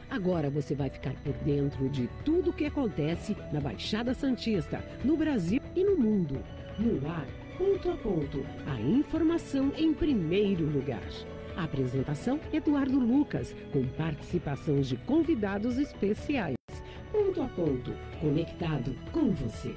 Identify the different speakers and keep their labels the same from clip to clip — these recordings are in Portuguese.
Speaker 1: Agora você vai ficar por dentro de tudo o que acontece na Baixada Santista, no Brasil e no mundo. No ar, ponto a ponto, a informação em primeiro lugar. A apresentação, Eduardo Lucas, com participação de convidados especiais. Ponto a ponto, conectado com você.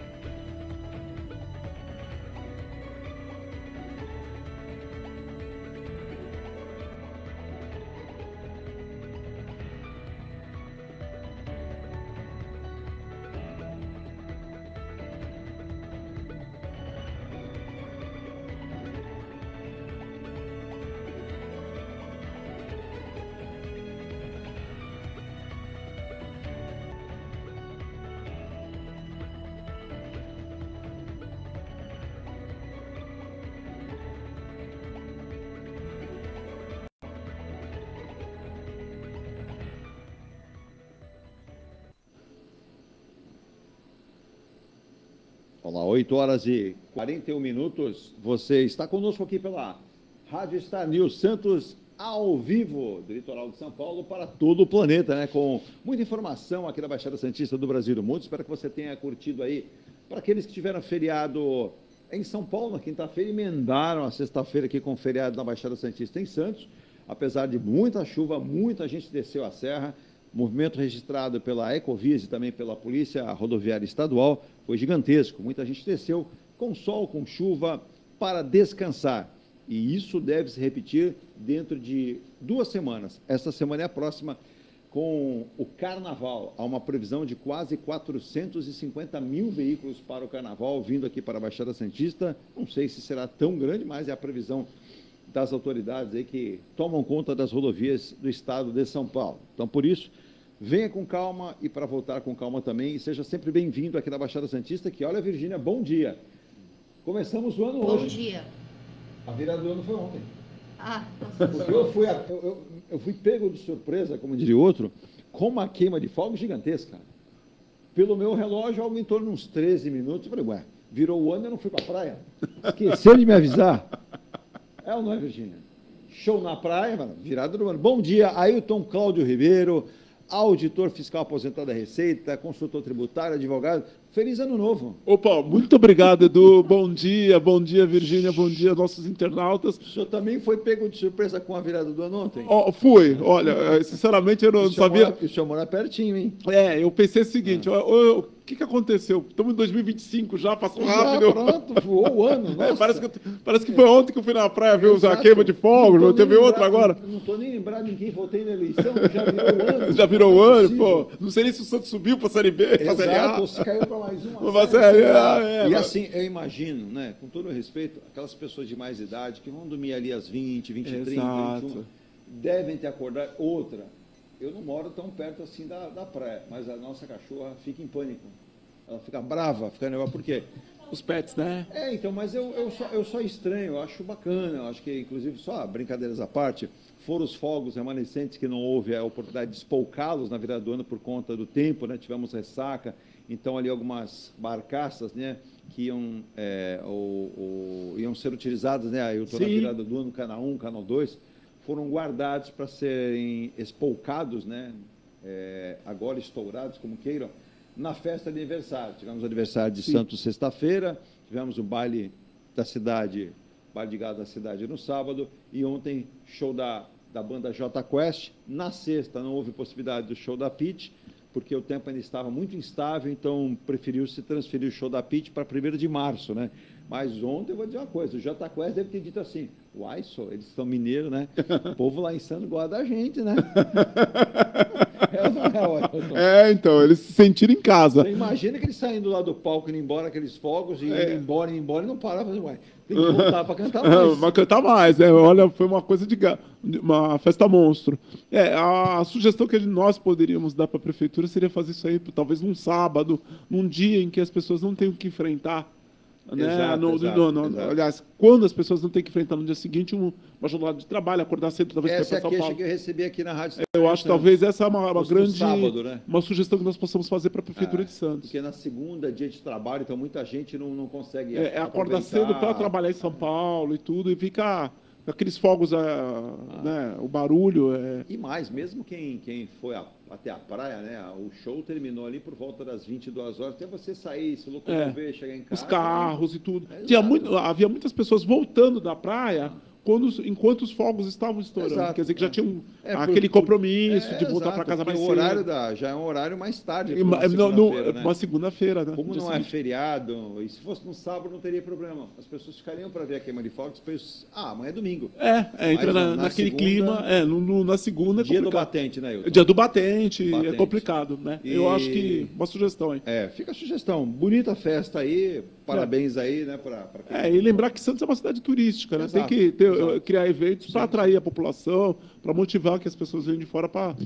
Speaker 2: Olá, 8 horas e 41 minutos. Você está conosco aqui pela Rádio Star News Santos, ao vivo, do litoral de São Paulo para todo o planeta, né? Com muita informação aqui da Baixada Santista do Brasil e do mundo. Espero que você tenha curtido aí. Para aqueles que tiveram feriado em São Paulo, na quinta-feira, emendaram a sexta-feira aqui com o feriado na Baixada Santista em Santos. Apesar de muita chuva, muita gente desceu a serra. Movimento registrado pela Ecovias e também pela Polícia Rodoviária Estadual foi gigantesco. Muita gente desceu com sol, com chuva, para descansar. E isso deve se repetir dentro de 2 semanas. Esta semana é a próxima, com o Carnaval. Há uma previsão de quase 450 mil veículos para o Carnaval, vindo aqui para a Baixada Santista. Não sei se será tão grande, mas é a previsão das autoridades aí que tomam conta das rodovias do estado de São Paulo. Então, por isso, venha com calma e para voltar com calma também, e seja sempre bem-vindo aqui na Baixada Santista, que olha, Virgínia, bom dia. Começamos o ano hoje.
Speaker 3: Bom dia.
Speaker 2: A virada do ano foi ontem.
Speaker 3: Ah,
Speaker 2: Porque eu fui pego de surpresa, como diria outro, com uma queima de fogo gigantesca. Pelo meu relógio, algo em torno de uns 13 minutos. Eu falei, ué, virou o ano e eu não fui para a praia? Esqueceu de me avisar? É ou não é, Virgínia? Show na praia, mano, virada do ano. Bom dia, Ailton Cláudio Ribeiro, auditor fiscal aposentado da Receita, consultor tributário, advogado. Feliz ano novo.
Speaker 4: Opa, muito obrigado, Edu. Bom dia, Virgínia, bom dia, nossos internautas.
Speaker 2: O senhor também foi pego de surpresa com a virada do ano ontem?
Speaker 4: Fui, olha, sinceramente eu não sabia.
Speaker 2: O senhor mora pertinho, hein?
Speaker 4: Eu pensei o seguinte, o que aconteceu? Estamos em 2025 já, passou rápido.
Speaker 2: Já, pronto, voou o ano, nossa.
Speaker 4: Parece que foi ontem que eu fui na praia ver a queima de fogo, não teve outra agora.
Speaker 2: Não estou nem lembrado de quem votei na eleição, já virou o ano.
Speaker 4: Já virou o ano, pô. Não sei nem se o Santos subiu para a Série B, para a Série A.
Speaker 2: Exato, se caiu para mais uma. E assim, eu imagino, né, com todo o respeito, aquelas pessoas de mais idade que vão dormir ali às 20, 20, 30, 21, devem ter acordado. Outra, eu não moro tão perto assim da praia, mas a nossa cachorra fica em pânico. Ela fica brava, fica nervosa. Por quê?
Speaker 4: Os pets, né?
Speaker 2: Então, mas eu só estranho, eu acho bacana, eu acho que, inclusive, só brincadeiras à parte, foram os fogos remanescentes que não houve a oportunidade de espolcá-los na virada do ano por conta do tempo, né? Tivemos ressaca, então ali algumas barcaças, né, que iam ser utilizadas, né, eu estou na virada do ano, canal 1, canal 2, foram guardados para serem espolcados, né, agora estourados, como queiram, na festa de aniversário. Tivemos o aniversário de Santos sexta-feira, tivemos o baile da cidade, baile de gado da cidade no sábado, e ontem show da banda J Quest. Na sexta não houve possibilidade do show da Pitty, porque o tempo ainda estava muito instável, então preferiu-se transferir o show da Pitty para 1º de março, né? Mas ontem eu vou dizer uma coisa, o J Quest deve ter dito assim, uai, só, eles são mineiros, né? O povo lá em Santos gosta da gente, né?
Speaker 4: Então, eles se sentiram em casa.
Speaker 2: Você imagina que eles saindo lá do palco, indo embora aqueles fogos, e indo embora, e não paravam, uai, tem que voltar para cantar mais.
Speaker 4: Mas cantar mais, olha, foi uma coisa uma festa monstro. A sugestão que nós poderíamos dar para a prefeitura seria fazer isso aí, talvez num sábado, num dia em que as pessoas não tenham que enfrentar, né? Exato. Aliás, quando as pessoas não têm que enfrentar no dia seguinte uma jornada de trabalho, acordar cedo, talvez para São Paulo. Essa é a queixa
Speaker 2: que eu recebi aqui na Rádio.
Speaker 4: Eu acho que talvez essa é uma grande
Speaker 2: sábado, né?
Speaker 4: Uma sugestão que nós possamos fazer para a Prefeitura de Santos.
Speaker 2: Porque na segunda, dia de trabalho, então muita gente não consegue
Speaker 4: acordar cedo para trabalhar em São Paulo e tudo, e fica aqueles fogos, né, o barulho.
Speaker 2: E mais, mesmo quem foi até a praia, né? O show terminou ali por volta das 22 horas, até você sair, se locomover, chegar em casa.
Speaker 4: Os carros e tudo.
Speaker 2: Exato.
Speaker 4: Havia muitas pessoas voltando da praia enquanto os fogos estavam estourando.
Speaker 2: Exato,
Speaker 4: quer dizer que já tinham
Speaker 2: por
Speaker 4: compromisso de voltar para casa mais
Speaker 2: o
Speaker 4: cedo.
Speaker 2: horário já é um horário mais tarde.
Speaker 4: Uma segunda-feira, né?
Speaker 2: Como não é feriado, e se fosse no sábado não teria problema. As pessoas ficariam para ver a queima de fogos, depois, amanhã é domingo.
Speaker 4: Entra naquele clima. Na segunda é
Speaker 2: dia
Speaker 4: complicado.
Speaker 2: do batente, né, Hilton?
Speaker 4: Dia do batente. É complicado, né? Eu acho que uma sugestão aí.
Speaker 2: Fica a sugestão. Bonita festa aí, parabéns aí, né?
Speaker 4: E lembrar que Santos é uma cidade turística, né?
Speaker 2: Exato,
Speaker 4: tem que criar eventos para atrair a população, para motivar que as pessoas venham de fora para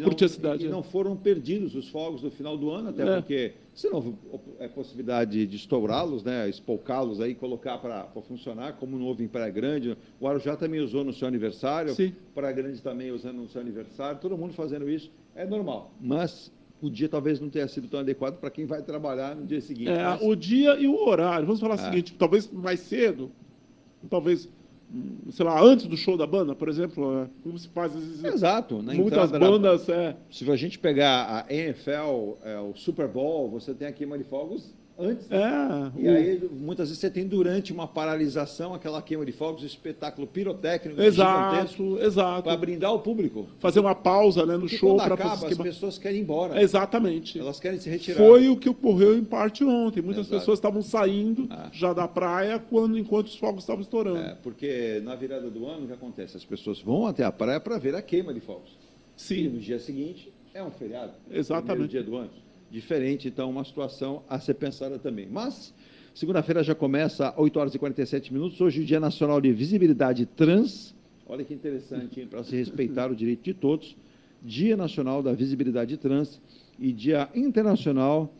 Speaker 4: curtir a cidade.
Speaker 2: E não foram perdidos os fogos do final do ano, até porque se não é possibilidade de estourá-los, né? Espolcá-los aí, colocar para funcionar, como não houve em Praia Grande. O Arujá também usou no seu aniversário, Praia Grande também usando no seu aniversário, todo mundo fazendo isso, é normal. Mas o dia talvez não tenha sido tão adequado para quem vai trabalhar no dia seguinte.
Speaker 4: O dia e o horário. Vamos falar o seguinte, talvez mais cedo, talvez, sei lá, antes do show da banda, por exemplo, como se faz às vezes.
Speaker 2: Exato.
Speaker 4: Muitas bandas.
Speaker 2: Se a gente pegar a NFL, o Super Bowl, você tem a queima de fogos antes. E aí, muitas vezes, você tem durante uma paralisação aquela queima de fogos, espetáculo pirotécnico,
Speaker 4: exato.
Speaker 2: Para brindar o público.
Speaker 4: Fazer uma pausa, né, no show
Speaker 2: para
Speaker 4: fazer
Speaker 2: as pessoas querem ir embora.
Speaker 4: Exatamente.
Speaker 2: Elas querem se retirar.
Speaker 4: Foi o que ocorreu em parte ontem. Muitas pessoas estavam saindo já da praia enquanto os fogos estavam estourando.
Speaker 2: Porque na virada do ano, o que acontece? As pessoas vão até a praia para ver a queima de fogos.
Speaker 4: Sim.
Speaker 2: E no dia seguinte é um feriado.
Speaker 4: Exatamente.
Speaker 2: No dia do ano. Diferente, então, uma situação a ser pensada também. Mas, segunda-feira já começa, 8 horas e 47 minutos. Hoje, o Dia Nacional de Visibilidade Trans. Olha que interessante, para se respeitar o direito de todos. Dia Nacional da Visibilidade Trans e Dia Internacional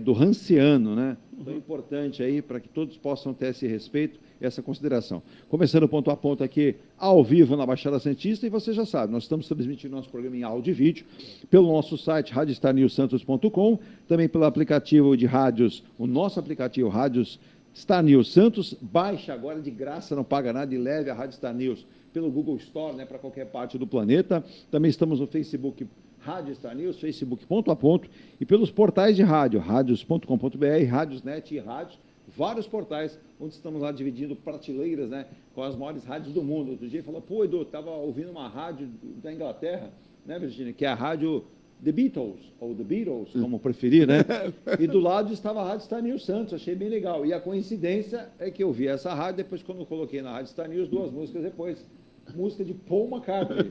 Speaker 2: do Ranciano, né? Então, é importante aí para que todos possam ter esse respeito, essa consideração. Começando ponto a ponto aqui, ao vivo na Baixada Santista, e você já sabe, nós estamos transmitindo nosso programa em áudio e vídeo pelo nosso site radiostarnewsantos.com, também pelo aplicativo de rádios, o nosso aplicativo Rádios Star News Santos, baixa agora de graça, não paga nada, e leve a Rádio Star News pelo Google Store, né, para qualquer parte do planeta. Também estamos no Facebook Rádio Star News, Facebook ponto a ponto, e pelos portais de rádio, radios.com.br, Radiosnet e rádios, vários portais, onde estamos lá dividindo prateleiras, né, com as maiores rádios do mundo. Outro dia falou, pô, Edu, estava ouvindo uma rádio da Inglaterra, né, Virginia, que é a rádio The Beatles, ou The Beatles, como preferir, né? E do lado estava a Rádio Star News Santos, achei bem legal. E a coincidência é que eu vi essa rádio, depois quando eu coloquei na Rádio Star News, 2 músicas depois, música de Paul McCartney.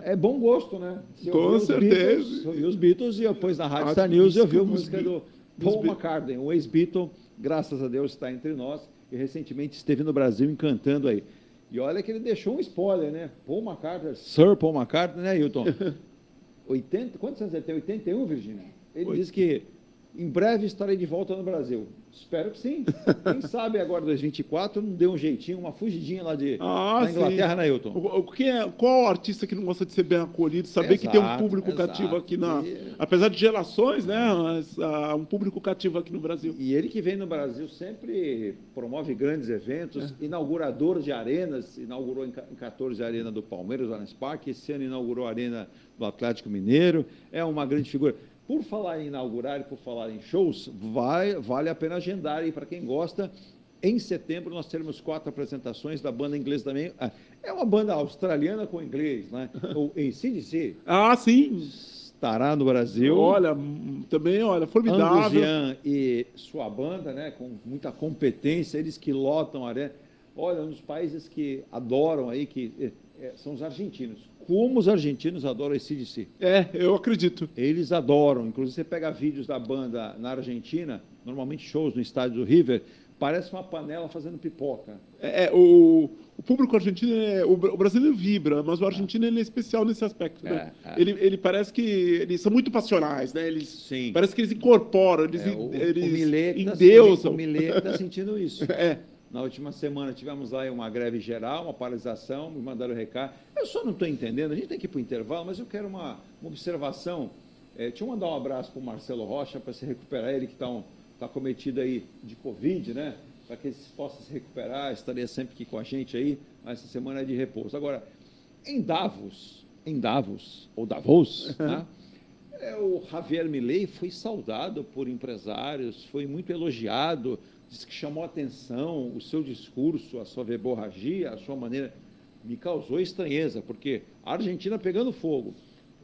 Speaker 2: É bom gosto, né?
Speaker 4: Com certeza.
Speaker 2: Eu vi os Beatles e depois na Rádio Star News eu vi a música do Paul McCartney, um ex-Beatle, graças a Deus está entre nós, e recentemente esteve no Brasil encantando aí. E olha que ele deixou um spoiler, né? Paul McCartney, Sir Paul McCartney, né, Hilton? 80, quantos anos ele tem? 81, Virginia? Ele diz que em breve estarei de volta no Brasil. Espero que sim. Quem sabe agora, 2024, não deu um jeitinho, uma fugidinha lá da Inglaterra, né, Hilton?
Speaker 4: Qual artista que não gosta de ser bem acolhido, saber que tem um público cativo aqui apesar de gerações, né? Mas, um público cativo aqui no Brasil.
Speaker 2: E ele que vem no Brasil sempre promove grandes eventos, inaugurador de arenas, inaugurou em 14 a arena do Palmeiras, Allianz Parque, esse ano inaugurou a arena do Atlético Mineiro, é uma grande figura. Por falar em inaugurar e por falar em shows, vale a pena agendar aí para quem gosta. Em setembro nós teremos 4 apresentações da banda inglesa também. É uma banda australiana com inglês, né? O AC/DC.
Speaker 4: Sim.
Speaker 2: Estará no Brasil.
Speaker 4: Também, formidável.
Speaker 2: Angus Young e sua banda, né? Com muita competência, eles que lotam a arena. Olha, um dos países que adoram aí, são os argentinos. Como os argentinos adoram esse AC/DC.
Speaker 4: Eu acredito.
Speaker 2: Eles adoram. Inclusive, você pega vídeos da banda na Argentina, normalmente shows no estádio do River, parece uma panela fazendo pipoca.
Speaker 4: O público argentino, o brasileiro vibra, mas o argentino ele é especial nesse aspecto. Né? Ele parece que eles são muito passionais, né? Parece que eles incorporam, eles endeusam.
Speaker 2: O Millet está sentindo isso. Na última semana tivemos lá uma greve geral, uma paralisação, me mandaram recado. Eu só não estou entendendo, a gente tem que ir para o intervalo, mas eu quero uma observação. Deixa eu mandar um abraço para o Marcelo Rocha, para se recuperar, ele que está cometido aí de Covid, né? Para que ele possa se recuperar, estaria sempre aqui com a gente aí. mas essa semana é de repouso. Agora, em Davos, ou Davos, né? O Javier Milei foi saudado por empresários, foi muito elogiado, disse que chamou a atenção o seu discurso, a sua verborragia, a sua maneira. Me causou estranheza, porque a Argentina pegando fogo,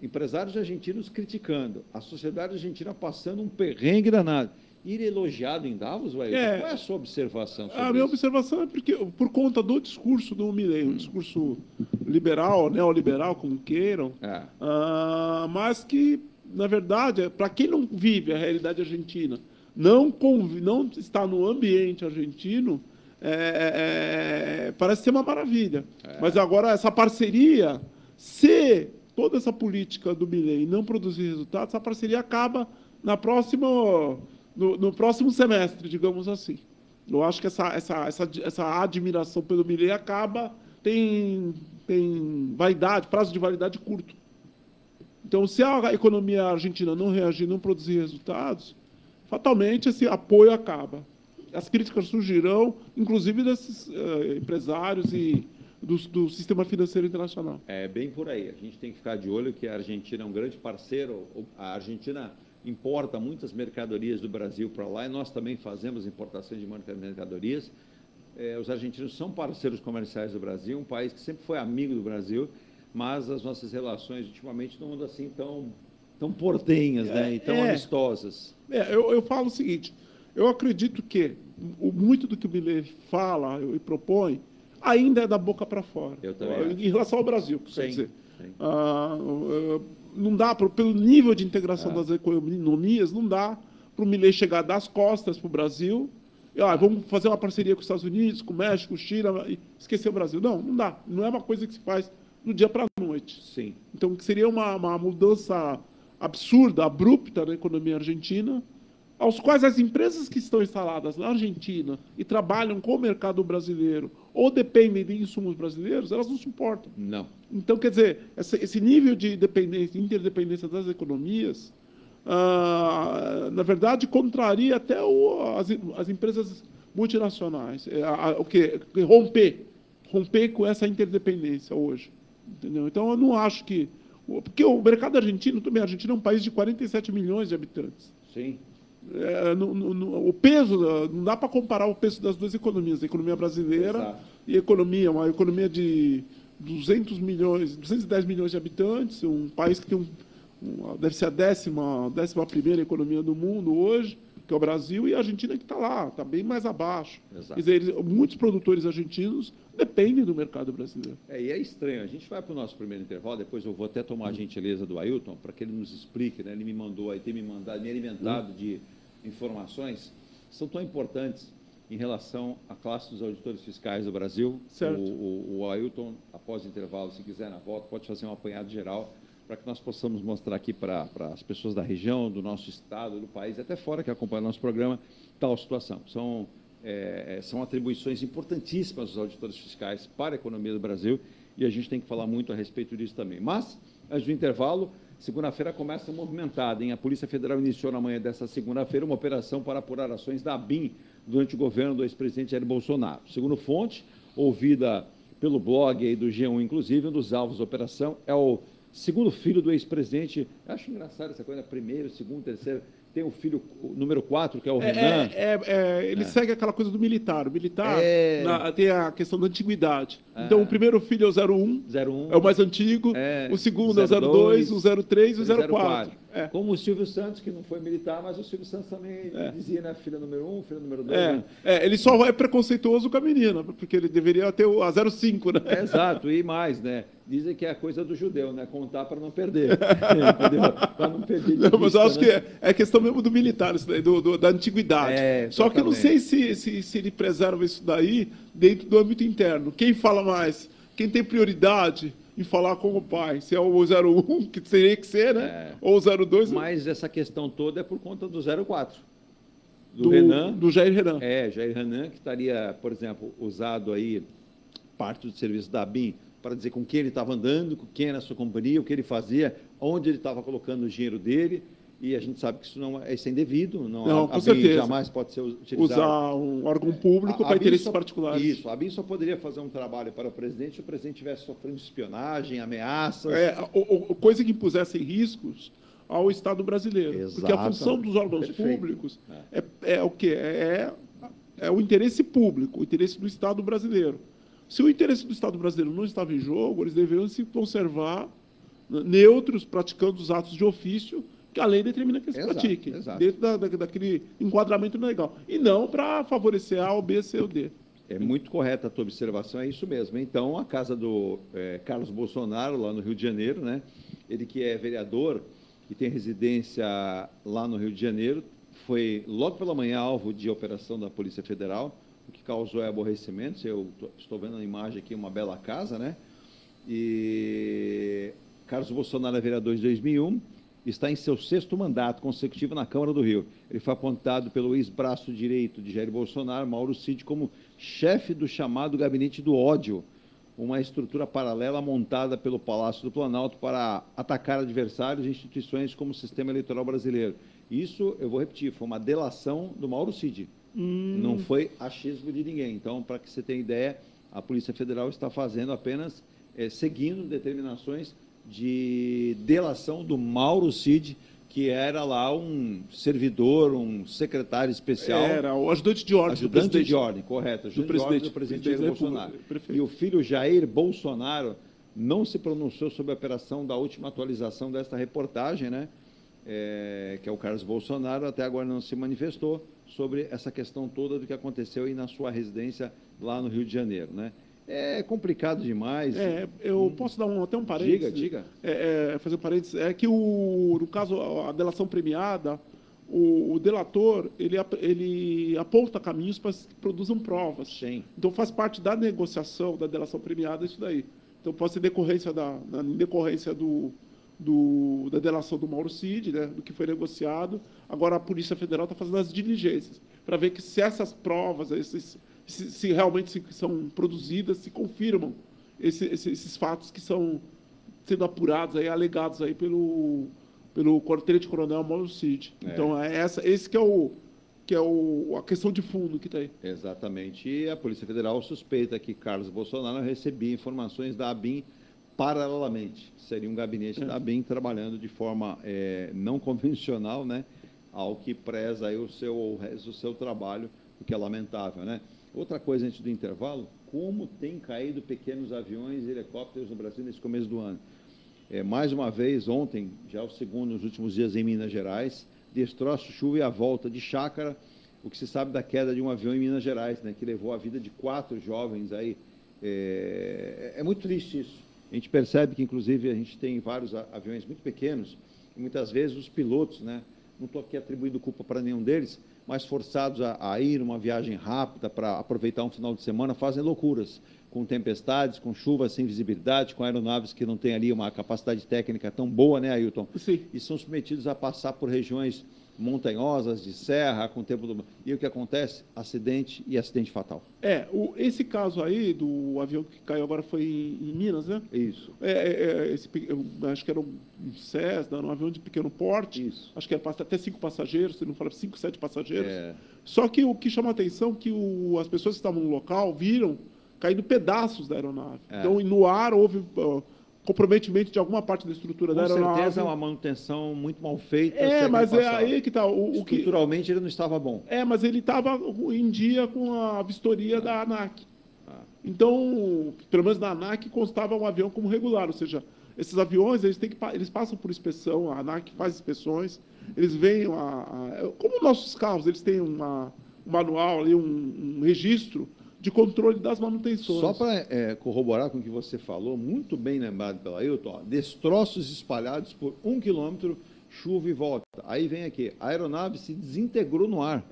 Speaker 2: empresários argentinos criticando, a sociedade argentina passando um perrengue danado. Ir elogiado em Davos, Qual é a sua observação sobre
Speaker 4: A minha
Speaker 2: isso?
Speaker 4: observação é porque, por conta do discurso do Milei, um discurso liberal, neoliberal, como queiram, mas que, na verdade, para quem não vive a realidade argentina, não está no ambiente argentino, parece ser uma maravilha. Mas agora, essa parceria, se toda essa política do Milei não produzir resultados, essa parceria acaba no próximo semestre, digamos assim. Eu acho que essa admiração pelo Milei tem validade, prazo de validade curto. Então, se a economia argentina não reagir, não produzir resultados, fatalmente esse apoio acaba. As críticas surgirão, inclusive desses empresários e do sistema financeiro internacional.
Speaker 2: É bem por aí. A gente tem que ficar de olho que a Argentina é um grande parceiro. A Argentina importa muitas mercadorias do Brasil para lá e nós também fazemos importação de mercadorias. Os argentinos são parceiros comerciais do Brasil, um país que sempre foi amigo do Brasil, mas as nossas relações ultimamente não andam assim tão portenhas, né? E tão amistosas.
Speaker 4: Eu falo o seguinte, eu acredito que muito do que o Milei fala e propõe ainda é da boca para fora.
Speaker 2: Eu também
Speaker 4: em relação ao Brasil, quer dizer.
Speaker 2: Sim.
Speaker 4: Não dá, pelo nível de integração das economias, não dá para o Milei chegar das costas para o Brasil, vamos fazer uma parceria com os Estados Unidos, com o México, com China, e esquecer o Brasil. Não dá. Não é uma coisa que se faz do dia para a noite.
Speaker 2: Sim.
Speaker 4: Então, que seria uma mudança absurda, abrupta na economia argentina, aos quais as empresas que estão instaladas na Argentina e trabalham com o mercado brasileiro ou dependem de insumos brasileiros, elas não suportam.
Speaker 2: Não.
Speaker 4: Então, quer dizer, esse nível de interdependência das economias, na verdade, contraria até as empresas multinacionais. Romper com essa interdependência hoje. Entendeu? Então, eu não acho que... Porque o mercado argentino, também, a Argentina é um país de 47 milhões de habitantes.
Speaker 2: Sim.
Speaker 4: O peso, não dá para comparar o peso das duas economias, a economia brasileira e uma economia de 210 milhões de habitantes, um país que tem deve ser a 11ª economia do mundo hoje, que é o Brasil, e a Argentina que está lá, está bem mais abaixo.
Speaker 2: Exato.
Speaker 4: Quer dizer, muitos produtores argentinos dependem do mercado brasileiro.
Speaker 2: E é estranho. A gente vai para o nosso primeiro intervalo, depois eu vou até tomar a gentileza do Ailton, para que ele nos explique, né? Ele me mandou aí, me alimentado de informações que são tão importantes em relação à classe dos auditores fiscais do Brasil.
Speaker 4: Certo.
Speaker 2: O Ailton, após o intervalo, se quiser na volta, pode fazer um apanhado geral para que nós possamos mostrar aqui para as pessoas da região, do nosso estado, do país, até fora que acompanham o nosso programa, tal situação. São atribuições importantíssimas dos auditores fiscais para a economia do Brasil e a gente tem que falar muito a respeito disso também. Mas, antes do intervalo, segunda-feira começa movimentada, hein? A Polícia Federal iniciou na manhã desta segunda-feira uma operação para apurar ações da ABIN durante o governo do ex-presidente Jair Bolsonaro. Segundo fonte, ouvida pelo blog aí do G1, inclusive, um dos alvos da operação é o segundo filho do ex-presidente. Eu acho engraçado essa coisa, primeiro, segundo, terceiro. Tem o filho número 4, que é o Renan.
Speaker 4: Ele segue aquela coisa do militar. O militar tem a questão da antiguidade. Então, o primeiro filho é o 01, é o mais antigo. O segundo é o 02, o 03 e o 04.
Speaker 2: Como o Silvio Santos, que não foi militar, mas o Silvio Santos também dizia, né? Filha número 1, filha número 2.
Speaker 4: Ele só é preconceituoso com a menina, porque ele deveria ter a 05, né?
Speaker 2: Exato, e mais, né? Dizem que é a coisa do judeu, né? Contar para não perder. Entendeu? Para não perder de vista,
Speaker 4: mas eu acho
Speaker 2: né?
Speaker 4: que é questão mesmo do militar, isso daí, da antiguidade. Só que eu não sei se ele preserva isso daí dentro do âmbito interno. Quem fala mais? Quem tem prioridade em falar com o pai? Se é o 01, que teria que ser, né? Ou o 02.
Speaker 2: Mas essa questão toda é por conta do 04. Do Renan.
Speaker 4: Do Jair Renan.
Speaker 2: Jair Renan, que estaria, por exemplo, usado aí parte do serviço da ABIN para dizer com quem ele estava andando, com quem era a sua companhia, o que ele fazia, onde ele estava colocando o dinheiro dele. E a gente sabe que isso não é, isso é indevido,
Speaker 4: Não, com
Speaker 2: a BIM
Speaker 4: certeza.
Speaker 2: jamais pode ser utilizado.
Speaker 4: Usar um órgão público para
Speaker 2: BIM
Speaker 4: interesses
Speaker 2: só-
Speaker 4: particulares.
Speaker 2: Isso, a BIM só poderia fazer um trabalho para o presidente se o presidente estivesse sofrendo espionagem, ameaças.
Speaker 4: Coisa que impusessem riscos ao Estado brasileiro.
Speaker 2: Exato.
Speaker 4: Porque a função dos órgãos
Speaker 2: Perfeito.
Speaker 4: públicos é o quê? É o interesse público, o interesse do Estado brasileiro. Se o interesse do Estado brasileiro não estava em jogo, eles deveriam se conservar neutros, praticando os atos de ofício que a lei determina que eles
Speaker 2: Exato,
Speaker 4: pratiquem,
Speaker 2: exato.
Speaker 4: dentro daquele enquadramento legal. E não para favorecer A, ou B, C ou D.
Speaker 2: É muito correta a tua observação, é isso mesmo. Então, a casa do Carlos Bolsonaro, lá no Rio de Janeiro, né? Ele que é vereador e tem residência lá no Rio de Janeiro, foi logo pela manhã alvo de operação da Polícia Federal, o que causou aborrecimento. Eu estou vendo na imagem aqui uma bela casa, né? E Carlos Bolsonaro é vereador de 2001, está em seu 6º mandato consecutivo na Câmara do Rio. Ele foi apontado pelo ex-braço direito de Jair Bolsonaro, Mauro Cid, como chefe do chamado Gabinete do Ódio, uma estrutura paralela montada pelo Palácio do Planalto para atacar adversários e instituições como o sistema eleitoral brasileiro. Isso, eu vou repetir, foi uma delação do Mauro Cid. Não foi achismo de ninguém. Então, para que você tenha ideia, a Polícia Federal está fazendo apenas, seguindo determinações de delação do Mauro Cid, que era lá um servidor, um secretário especial.
Speaker 4: Era o ajudante de ordem.
Speaker 2: Ajudante de ordem, correto. Ajudante de ordem do presidente Jair Bolsonaro. E o filho Jair Bolsonaro não se pronunciou sobre a operação da última atualização desta reportagem, né? Que é o Carlos Bolsonaro, até agora não se manifestou sobre essa questão toda do que aconteceu aí na sua residência lá no Rio de Janeiro, né? É complicado demais.
Speaker 4: Eu posso dar até um parênteses?
Speaker 2: Diga.
Speaker 4: Fazer um parênteses. É que, no caso, a delação premiada, o delator, ele aponta caminhos para que produzam provas.
Speaker 2: Sim.
Speaker 4: Então, faz parte da negociação da delação premiada isso daí. Então, pode ser decorrência da delação do Mauro Cid, né, do que foi negociado. Agora, a Polícia Federal está fazendo as diligências para ver que se essas provas, se realmente são produzidas, se confirmam esses fatos que são sendo apurados, aí, alegados aí pelo tenente-coronel Mauro Cid. Então, esse que é a questão de fundo que está aí.
Speaker 2: Exatamente. E a Polícia Federal suspeita que Carlos Bolsonaro recebia informações da ABIN paralelamente. Seria um gabinete da ABIN trabalhando de forma não convencional, né, ao que preza aí o seu trabalho, o que é lamentável, né? Outra coisa antes do intervalo, como tem caído pequenos aviões e helicópteros no Brasil nesse começo do ano. Mais uma vez, ontem, já o segundo nos últimos dias em Minas Gerais, destroço, chuva e a volta de chácara, o que se sabe da queda de um avião em Minas Gerais, né, que levou a vida de 4 jovens aí. É muito triste isso. A gente percebe que, inclusive, a gente tem vários aviões muito pequenos e muitas vezes os pilotos, né, não estou aqui atribuindo culpa para nenhum deles, mas forçados a ir numa viagem rápida para aproveitar um final de semana, fazem loucuras, com tempestades, com chuvas sem visibilidade, com aeronaves que não têm ali uma capacidade técnica tão boa, né, Ailton?
Speaker 4: Sim.
Speaker 2: E são submetidos a passar por regiões montanhosas, de serra, com o tempo do... E o que acontece? Acidente e acidente fatal.
Speaker 4: Esse caso aí, do avião que caiu agora foi em Minas, né?
Speaker 2: Isso.
Speaker 4: Eu acho que era um Cessna, um avião de pequeno porte.
Speaker 2: Isso.
Speaker 4: Acho que era até 5 passageiros, se não falar 5, 7 passageiros. Só que o que chama a atenção é que as pessoas que estavam no local viram caindo pedaços da aeronave. Então, no ar houve... comprometimento de alguma parte da estrutura da aeronave.
Speaker 2: Com certeza é uma manutenção muito mal feita.
Speaker 4: Mas é aí que está.
Speaker 2: Estruturalmente ele não estava bom.
Speaker 4: Mas ele estava em dia com a vistoria da ANAC. Então, pelo menos na ANAC constava um avião como regular, ou seja, esses aviões eles passam por inspeção, a ANAC faz inspeções, eles veem, como nossos carros, eles têm um manual ali, um registro de controle das manutenções.
Speaker 2: Só para corroborar com o que você falou, muito bem lembrado pela Ailton, destroços espalhados por 1 quilômetro, chuva e volta. Aí vem aqui, a aeronave se desintegrou no ar.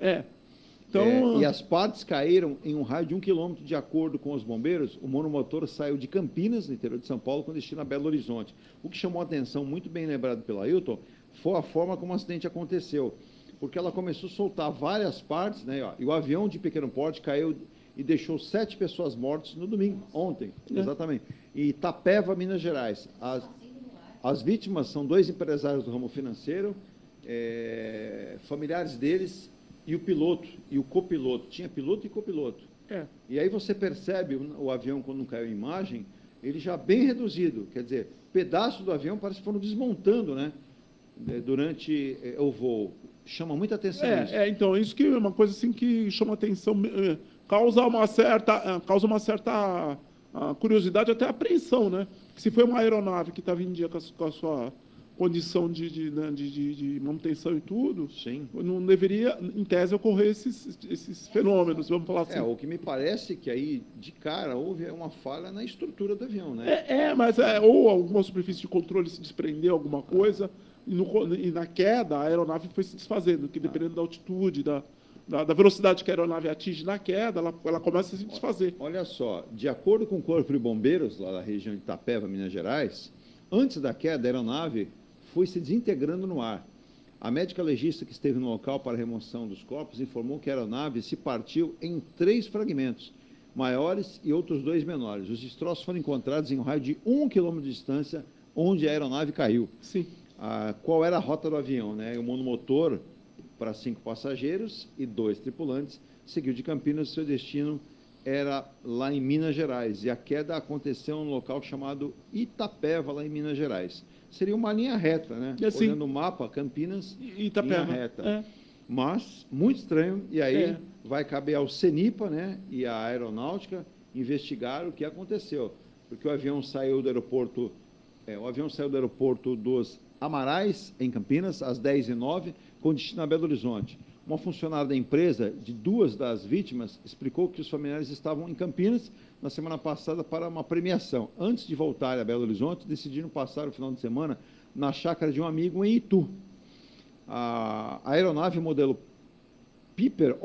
Speaker 4: Então,
Speaker 2: e as partes caíram em um raio de 1 quilômetro. De acordo com os bombeiros, o monomotor saiu de Campinas, no interior de São Paulo, com destino a Belo Horizonte. O que chamou a atenção, muito bem lembrado pela Ailton, foi a forma como o acidente aconteceu. Porque ela começou a soltar várias partes, né, e o avião de pequeno porte caiu e deixou 7 pessoas mortas no domingo, ontem, exatamente. E Itapeva, Minas Gerais. As vítimas são 2 empresários do ramo financeiro familiares deles e o piloto e o copiloto. Tinha piloto e copiloto. E aí você percebe o avião, quando caiu a imagem, ele já bem reduzido. Quer dizer, pedaços do avião parece que foram desmontando, né? Durante o voo. Chama muita atenção isso.
Speaker 4: Então, isso que é uma coisa assim que chama atenção, causa uma certa curiosidade, até apreensão, né? Se foi uma aeronave que estava em dia com a sua condição de manutenção e tudo,
Speaker 2: sim,
Speaker 4: não deveria, em tese, ocorrer esses fenômenos, vamos falar assim.
Speaker 2: O que me parece que aí, de cara, houve uma falha na estrutura do avião, né?
Speaker 4: Mas ou alguma superfície de controle se desprendeu, alguma coisa, e na queda a aeronave foi se desfazendo, que dependendo da altitude, da velocidade que a aeronave atinge na queda, ela começa a se desfazer.
Speaker 2: Olha só, de acordo com o Corpo de Bombeiros, lá da região de Itapeva, Minas Gerais, antes da queda, a aeronave foi se desintegrando no ar. A médica legista que esteve no local para a remoção dos corpos informou que a aeronave se partiu em 3 fragmentos, maiores e outros 2 menores. Os destroços foram encontrados em um raio de 1 quilômetro de distância, onde a aeronave caiu.
Speaker 4: Sim.
Speaker 2: Qual era a rota do avião, né? O monomotor para 5 passageiros e 2 tripulantes seguiu de Campinas, seu destino era lá em Minas Gerais, e a queda aconteceu num local chamado Itapeva, lá em Minas Gerais. Seria uma linha reta, né?
Speaker 4: Assim,
Speaker 2: olhando o mapa, Campinas,
Speaker 4: Itapeva.
Speaker 2: linha reta. Mas, muito estranho, e aí vai caber ao CENIPA, né, e à Aeronáutica investigar o que aconteceu, porque o avião saiu do aeroporto dos Amarais, em Campinas, às 10h09, com destino a Belo Horizonte. Uma funcionária da empresa, de 2 das vítimas, explicou que os familiares estavam em Campinas na semana passada para uma premiação. Antes de voltar a Belo Horizonte, decidiram passar o final de semana na chácara de um amigo em Itu. A aeronave modelo Piper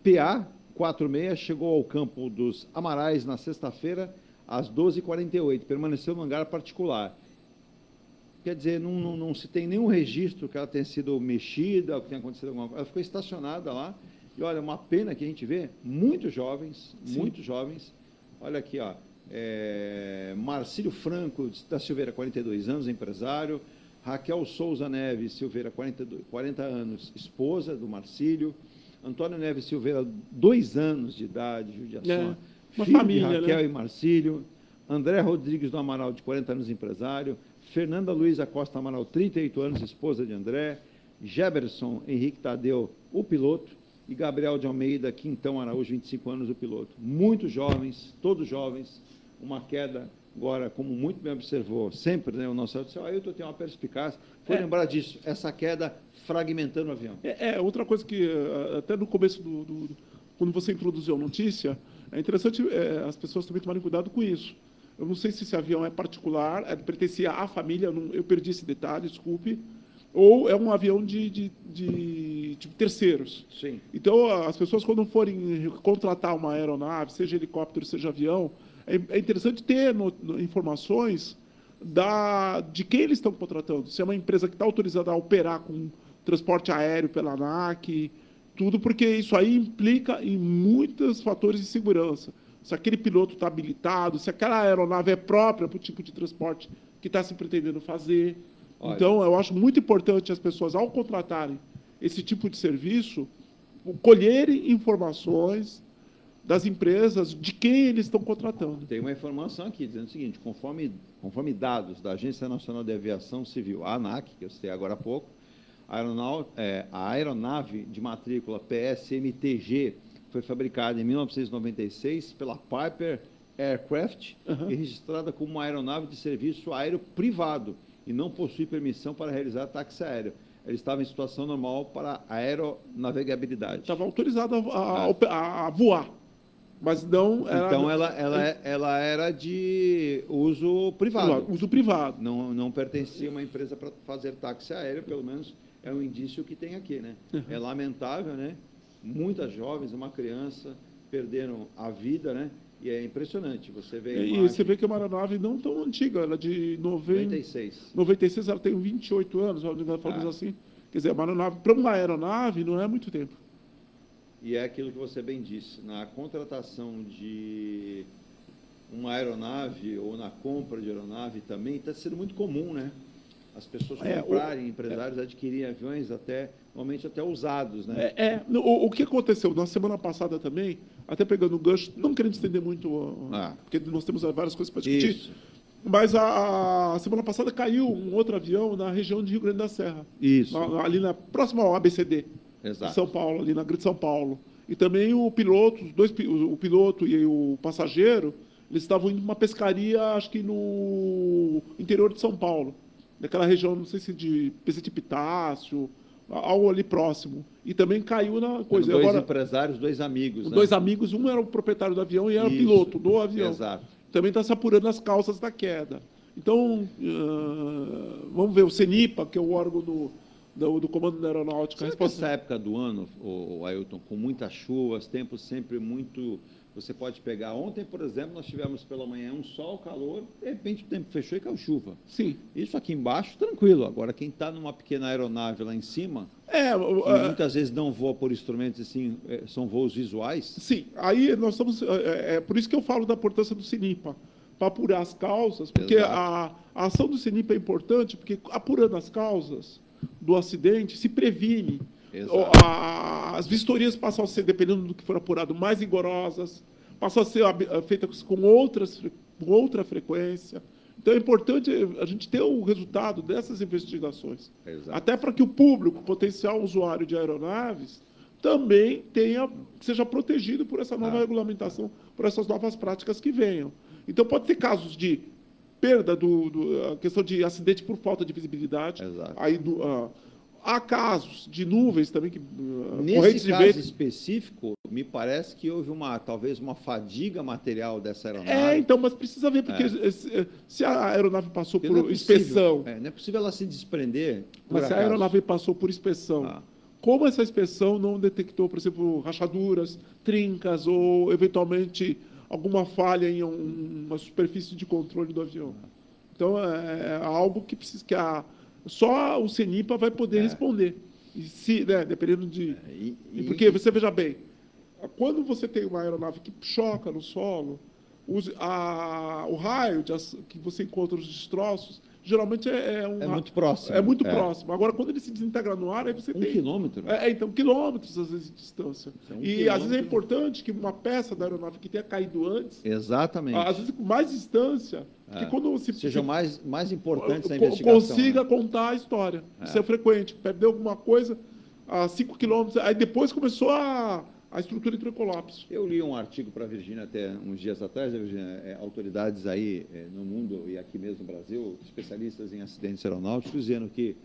Speaker 2: PA-46 chegou ao campo dos Amarais na sexta-feira, às 12h48. Permaneceu no hangar particular. Quer dizer, não se tem nenhum registro que ela tenha sido mexida, que tenha acontecido alguma coisa. Ela ficou estacionada lá. E, olha, uma pena que a gente vê muitos jovens. Olha aqui, ó. Marcílio Franco da Silveira, 42 anos, empresário. Raquel Souza Neves Silveira, 40 anos, esposa do Marcílio. Antônio Neves Silveira, 2 anos de idade, judiação.
Speaker 4: Uma
Speaker 2: filho
Speaker 4: família,
Speaker 2: de Raquel,
Speaker 4: né?
Speaker 2: E Marcílio. André Rodrigues do Amaral, de 40 anos, empresário. Fernanda Luiza Costa Amaral, 38 anos, esposa de André. Geberson Henrique Tadeu, o piloto. E Gabriel de Almeida Quintão Araújo, 25 anos, o piloto. Muitos jovens, todos jovens. Uma queda, agora, como muito bem observou, sempre, né, o nosso Ailton tem uma perspicácia. Foi lembrar disso, essa queda fragmentando o avião.
Speaker 4: Outra coisa que, até no começo quando você introduziu a notícia, é interessante as pessoas também tomarem cuidado com isso. Eu não sei se esse avião é particular, pertencia à família, eu perdi esse detalhe, desculpe, ou é um avião de terceiros.
Speaker 2: Sim.
Speaker 4: Então, as pessoas, quando forem contratar uma aeronave, seja helicóptero, seja avião, é interessante ter informações de quem eles estão contratando. Se é uma empresa que está autorizada a operar com transporte aéreo pela ANAC, tudo, porque isso aí implica em muitos fatores de segurança. Se aquele piloto está habilitado, se aquela aeronave é própria para o tipo de transporte que está se pretendendo fazer. Olha. Então, eu acho muito importante as pessoas, ao contratarem esse tipo de serviço, colherem informações das empresas de quem eles estão contratando.
Speaker 2: Tem uma informação aqui dizendo o seguinte: conforme dados da Agência Nacional de Aviação Civil, a ANAC, que eu citei agora há pouco, a aeronave de matrícula PSMTG foi fabricada em 1996 pela Piper Aircraft e registrada como uma aeronave de serviço aéreo privado e não possui permissão para realizar táxi aéreo. Ele estava em situação normal para aeronavegabilidade.
Speaker 4: Estava autorizado a voar, mas não era...
Speaker 2: Então, ela era de uso privado.
Speaker 4: Uso privado.
Speaker 2: Não pertencia a uma empresa para fazer táxi aéreo, pelo menos é um indício que tem aqui, né? É lamentável, né? Muitas jovens, uma criança, perderam a vida, né? E é impressionante. Você vê
Speaker 4: você vê que é uma aeronave não tão antiga, ela é de
Speaker 2: 96.
Speaker 4: 96, ela tem 28 anos, falamos assim. Quer dizer, para uma aeronave não é muito tempo.
Speaker 2: E é aquilo que você bem disse, na contratação de uma aeronave ou na compra de aeronave também está sendo muito comum, né? as pessoas comprarem, empresários adquirirem aviões normalmente até usados, né?
Speaker 4: O que aconteceu na semana passada também, até pegando o gancho, não querendo estender muito, porque nós temos várias coisas para discutir,
Speaker 2: Isso.
Speaker 4: mas a semana passada caiu um outro avião na região de Rio Grande da Serra.
Speaker 2: Isso.
Speaker 4: Ali próxima ao ABCD,
Speaker 2: Exato.
Speaker 4: em São Paulo, ali na Grande São Paulo. E também o piloto, o piloto e o passageiro, eles estavam indo para uma pescaria, acho que no interior de São Paulo. Naquela região, não sei se de Precipitácio, algo ali próximo. E também caiu na coisa.
Speaker 2: Dois empresários, dois amigos. Né?
Speaker 4: Dois amigos, um era o proprietário do avião e era o piloto do avião.
Speaker 2: Exato.
Speaker 4: Também está se apurando as causas da queda. Então, vamos ver, o CENIPA, que é o órgão do Comando da Aeronáutica.
Speaker 2: Nessa época do ano, o Ailton, com muitas chuvas, tempos sempre muito... Você pode pegar... Ontem, por exemplo, nós tivemos pela manhã um sol, calor, de repente o tempo fechou e caiu chuva.
Speaker 4: Sim.
Speaker 2: Isso aqui embaixo, tranquilo. Agora, quem está numa pequena aeronave lá em cima, que muitas vezes não voa por instrumentos, assim, são voos visuais.
Speaker 4: Sim, aí nós estamos... por isso que eu falo da importância do CENIPA, para apurar as causas, porque a ação do CENIPA é importante, porque apurando as causas do acidente, se previne. As vistorias passam a ser, dependendo do que for apurado, mais rigorosas, passam a ser feitas com outra frequência. Então é importante a gente ter o resultado dessas investigações.
Speaker 2: Exato.
Speaker 4: Até para que o público, potencial usuário de aeronaves, também seja protegido por essa nova regulamentação, por essas novas práticas que venham. Então pode ter casos de perda a questão de acidente por falta de visibilidade.
Speaker 2: Exato.
Speaker 4: Aí há casos de nuvens também que
Speaker 2: nesse caso específico, me parece que houve talvez uma fadiga material dessa aeronave.
Speaker 4: Então, mas precisa ver, porque se a aeronave passou por inspeção...
Speaker 2: não é possível ela se desprender.
Speaker 4: Mas se a aeronave passou por inspeção, como essa inspeção não detectou, por exemplo, rachaduras, trincas ou, eventualmente, alguma falha em uma superfície de controle do avião? Então, é algo que precisa... Só o CENIPA vai poder responder. E dependendo de... Porque, você veja bem, quando você tem uma aeronave que choca no solo, o raio que você encontra os destroços, geralmente é
Speaker 2: muito próximo.
Speaker 4: É muito próximo. Agora, quando ele se desintegra no ar, aí você tem...
Speaker 2: quilômetro.
Speaker 4: Então, quilômetros, às vezes, de distância. Às vezes, é importante que uma peça da aeronave que tenha caído antes... Exatamente. Às vezes, com mais distância... Porque quando
Speaker 2: sejam mais importantes na investigação.
Speaker 4: Consiga contar a história. Isso é frequente. Perdeu alguma coisa a 5 quilômetros, aí depois começou a estrutura entrou em colapso.
Speaker 2: Eu li um artigo para a Virgínia até uns dias atrás, Virgínia, autoridades aí no mundo e aqui mesmo no Brasil, especialistas em acidentes aeronáuticos, dizendo que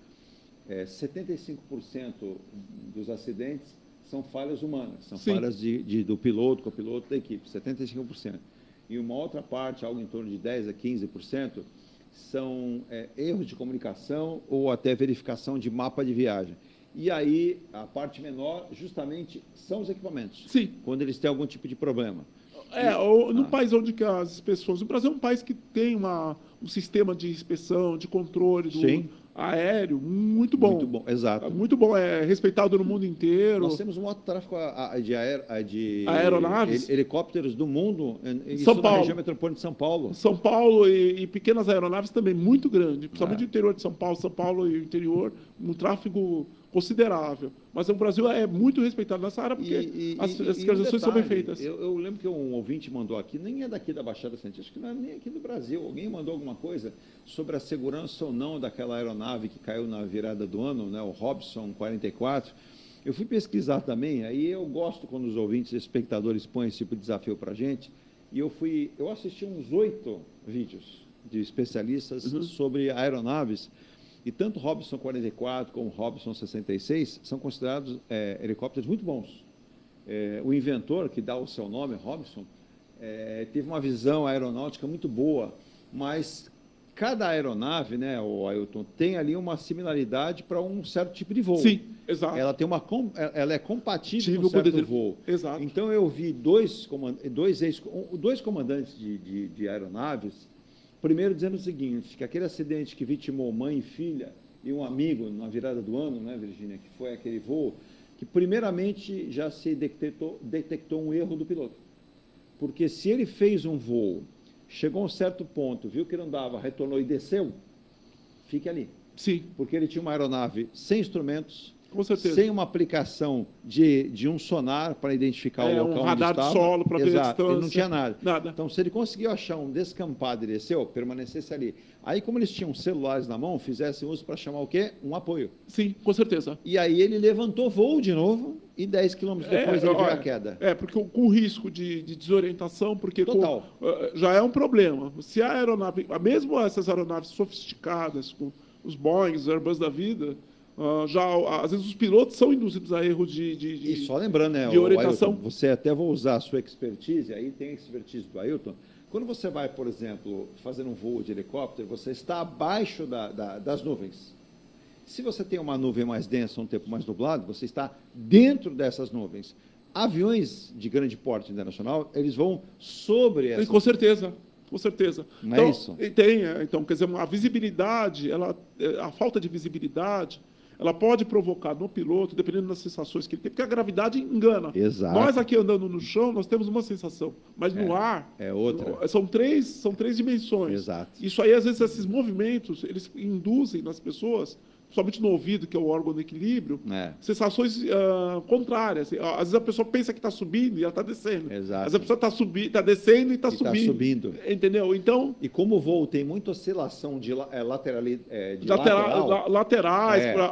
Speaker 2: 75% dos acidentes são falhas humanas, são falhas do piloto, copiloto, da equipe, 75%. E uma outra parte, algo em torno de 10% a 15%, são erros de comunicação ou até verificação de mapa de viagem. E aí, a parte menor, justamente, são os equipamentos.
Speaker 4: Sim.
Speaker 2: Quando eles têm algum tipo de problema.
Speaker 4: No país onde que as inspeções... O Brasil é um país que tem um sistema de inspeção, de controle aéreo muito bom.
Speaker 2: Muito bom, exato.
Speaker 4: Muito bom, é respeitado no mundo inteiro.
Speaker 2: Nós temos um alto tráfego de
Speaker 4: aeronaves.
Speaker 2: Helicópteros do mundo,
Speaker 4: São Paulo.
Speaker 2: Na região metropolitana de São Paulo.
Speaker 4: São Paulo e pequenas aeronaves também, muito grande, principalmente no interior de São Paulo e o interior, um tráfego considerável. Mas o Brasil é muito respeitado nessa área porque as fiscalizações são bem feitas.
Speaker 2: Eu lembro que um ouvinte mandou aqui, nem é daqui da Baixada Santista, acho que não é nem aqui do Brasil. Alguém mandou alguma coisa sobre a segurança ou não daquela aeronave que caiu na virada do ano, né, o Robson 44. Eu fui pesquisar também, aí eu gosto quando os ouvintes e espectadores põem esse tipo de desafio para a gente, e eu assisti uns 8 vídeos de especialistas sobre aeronaves. E tanto o Robson 44 como o Robson 66 são considerados helicópteros muito bons. O inventor, que dá o seu nome, Robson, teve uma visão aeronáutica muito boa, mas cada aeronave, né, o Ailton, tem ali uma similaridade para um certo tipo de voo.
Speaker 4: Sim, exato.
Speaker 2: Ela é compatível com um certo voo.
Speaker 4: Exato.
Speaker 2: Então, eu vi dois comandantes de aeronaves, primeiro dizendo o seguinte, que aquele acidente que vitimou mãe e filha e um amigo na virada do ano, né, Virgínia, que foi aquele voo, que primeiramente já se detectou um erro do piloto. Porque se ele fez um voo, chegou a um certo ponto, viu que não dava, retornou e desceu, fique ali.
Speaker 4: Sim.
Speaker 2: Porque ele tinha uma aeronave sem instrumentos,
Speaker 4: Com certeza.
Speaker 2: sem uma aplicação de um sonar para identificar o local
Speaker 4: um radar
Speaker 2: onde estava.
Speaker 4: de solo para ver a
Speaker 2: Exato,
Speaker 4: distância.
Speaker 2: ele não tinha nada.
Speaker 4: Nada.
Speaker 2: Então, se ele conseguiu achar um descampado e desceu, permanecesse ali. Aí, como eles tinham celulares na mão, fizessem uso para chamar o quê? Um apoio.
Speaker 4: Sim, com certeza.
Speaker 2: E aí ele levantou voo de novo e 10 quilômetros depois ele viu a queda.
Speaker 4: Porque com risco de desorientação, porque
Speaker 2: Total.
Speaker 4: Já é um problema. Se a aeronave, mesmo essas aeronaves sofisticadas, com os Boeing, os Airbus da vida, às vezes os pilotos são induzidos a erros
Speaker 2: E só lembrando, né,
Speaker 4: de orientação.
Speaker 2: Ailton, você até vou usar a sua expertise, aí tem a expertise do Ailton. Quando você vai, por exemplo, fazer um voo de helicóptero, você está abaixo das nuvens. Se você tem uma nuvem mais densa, um tempo mais nublado, você está dentro dessas nuvens. Aviões de grande porte internacional, eles vão sobre essas.
Speaker 4: Com certeza. Com certeza.
Speaker 2: Não
Speaker 4: então,
Speaker 2: é isso?
Speaker 4: Então, quer dizer, a visibilidade, a falta de visibilidade, ela pode provocar no piloto, dependendo das sensações que ele tem, porque a gravidade engana.
Speaker 2: Exato.
Speaker 4: Nós aqui andando no chão, nós temos uma sensação, mas no ar
Speaker 2: é outra.
Speaker 4: São três dimensões.
Speaker 2: Exato.
Speaker 4: Isso aí, às vezes, esses movimentos, eles induzem nas pessoas, somente no ouvido, que é o órgão do equilíbrio, sensações contrárias. Às vezes a pessoa pensa que está subindo e ela está descendo.
Speaker 2: Exato.
Speaker 4: Às vezes a pessoa está descendo e está subindo.
Speaker 2: Está subindo.
Speaker 4: Entendeu? Então,
Speaker 2: e como o voo tem muita oscilação de laterais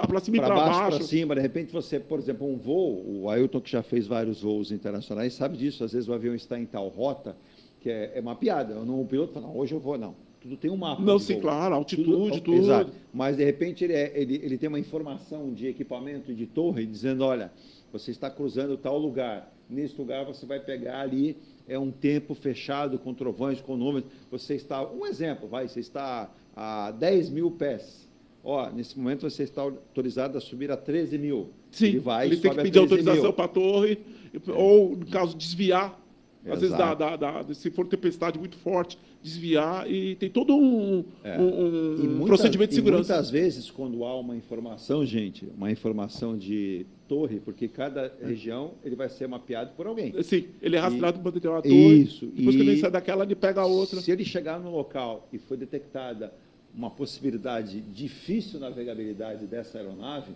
Speaker 4: para cima e para baixo.
Speaker 2: Para cima, de repente você, por exemplo, um voo, o Ailton que já fez vários voos internacionais sabe disso, às vezes o avião está em tal rota que é mapeada. O piloto fala, não, hoje eu vou, não. Tudo tem um mapa.
Speaker 4: Não, sim, claro, altitude, tudo.
Speaker 2: Exato. Mas, de repente, ele tem uma informação de equipamento de torre dizendo, olha, você está cruzando tal lugar. Nesse lugar você vai pegar ali, é um tempo fechado, com trovões, com nuvens. Você está, um exemplo, você está a 10 mil pés. Nesse momento você está autorizado a subir a 13 mil.
Speaker 4: Sim, ele tem que pedir autorização para a torre, ou, no caso, desviar. Às vezes, se for tempestade muito forte, desviar, e tem todo um procedimento de segurança.
Speaker 2: E muitas vezes, quando há uma informação, uma informação de torre, porque cada região ele vai ser mapeado por alguém.
Speaker 4: Sim, ele é rastreado para determinada torre,
Speaker 2: isso,
Speaker 4: depois que ele sai daquela, ele pega a outra.
Speaker 2: Se ele chegar no local e foi detectada uma possibilidade difícil navegabilidade dessa aeronave,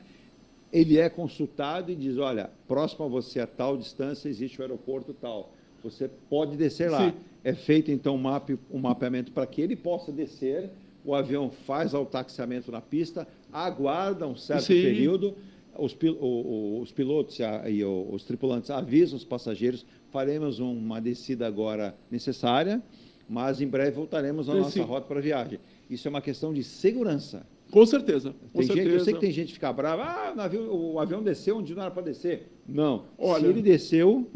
Speaker 2: ele é consultado e diz, olha, próximo a você a tal distância existe o aeroporto tal. Você pode descer lá.
Speaker 4: Sim.
Speaker 2: É feito, então, um mapeamento para que ele possa descer, o avião faz o taxiamento na pista, aguarda um certo período, os pilotos e os tripulantes avisam os passageiros, faremos uma descida agora necessária, mas em breve voltaremos à nossa rota para a viagem. Isso é uma questão de segurança.
Speaker 4: Com certeza.
Speaker 2: Eu sei que tem gente que fica brava, o avião desceu onde não era para descer. Não.
Speaker 4: Olha,
Speaker 2: se ele desceu...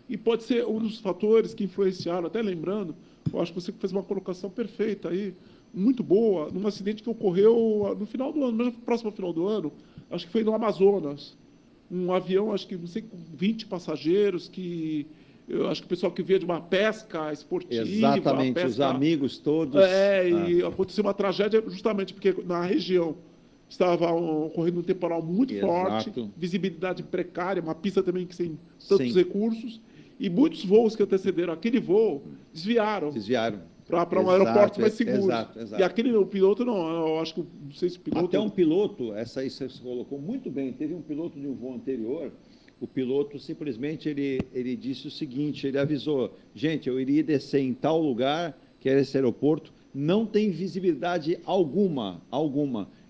Speaker 4: E pode ser um dos fatores que influenciaram, até lembrando, eu acho que você fez uma colocação perfeita aí, muito boa, num acidente que ocorreu no final do ano, mesmo próximo ao final do ano, acho que foi no Amazonas. Um avião, acho que, não sei, com 20 passageiros, eu acho que o pessoal que veio de uma pesca esportiva...
Speaker 2: Exatamente, os amigos todos...
Speaker 4: E aconteceu uma tragédia justamente porque na região estava ocorrendo um temporal muito forte, visibilidade precária, uma pista também que sem tantos recursos, e muitos voos que antecederam aquele voo desviaram. Para um aeroporto mais seguro.
Speaker 2: Exato.
Speaker 4: E o piloto não, eu acho que, não sei se o piloto...
Speaker 2: Até um piloto, essa aí você colocou muito bem, teve um piloto de um voo anterior, o piloto simplesmente, ele disse o seguinte, ele avisou, gente, eu iria descer em tal lugar, que era esse aeroporto, não tem visibilidade alguma.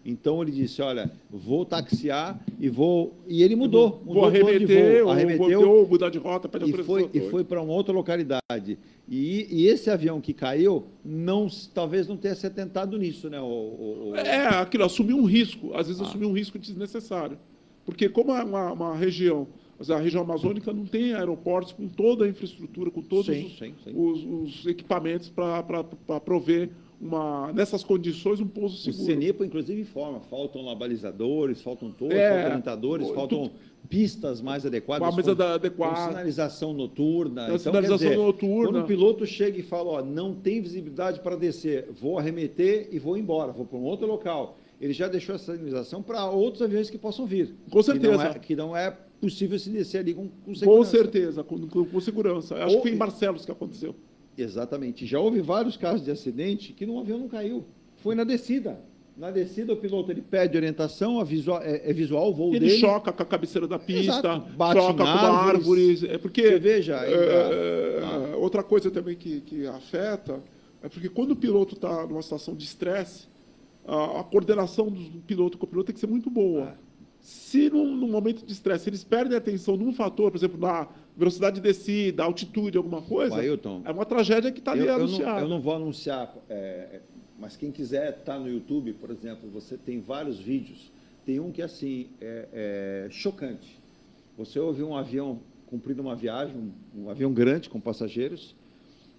Speaker 2: Então ele disse, olha, vou taxiar e ele mudou.
Speaker 4: Vou arremeteu, mudar de rota,
Speaker 2: e foi para uma outra localidade. E esse avião que caiu, talvez não tenha se atentado nisso, né?
Speaker 4: Aquilo, assumiu um risco, às vezes assumiu um risco desnecessário. Porque como é uma região, a região amazônica não tem aeroportos com toda a infraestrutura, com todos os equipamentos para prover nessas condições, um pouso seguro.
Speaker 2: O CENIPA, inclusive, informa, faltam lá balizadores, faltam torres, faltam orientadores, faltam pistas mais adequadas, com sinalização noturna. Então, quando o piloto chega e fala, não tem visibilidade para descer, vou arremeter e vou embora, vou para um outro local, ele já deixou essa sinalização para outros aviões que possam vir.
Speaker 4: Com certeza.
Speaker 2: Que não é possível se descer ali com segurança.
Speaker 4: Com certeza, com segurança. Acho que foi em Barcelos que aconteceu.
Speaker 2: Exatamente. Já houve vários casos de acidente que o avião não caiu. Foi na descida. Na descida, o piloto ele pede orientação, é visual o voo
Speaker 4: Ele
Speaker 2: dele.
Speaker 4: choca com a cabeceira da pista,
Speaker 2: Exato. Bate
Speaker 4: choca
Speaker 2: em
Speaker 4: com uma árvore. É porque,
Speaker 2: você veja,
Speaker 4: outra coisa também que afeta é porque quando o piloto está numa situação de estresse, a coordenação do piloto com o piloto tem que ser muito boa. Se num momento de estresse eles perdem a atenção num fator, por exemplo, na velocidade de descida, altitude, alguma coisa,
Speaker 2: Ailton,
Speaker 4: é uma tragédia que está ali anunciada.
Speaker 2: Eu não vou anunciar, mas quem quiser estar no YouTube, por exemplo, você tem vários vídeos. Tem um que assim é chocante. Você ouve um avião cumprindo uma viagem, um avião grande com passageiros,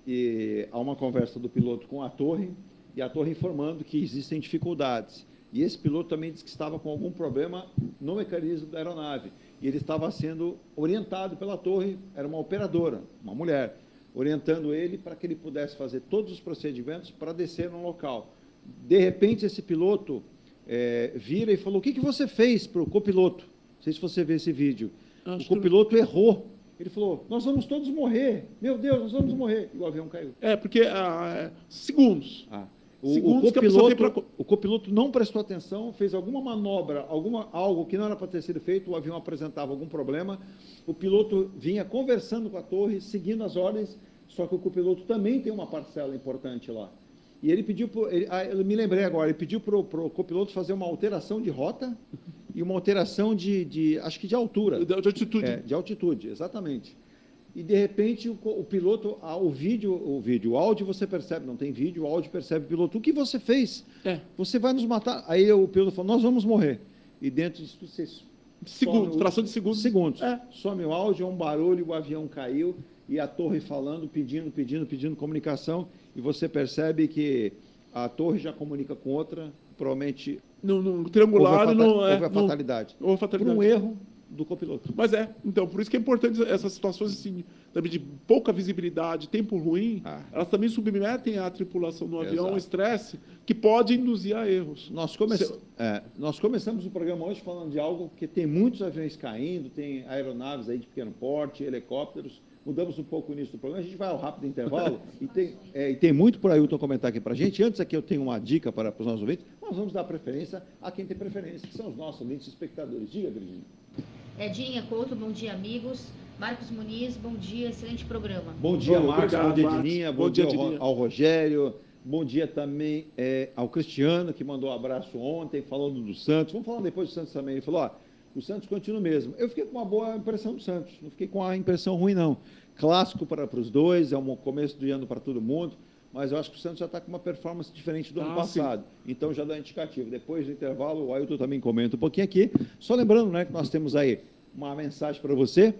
Speaker 2: e há uma conversa do piloto com a torre, e a torre informando que existem dificuldades. E esse piloto também disse que estava com algum problema no mecanismo da aeronave. E ele estava sendo orientado pela torre, era uma operadora, uma mulher, orientando ele para que ele pudesse fazer todos os procedimentos para descer no local. De repente, esse piloto vira e falou: o que você fez para o copiloto? Não sei se você vê esse vídeo. O copiloto errou. Ele falou: nós vamos todos morrer. Meu Deus, nós vamos morrer. E o avião caiu.
Speaker 4: Porque segundos.
Speaker 2: O copiloto não prestou atenção, fez alguma manobra, algo que não era para ter sido feito, o avião apresentava algum problema, o piloto vinha conversando com a torre, seguindo as ordens, só que o copiloto também tem uma parcela importante lá. E ele pediu, eu me lembrei agora, ele pediu para o copiloto fazer uma alteração de rota e uma alteração acho que de altura.
Speaker 4: De altitude.
Speaker 2: De altitude, exatamente. E, de repente, o piloto, o áudio você percebe, não tem vídeo, o áudio percebe o piloto. O que você fez? Você vai nos matar. Aí o piloto falou: nós vamos morrer. E dentro disso,
Speaker 4: fração de segundos.
Speaker 2: Some o áudio, um barulho, o avião caiu, e a torre falando, pedindo comunicação, e você percebe que a torre já comunica com outra, provavelmente...
Speaker 4: No triangular
Speaker 2: houve a fatalidade.
Speaker 4: Houve a fatalidade.
Speaker 2: Por um erro do copiloto.
Speaker 4: Mas então, por isso que é importante essas situações assim, também de pouca visibilidade, tempo ruim, elas também submetem a tripulação do avião ao estresse, que pode induzir a erros.
Speaker 2: Nós começamos o programa hoje falando de algo que tem muitos aviões caindo, tem aeronaves aí de pequeno porte, helicópteros. Mudamos um pouco o início do programa, a gente vai ao rápido intervalo e tem muito por Ailton comentar aqui para a gente. Antes aqui eu tenho uma dica para os nossos ouvintes, nós vamos dar preferência a quem tem preferência, que são os nossos ouvintes e espectadores. Diga, Virginia.
Speaker 3: Edinha Couto, bom dia, amigos. Marcos Muniz, bom dia, excelente programa.
Speaker 2: Bom dia, Marcos, bom dia, Edinha,
Speaker 4: bom dia
Speaker 2: ao Rogério, bom dia também ao Cristiano, que mandou um abraço ontem, falando do Santos. Vamos falar depois do Santos também. Ele falou: o Santos continua mesmo. Eu fiquei com uma boa impressão do Santos, não fiquei com a impressão ruim, não. Clássico para os dois, é um começo do ano para todo mundo, mas eu acho que o Santos já está com uma performance diferente do ano passado. Sim. Então já dá indicativo. Depois do intervalo, o Ailton também comenta um pouquinho aqui. Só lembrando, né, que nós temos aí uma mensagem para você.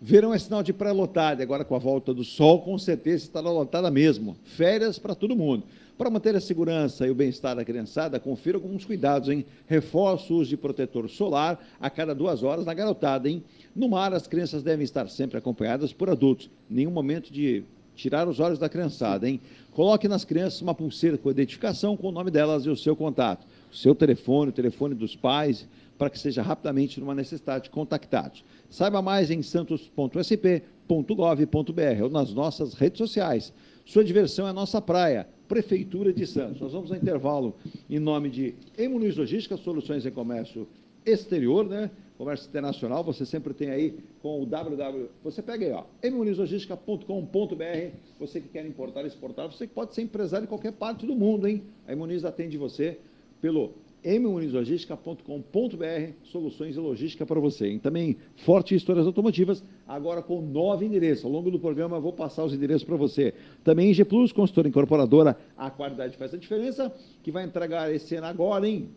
Speaker 2: Verão é sinal de pré-lotada. Agora, com a volta do sol, com certeza estará lotada mesmo. Férias para todo mundo. Para manter a segurança e o bem-estar da criançada, confira alguns cuidados, hein? Reforça o uso de protetor solar a cada 2 horas na garotada, hein? No mar, as crianças devem estar sempre acompanhadas por adultos. Nenhum momento de tirar os olhos da criançada, hein? Coloque nas crianças uma pulseira com identificação com o nome delas e o seu contato. O seu telefone, o telefone dos pais, para que seja rapidamente, numa necessidade, contactados. Saiba mais em santos.sp.gov.br ou nas nossas redes sociais. Sua diversão é a nossa praia. Prefeitura de Santos. Nós vamos ao intervalo em nome de Muniz Logística, soluções em comércio exterior, né? Comércio internacional, você sempre tem aí com o www. Você pega aí, ó, emunizlogistica.com.br. Você que quer importar, exportar, você que pode ser empresário em qualquer parte do mundo, hein? A Muniz atende você pelo emunizlogistica.com.br, soluções e logística para você. E também Forte Histórias Automotivas, agora com 9 endereços. Ao longo do programa eu vou passar os endereços para você. Também G Plus, consultora incorporadora, a qualidade faz a diferença, que vai entregar esse ano agora, em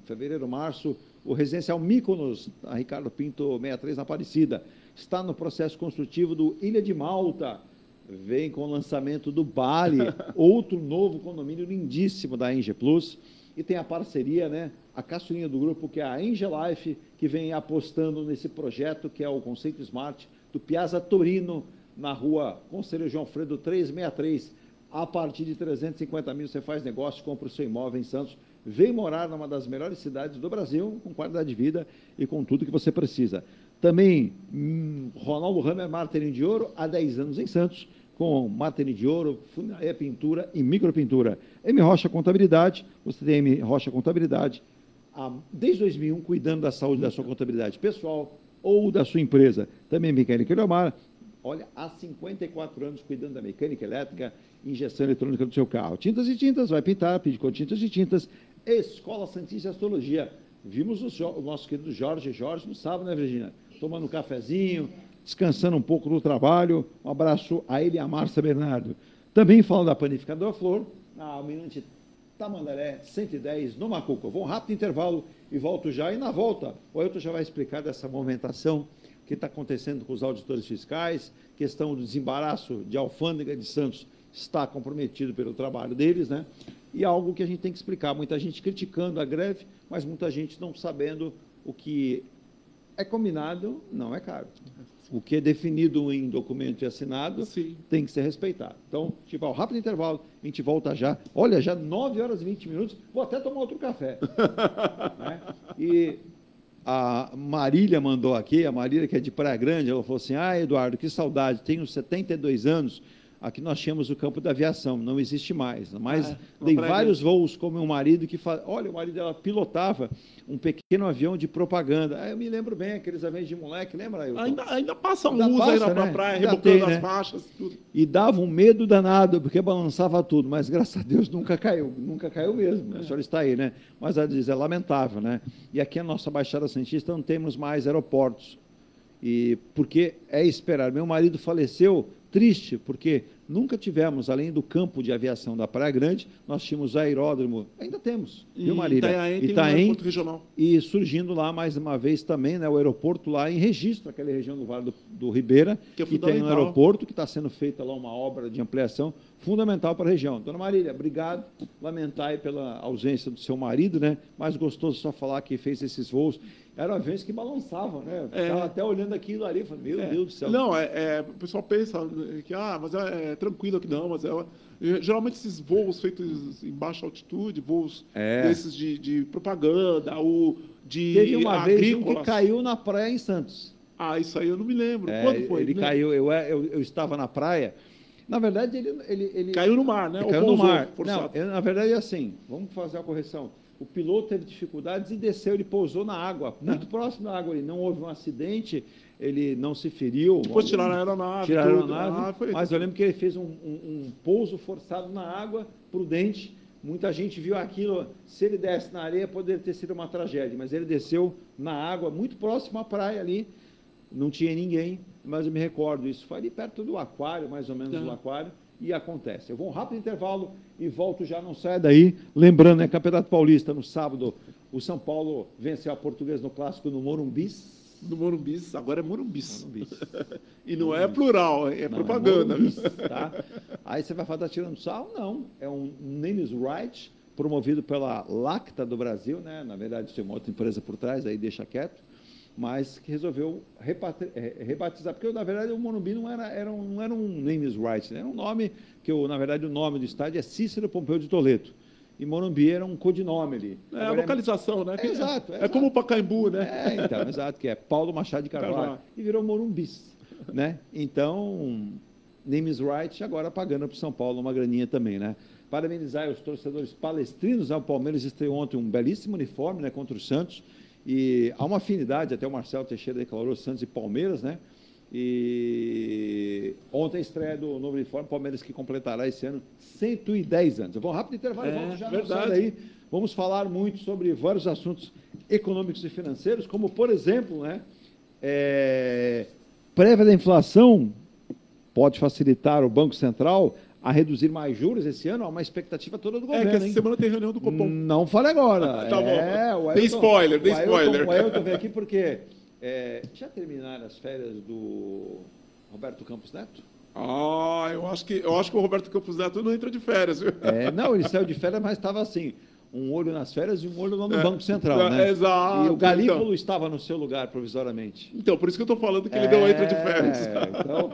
Speaker 2: fevereiro, março, o residencial Mykonos, a Ricardo Pinto 63 na Aparecida. Está no processo construtivo do Ilha de Malta. Vem com o lançamento do Bali, outro novo condomínio lindíssimo da Eng Plus. E tem a parceria, né, a caçulinha do grupo, que é a Engelife, que vem apostando nesse projeto, que é o Conceito Smart, do Piazza Torino, na rua Conselheiro João Alfredo 363. A partir de 350 mil você faz negócio, compra o seu imóvel em Santos. Vem morar numa das melhores cidades do Brasil, com qualidade de vida e com tudo que você precisa. Também, Ronaldo Hammer, martelinho de ouro, há 10 anos em Santos, com martelo de ouro, funilaria, pintura e micropintura. M. Rocha Contabilidade, você tem M. Rocha Contabilidade, desde 2001, cuidando da saúde da sua contabilidade pessoal ou da sua empresa. Também Mecânica Eleomar, olha, há 54 anos cuidando da mecânica elétrica e injeção eletrônica do seu carro. Tintas e tintas, vai pintar, pedir com tintas e tintas. Escola Santista Astrologia. Vimos o nosso querido Jorge no sábado, né, Virginia? Tomando um cafezinho, descansando um pouco no trabalho. Um abraço a ele e a Márcia Bernardo. Também falando da Panificadora Flor, na Almirante Tamandaré 110, no Macuco. Vou um rápido intervalo e volto já. E na volta, o Ailton já vai explicar dessa movimentação que está acontecendo com os auditores fiscais, questão do desembaraço de alfândega de Santos está comprometido pelo trabalho deles, né? E algo que a gente tem que explicar. Muita gente criticando a greve, mas muita gente não sabendo o que é combinado, não é caro. O que é definido em documento e assinado tem que ser respeitado. Então, tipo, rápido intervalo, a gente volta já. Olha, já 9 horas e 20 minutos, vou até tomar outro café. Né? E a Marília mandou aqui, a Marília, que é de Praia Grande, ela falou assim, Eduardo, que saudade, tenho 72 anos, aqui nós tínhamos o campo da aviação, não existe mais. Mas dei vários voos com meu marido, olha, o marido dela pilotava um pequeno avião de propaganda. Eu me lembro bem, aqueles aviões de moleque, lembra?
Speaker 4: Ainda passa luz aí na praia, rebocando as faixas, tudo.
Speaker 2: E dava um medo danado, porque balançava tudo, mas graças a Deus nunca caiu mesmo. A senhora está aí, né? Mas ela diz, é lamentável, né? E aqui na nossa Baixada Santista não temos mais aeroportos. E porque é esperar. Meu marido faleceu triste, porque nunca tivemos, além do campo de aviação da Praia Grande, nós tínhamos aeródromo, ainda temos, viu, Marília?
Speaker 4: Itaém tem um aeroporto regional.
Speaker 2: E surgindo lá, mais uma vez, também, né, o aeroporto lá em Registro, aquela região do Vale do Ribeira, que tem um aeroporto, que está sendo feita lá uma obra de ampliação fundamental para a região. Dona Marília, obrigado, lamentar aí pela ausência do seu marido, né, mas gostoso só falar que fez esses voos. Eram aviões que balançavam, né? Ficava até olhando aquilo ali, falando, meu Deus do céu.
Speaker 4: Não, o pessoal pensa que, mas é tranquilo aqui, não, mas geralmente esses voos feitos em baixa altitude, voos desses de propaganda, ou de
Speaker 2: Teve uma vez um que caiu na praia em Santos.
Speaker 4: Isso aí eu não me lembro. Quando foi?
Speaker 2: Ele caiu, eu estava na praia. Na verdade, ele
Speaker 4: caiu no mar, né?
Speaker 2: Ele caiu no mar. Não, na verdade, é assim, vamos fazer a correção. O piloto teve dificuldades e desceu, ele pousou na água, muito próximo da água, não houve um acidente, ele não se feriu.
Speaker 4: Depois tiraram a aeronave.
Speaker 2: Mas eu lembro que ele fez um pouso forçado na água, prudente. Muita gente viu aquilo, se ele desce na areia, poderia ter sido uma tragédia, mas ele desceu na água, muito próximo à praia ali, não tinha ninguém, mas eu me recordo, isso foi ali perto do aquário, mais ou menos do aquário, e acontece. Eu vou um rápido intervalo e volto já, não saia daí. Lembrando, né, Campeonato Paulista, no sábado, o São Paulo venceu a Portuguesa no Clássico no Morumbis.
Speaker 4: No Morumbis, agora é Morumbis. E não é plural, é propaganda.
Speaker 2: É Morumbis, tá? Aí você vai falar, tá tirando sarro? Não, é um Names Right, promovido pela Lacta do Brasil, né? Na verdade, tem uma outra empresa por trás, aí deixa quieto, mas que resolveu rebatizar, porque, na verdade, o Morumbi não era um names right, né? Era um nome, que, na verdade, o nome do estádio é Cícero Pompeu de Toledo, e Morumbi era um codinome ali.
Speaker 4: A localização, né?
Speaker 2: Exato.
Speaker 4: Como o Pacaembu, né?
Speaker 2: Então, exato, que é Paulo Machado de Carvalho, e virou Morumbis, né? Então, names right, agora pagando para o São Paulo uma graninha também, né? Parabenizar os torcedores palestrinos, o Palmeiras estreou ontem um belíssimo uniforme, né, contra o Santos, e há uma afinidade, até o Marcelo Teixeira declarou Santos e Palmeiras, né? E ontem a estreia do novo uniforme, Palmeiras que completará esse ano 110 anos. Eu vou rápido intervalo, volto já daí. Vamos falar muito sobre vários assuntos econômicos e financeiros, como, por exemplo, né, prévia da inflação pode facilitar o Banco Central a reduzir mais juros esse ano, há uma expectativa toda do governo.
Speaker 4: Que essa semana tem reunião do Copom.
Speaker 2: Não fale agora.
Speaker 4: Tá bom. Tem spoiler.
Speaker 2: O Ailton veio aqui porque já terminaram as férias do Roberto Campos Neto?
Speaker 4: Eu acho que o Roberto Campos Neto não entra de férias, viu?
Speaker 2: Não, ele saiu de férias, mas estava assim, um olho nas férias e um olho lá no Banco Central, né?
Speaker 4: Exato.
Speaker 2: E o Galípolo estava no seu lugar provisoriamente.
Speaker 4: Então, por isso que eu estou falando que ele não entra de férias.
Speaker 2: Então,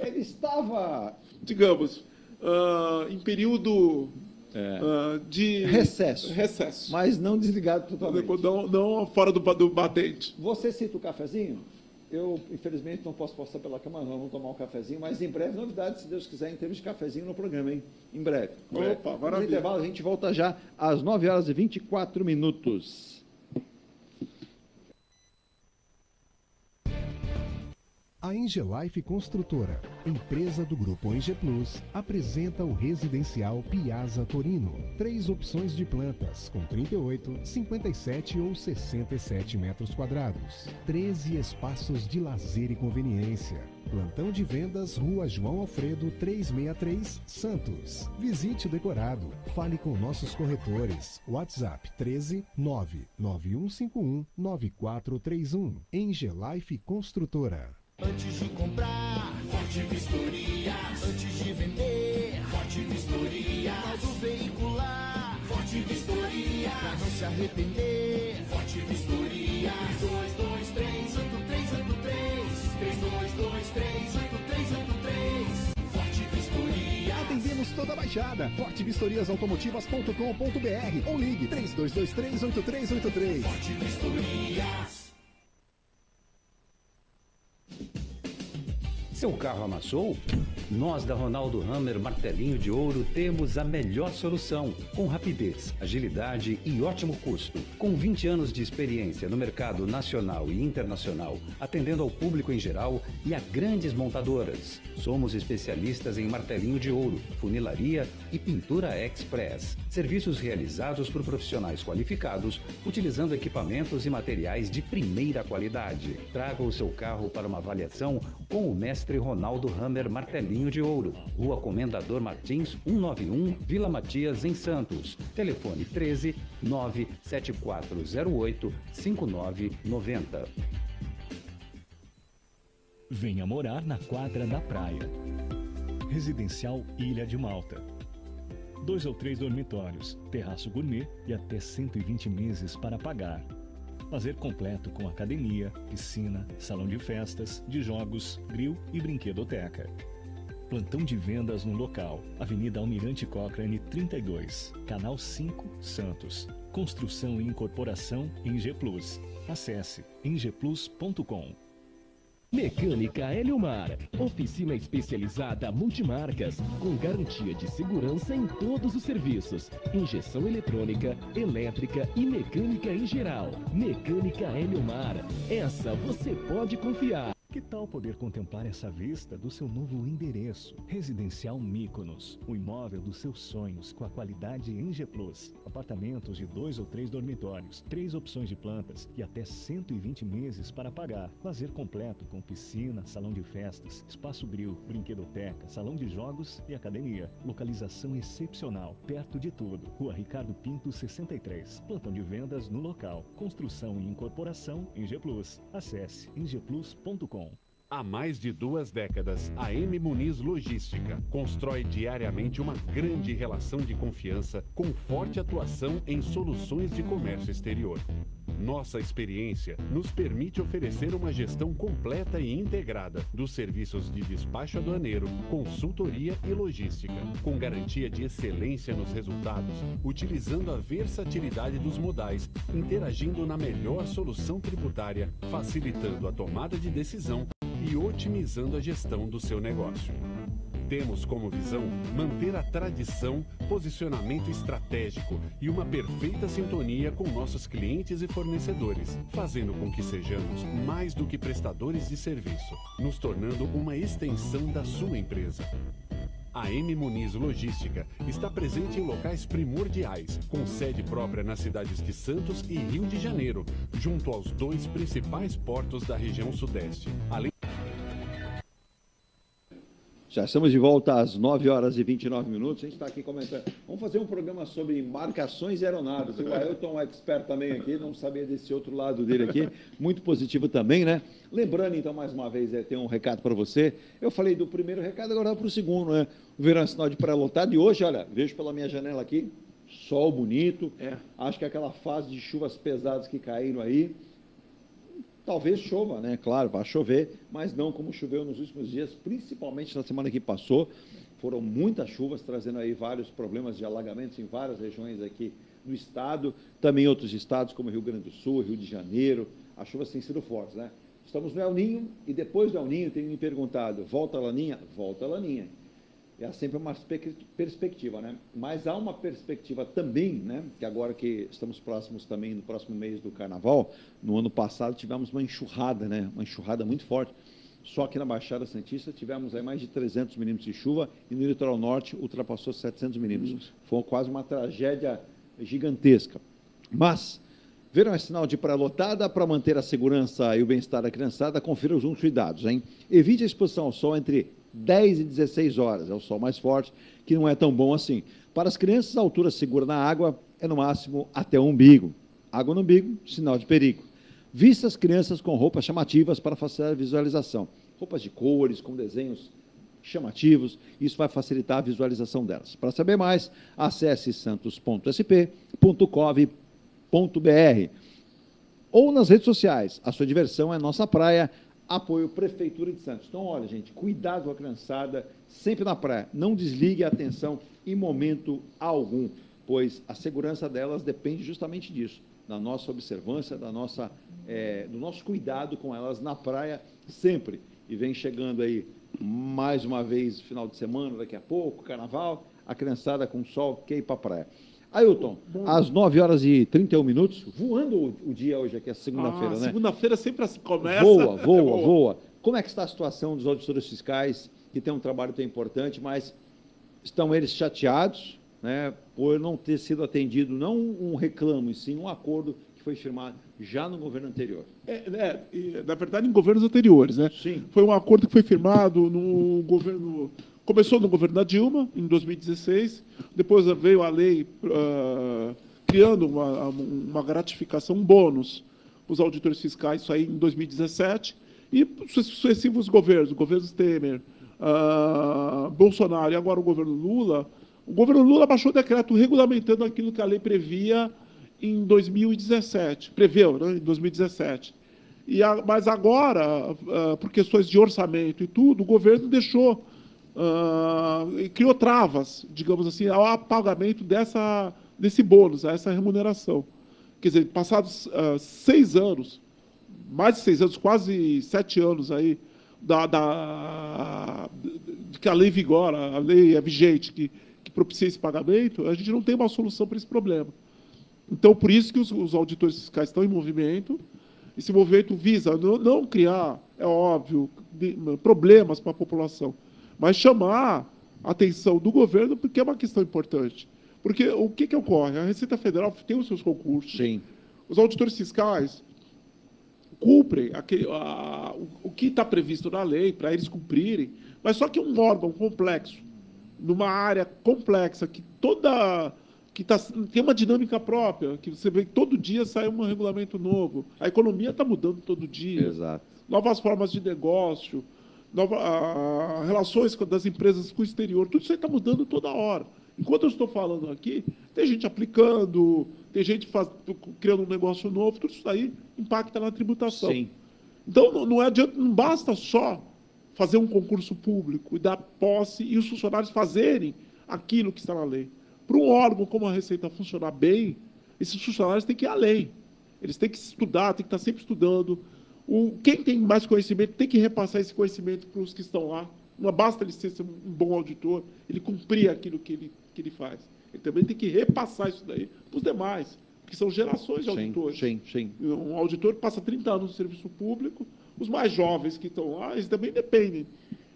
Speaker 2: ele estava,
Speaker 4: digamos, em período de
Speaker 2: recesso,
Speaker 4: mas
Speaker 2: não desligado totalmente.
Speaker 4: Não fora do batente.
Speaker 2: Você cita o cafezinho? Eu, infelizmente, não posso passar pela câmera, não. Vamos tomar um cafezinho, mas em breve, novidades, se Deus quiser, em termos de cafezinho no programa, hein? Em breve.
Speaker 4: Opa,
Speaker 2: no intervalo, a gente volta já às 9h24.
Speaker 5: A Engelife Construtora, empresa do Grupo Enge Plus, apresenta o residencial Piazza Torino. 3 opções de plantas, com 38, 57 ou 67 metros quadrados. 13 espaços de lazer e conveniência. Plantão de vendas, Rua João Alfredo, 363, Santos. Visite o decorado. Fale com nossos corretores. WhatsApp 13 99151 9431. Engelife Construtora.
Speaker 6: Antes de comprar, Forte Vistoria. Antes de vender, Forte Vistoria. Laudo veicular, Forte Vistoria. Pra não se arrepender, Forte Vistoria. 3223-8383. 3223-8383. Forte Vistoria.
Speaker 7: Atendemos toda a Baixada. fortevistoriasautomotivas.com.br ou ligue 3223-8383.
Speaker 6: Forte Vistoria.
Speaker 8: Seu carro amassou? Nós da Ronaldo Hammer Martelinho de Ouro temos a melhor solução, com rapidez, agilidade e ótimo custo. Com 20 anos de experiência no mercado nacional e internacional, atendendo ao público em geral e a grandes montadoras. Somos especialistas em martelinho de ouro, funilaria e pintura express. Serviços realizados por profissionais qualificados, utilizando equipamentos e materiais de primeira qualidade. Traga o seu carro para uma avaliação com o mestre Ronaldo Hammer Martelinho de Ouro, Rua Comendador Martins, 191, Vila Matias, em Santos. Telefone 13 97408 5990.
Speaker 9: Venha morar na quadra da praia. Residencial Ilha de Malta. 2 ou 3 dormitórios, terraço gourmet e até 120 meses para pagar. Lazer completo com academia, piscina, salão de festas, de jogos, grill e brinquedoteca. Plantão de vendas no local. Avenida Almirante Cochrane 32, Canal 5, Santos. Construção e incorporação Enge Plus. Acesse engeplus.com.
Speaker 10: Mecânica Eliomar, oficina especializada multimarcas, com garantia de segurança em todos os serviços, injeção eletrônica, elétrica e mecânica em geral. Mecânica Eliomar, essa você pode confiar.
Speaker 9: Que tal poder contemplar essa vista do seu novo endereço? Residencial Mykonos, o imóvel dos seus sonhos com a qualidade Enge Plus. Apartamentos de 2 ou 3 dormitórios, 3 opções de plantas e até 120 meses para pagar. Lazer completo com piscina, salão de festas, espaço grill, brinquedoteca, salão de jogos e academia. Localização excepcional, perto de tudo. Rua Ricardo Pinto 63. Plantão de vendas no local. Construção e incorporação Enge Plus. Acesse engeplus.com.
Speaker 11: Há mais de 2 décadas, a M Muniz Logística constrói diariamente uma grande relação de confiança com forte atuação em soluções de comércio exterior. Nossa experiência nos permite oferecer uma gestão completa e integrada dos serviços de despacho aduaneiro, consultoria e logística, com garantia de excelência nos resultados, utilizando a versatilidade dos modais, interagindo na melhor solução tributária, facilitando a tomada de decisão e otimizando a gestão do seu negócio. Temos como visão manter a tradição, posicionamento estratégico e uma perfeita sintonia com nossos clientes e fornecedores, fazendo com que sejamos mais do que prestadores de serviço, nos tornando uma extensão da sua empresa. A M Muniz Logística está presente em locais primordiais, com sede própria nas cidades de Santos e Rio de Janeiro, junto aos 2 principais portos da região sudeste. Além...
Speaker 2: Já estamos de volta às 9h29. A gente está aqui comentando. Vamos fazer um programa sobre marcações e aeronaves. O Ailton é expert também aqui, não sabia desse outro lado dele aqui. Muito positivo também, né? Lembrando, então, mais uma vez, tem um recado para você. Eu falei do primeiro recado, agora para o segundo, né? O verão é sinal de pré-lotado. E hoje, olha, vejo pela minha janela aqui, sol bonito. Acho que aquela fase de chuvas pesadas que caíram aí, talvez chova, né? Claro, vai chover, mas não como choveu nos últimos dias, principalmente na semana que passou. Foram muitas chuvas, trazendo aí vários problemas de alagamentos em várias regiões aqui no estado, também em outros estados, como Rio Grande do Sul, Rio de Janeiro. As chuvas têm sido fortes, né? Estamos no El Ninho e depois do El Ninho tem me perguntado, volta a Laninha? Volta a Laninha. É sempre uma perspectiva, né? Mas há uma perspectiva também, né? Que agora que estamos próximos também, no próximo mês do Carnaval, no ano passado tivemos uma enxurrada, né? Uma enxurrada muito forte. Só que na Baixada Santista tivemos aí mais de 300 milímetros de chuva e no litoral norte ultrapassou 700 milímetros. Foi quase uma tragédia gigantesca. Mas verão é sinal de praia lotada. Para manter a segurança e o bem-estar da criançada, confira os últimos cuidados, hein? Evite a exposição ao sol entre 10 e 16 horas, é o sol mais forte, que não é tão bom assim. Para as crianças, a altura segura na água é no máximo até o umbigo. Água no umbigo, sinal de perigo. Vista as crianças com roupas chamativas para facilitar a visualização. Roupas de cores, com desenhos chamativos, isso vai facilitar a visualização delas. Para saber mais, acesse santos.sp.gov.br ou nas redes sociais. A sua diversão é nossa praia. Apoio Prefeitura de Santos. Então, olha, gente, cuidado com a criançada, sempre na praia. Não desligue a atenção em momento algum, pois a segurança delas depende justamente disso, da nossa observância, do nosso cuidado com elas na praia sempre. E vem chegando aí, mais uma vez, final de semana, daqui a pouco, Carnaval, a criançada com sol quer ir para a praia. Ailton, às 9 horas e 31 minutos, voando o dia hoje aqui, é segunda-feira, né?
Speaker 4: Segunda-feira sempre assim começa.
Speaker 2: Voa. Como é que está a situação dos auditores fiscais, que tem um trabalho tão importante, mas estão eles chateados, né, por não ter sido atendido, não um reclamo, e sim um acordo que foi firmado já no governo anterior?
Speaker 4: Na verdade, em governos anteriores, né?
Speaker 2: Sim.
Speaker 4: Foi um acordo que foi firmado no governo... Começou no governo da Dilma, em 2016, depois veio a lei criando uma gratificação, um bônus para os auditores fiscais, isso aí em 2017, e sucessivos governos Temer, Bolsonaro e agora o governo Lula baixou o decreto regulamentando aquilo que a lei previa em 2017, preveu, né, em 2017. Mas agora, por questões de orçamento e tudo, o governo deixou... criou travas, digamos assim, ao pagamento desse bônus, a essa remuneração. Quer dizer, passados 6 anos, mais de 6 anos, quase 7 anos aí, de que a lei vigora, a lei é vigente, que propicia esse pagamento, a gente não tem uma solução para esse problema. Então, por isso que os auditores fiscais estão em movimento. Esse movimento visa não criar, é óbvio, problemas para a população, mas chamar a atenção do governo, porque é uma questão importante. Porque o que ocorre? A Receita Federal tem os seus concursos.
Speaker 2: Sim.
Speaker 4: Os auditores fiscais cumprem o que está previsto na lei, para eles cumprirem, mas só que é um órgão complexo, numa área complexa, que tem uma dinâmica própria, que você vê que todo dia sai um regulamento novo. A economia está mudando todo dia.
Speaker 2: Exato.
Speaker 4: Novas formas de negócio, relações das empresas com o exterior, tudo isso aí está mudando toda hora. Enquanto eu estou falando aqui, tem gente aplicando, tem gente criando um negócio novo, tudo isso aí impacta na tributação.
Speaker 2: Sim.
Speaker 4: Então, não basta só fazer um concurso público e dar posse e os funcionários fazerem aquilo que está na lei. Para um órgão como a Receita funcionar bem, esses funcionários têm que ir além. Eles têm que estudar, têm que estar sempre estudando. Quem tem mais conhecimento tem que repassar esse conhecimento para os que estão lá. Não basta ele ser um bom auditor, ele cumprir aquilo que ele faz. Ele também tem que repassar isso daí para os demais, porque são gerações de auditores.
Speaker 2: Sim.
Speaker 4: Um auditor passa 30 anos no serviço público, os mais jovens que estão lá, eles também dependem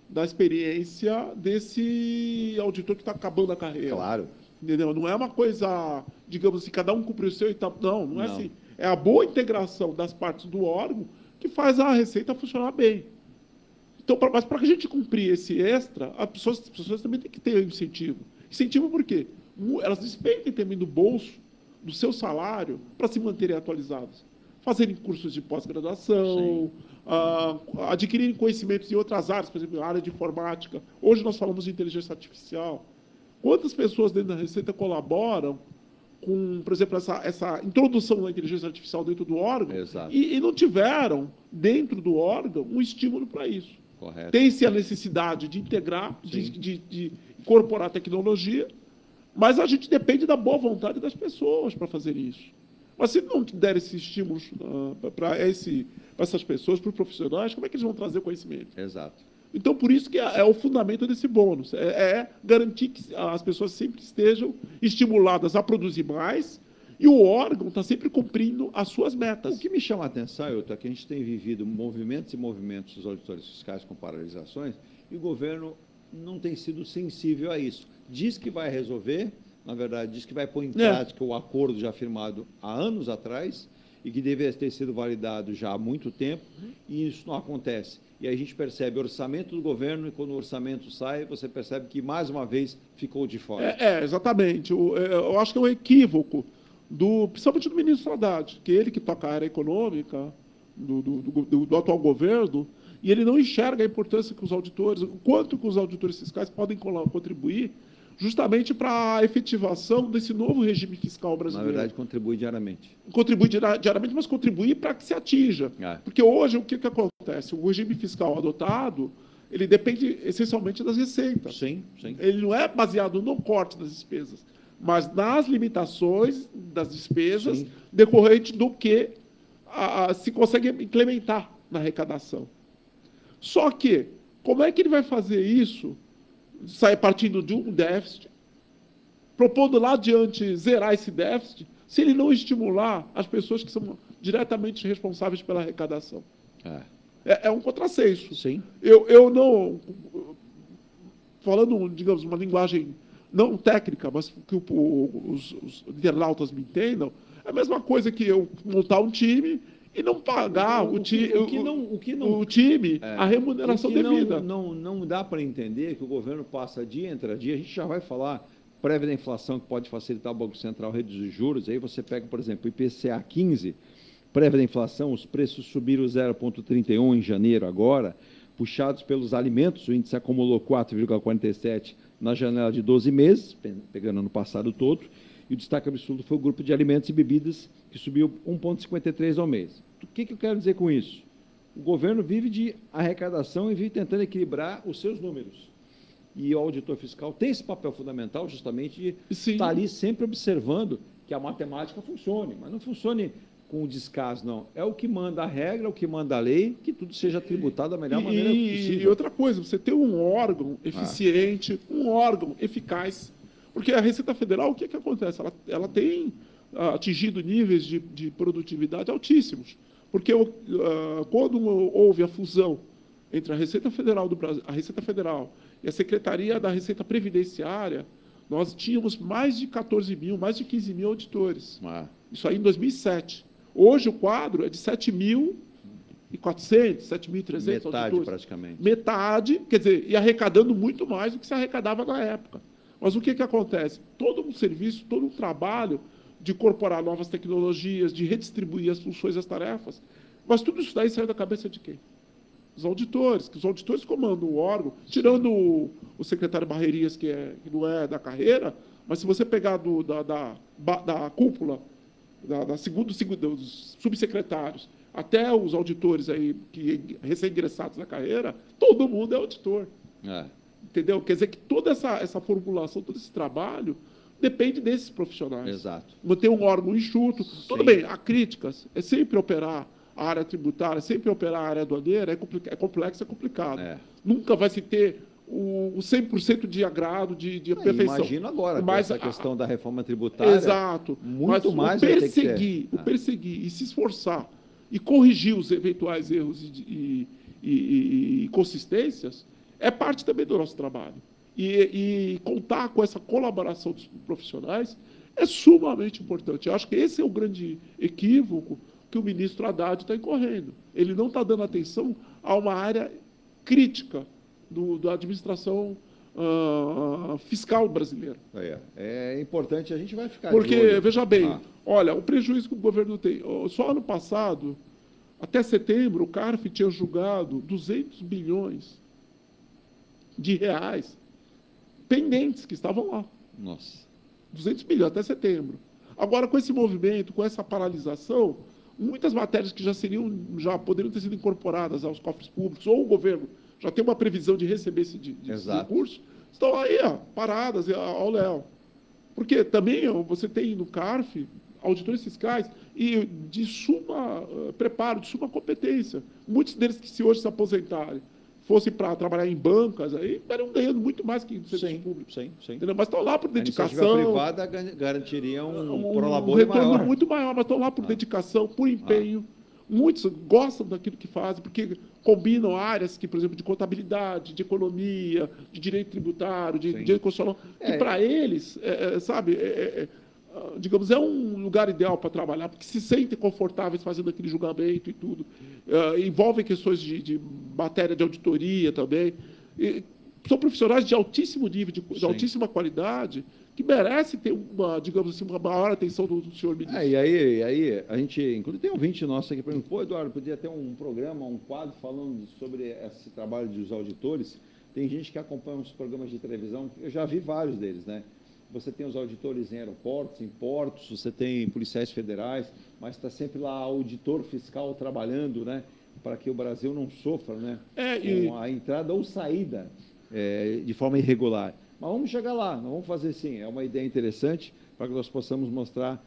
Speaker 4: da experiência desse auditor que está acabando a carreira.
Speaker 2: Claro.
Speaker 4: Entendeu? Não é uma coisa, digamos assim, cada um cumpre o seu e tal. Não é assim. É a boa integração das partes do órgão que faz a Receita funcionar bem. Então, mas para que a gente cumprir esse extra, as pessoas também têm que ter incentivo. Incentivo por quê? Elas despendem também do bolso, do seu salário, para se manterem atualizadas. Fazerem cursos de pós-graduação, adquirirem conhecimentos em outras áreas, por exemplo, a área de informática. Hoje nós falamos de inteligência artificial. Quantas pessoas dentro da Receita colaboram com, por exemplo, essa introdução da inteligência artificial dentro do órgão e não tiveram, dentro do órgão, um estímulo para isso.
Speaker 2: Correto.
Speaker 4: Tem-se a necessidade de integrar, de incorporar tecnologia, mas a gente depende da boa vontade das pessoas para fazer isso. Mas se não der esse estímulo para essas pessoas, para os profissionais, como é que eles vão trazer conhecimento?
Speaker 2: Exato.
Speaker 4: Então, por isso que é o fundamento desse bônus. É garantir que as pessoas sempre estejam estimuladas a produzir mais e o órgão está sempre cumprindo as suas metas.
Speaker 2: O que me chama a atenção, Hilton, é que a gente tem vivido movimentos e movimentos dos auditores fiscais com paralisações e o governo não tem sido sensível a isso. Diz que vai resolver, na verdade, diz que vai pôr em prática o acordo já firmado há anos atrás e que deveria ter sido validado já há muito tempo, e isso não acontece. E aí a gente percebe o orçamento do governo, e quando o orçamento sai, você percebe que, mais uma vez, ficou de fora.
Speaker 4: Exatamente. Eu acho que é um equívoco, principalmente do ministro Haddad, que ele que toca a área econômica do atual governo, e ele não enxerga a importância que os auditores, o quanto que os auditores fiscais podem contribuir justamente para a efetivação desse novo regime fiscal brasileiro.
Speaker 2: Na verdade, contribui diariamente.
Speaker 4: Contribui diariamente, mas contribui para que se atinja. Porque hoje, o que acontece? O regime fiscal adotado, ele depende essencialmente das receitas.
Speaker 2: Sim.
Speaker 4: Ele não é baseado no corte das despesas, mas nas limitações das despesas decorrente do que se consegue implementar na arrecadação. Só que, como é que ele vai fazer isso? Sai partindo de um déficit, propondo lá adiante zerar esse déficit, se ele não estimular as pessoas que são diretamente responsáveis pela arrecadação. É um contrassenso.
Speaker 2: Sim.
Speaker 4: Eu não... Falando, digamos, uma linguagem não técnica, mas que os internautas me entendam, é a mesma coisa que eu montar um time e não pagar o time a remuneração devida.
Speaker 2: Não dá para entender que o governo passa dia entre dia, a gente já vai falar prévia da inflação, que pode facilitar o Banco Central reduzir os juros, aí você pega, por exemplo, o IPCA 15, prévia da inflação, os preços subiram 0,31 em janeiro agora, puxados pelos alimentos, o índice acumulou 4,47 na janela de 12 meses, pegando ano passado todo, e o destaque absoluto foi o grupo de alimentos e bebidas, que subiu 1,53 ao mês. O que eu quero dizer com isso? O governo vive de arrecadação e vive tentando equilibrar os seus números. E o auditor fiscal tem esse papel fundamental, justamente, de estar ali sempre observando que a matemática funcione, mas não funcione com descaso, não. É o que manda a regra, o que manda a lei, que tudo seja tributado da melhor maneira possível.
Speaker 4: E outra coisa, você tem um órgão eficiente, um órgão eficaz. Porque a Receita Federal, o que acontece? Ela tem atingido níveis de produtividade altíssimos. Porque quando houve a fusão entre a Receita Federal do Brasil, a Receita Federal e a Secretaria da Receita Previdenciária, nós tínhamos mais de 14 mil, mais de 15 mil auditores. Isso aí em 2007. Hoje o quadro é de 7.400, 7.300 auditores.
Speaker 2: Metade, praticamente.
Speaker 4: Metade, quer dizer, e arrecadando muito mais do que se arrecadava na época. Mas o que acontece? Todo um serviço, todo um trabalho de incorporar novas tecnologias, de redistribuir as funções e as tarefas, mas tudo isso daí saiu da cabeça de quem? Os auditores, que os auditores comandam o órgão, tirando o secretário Barreirinhas, que não é da carreira, mas se você pegar da cúpula, dos subsecretários, até os auditores aí, que recém-ingressados na carreira, todo mundo é auditor. Entendeu? Quer dizer que toda essa formulação, todo esse trabalho, depende desses profissionais.
Speaker 2: Exato.
Speaker 4: Manter um órgão enxuto. Tudo bem, há críticas. É sempre operar a área tributária, sempre operar a área aduaneira, é complexo, é complicado. Nunca vai se ter o 100% de agrado, de perfeição.
Speaker 2: Imagina agora, com essa questão da reforma tributária.
Speaker 4: Exato.
Speaker 2: Muito mais
Speaker 4: o perseguir e se esforçar e corrigir os eventuais erros e inconsistências é parte também do nosso trabalho. E contar com essa colaboração dos profissionais é sumamente importante. Eu acho que esse é o grande equívoco que o ministro Haddad está incorrendo. Ele não está dando atenção a uma área crítica da administração fiscal brasileira.
Speaker 2: É importante, a gente vai ficar
Speaker 4: Porque,
Speaker 2: de olho.
Speaker 4: veja bem, olha, o prejuízo que o governo tem. Só ano passado, até setembro, o CARF tinha julgado 200 bilhões de reais pendentes que estavam lá.
Speaker 2: Nossa.
Speaker 4: 200 bilhões até setembro. Agora, com esse movimento, com essa paralisação, muitas matérias que já poderiam ter sido incorporadas aos cofres públicos, ou o governo já tem uma previsão de receber esse recurso, estão aí, paradas ao léu. Porque também você tem no CARF auditores fiscais e de suma preparo, de suma competência. Muitos deles que se hoje se aposentarem fossem para trabalhar em bancas, aí estariam ganhando muito mais que no serviço público.
Speaker 2: Sim.
Speaker 4: Entendeu? Mas estão lá por dedicação.
Speaker 2: A iniciativa privada garantiria um prolabore
Speaker 4: retorno
Speaker 2: maior.
Speaker 4: muito maior, mas estão lá por dedicação, por empenho. Muitos gostam daquilo que fazem, porque combinam áreas que, por exemplo, de contabilidade, de economia, de direito tributário, de direito constitucional, que para eles, digamos, é um lugar ideal para trabalhar, porque se sentem confortáveis fazendo aquele julgamento e tudo. Envolvem questões de matéria de auditoria também. São profissionais de altíssimo nível, de altíssima qualidade, que merecem ter uma, digamos assim, uma maior atenção do senhor ministro.
Speaker 2: E aí a gente, inclusive, tem um ouvinte nosso aqui para mim, pô, Eduardo, podia ter um programa, um quadro falando sobre esse trabalho dos auditores. Tem gente que acompanha os programas de televisão, eu já vi vários deles, né? Você tem os auditores em aeroportos, em portos, você tem policiais federais, mas está sempre lá auditor fiscal trabalhando, né? Para que o Brasil não sofra, né? Com a entrada ou saída de forma irregular. Mas vamos chegar lá, nós vamos fazer sim. É uma ideia interessante para que nós possamos mostrar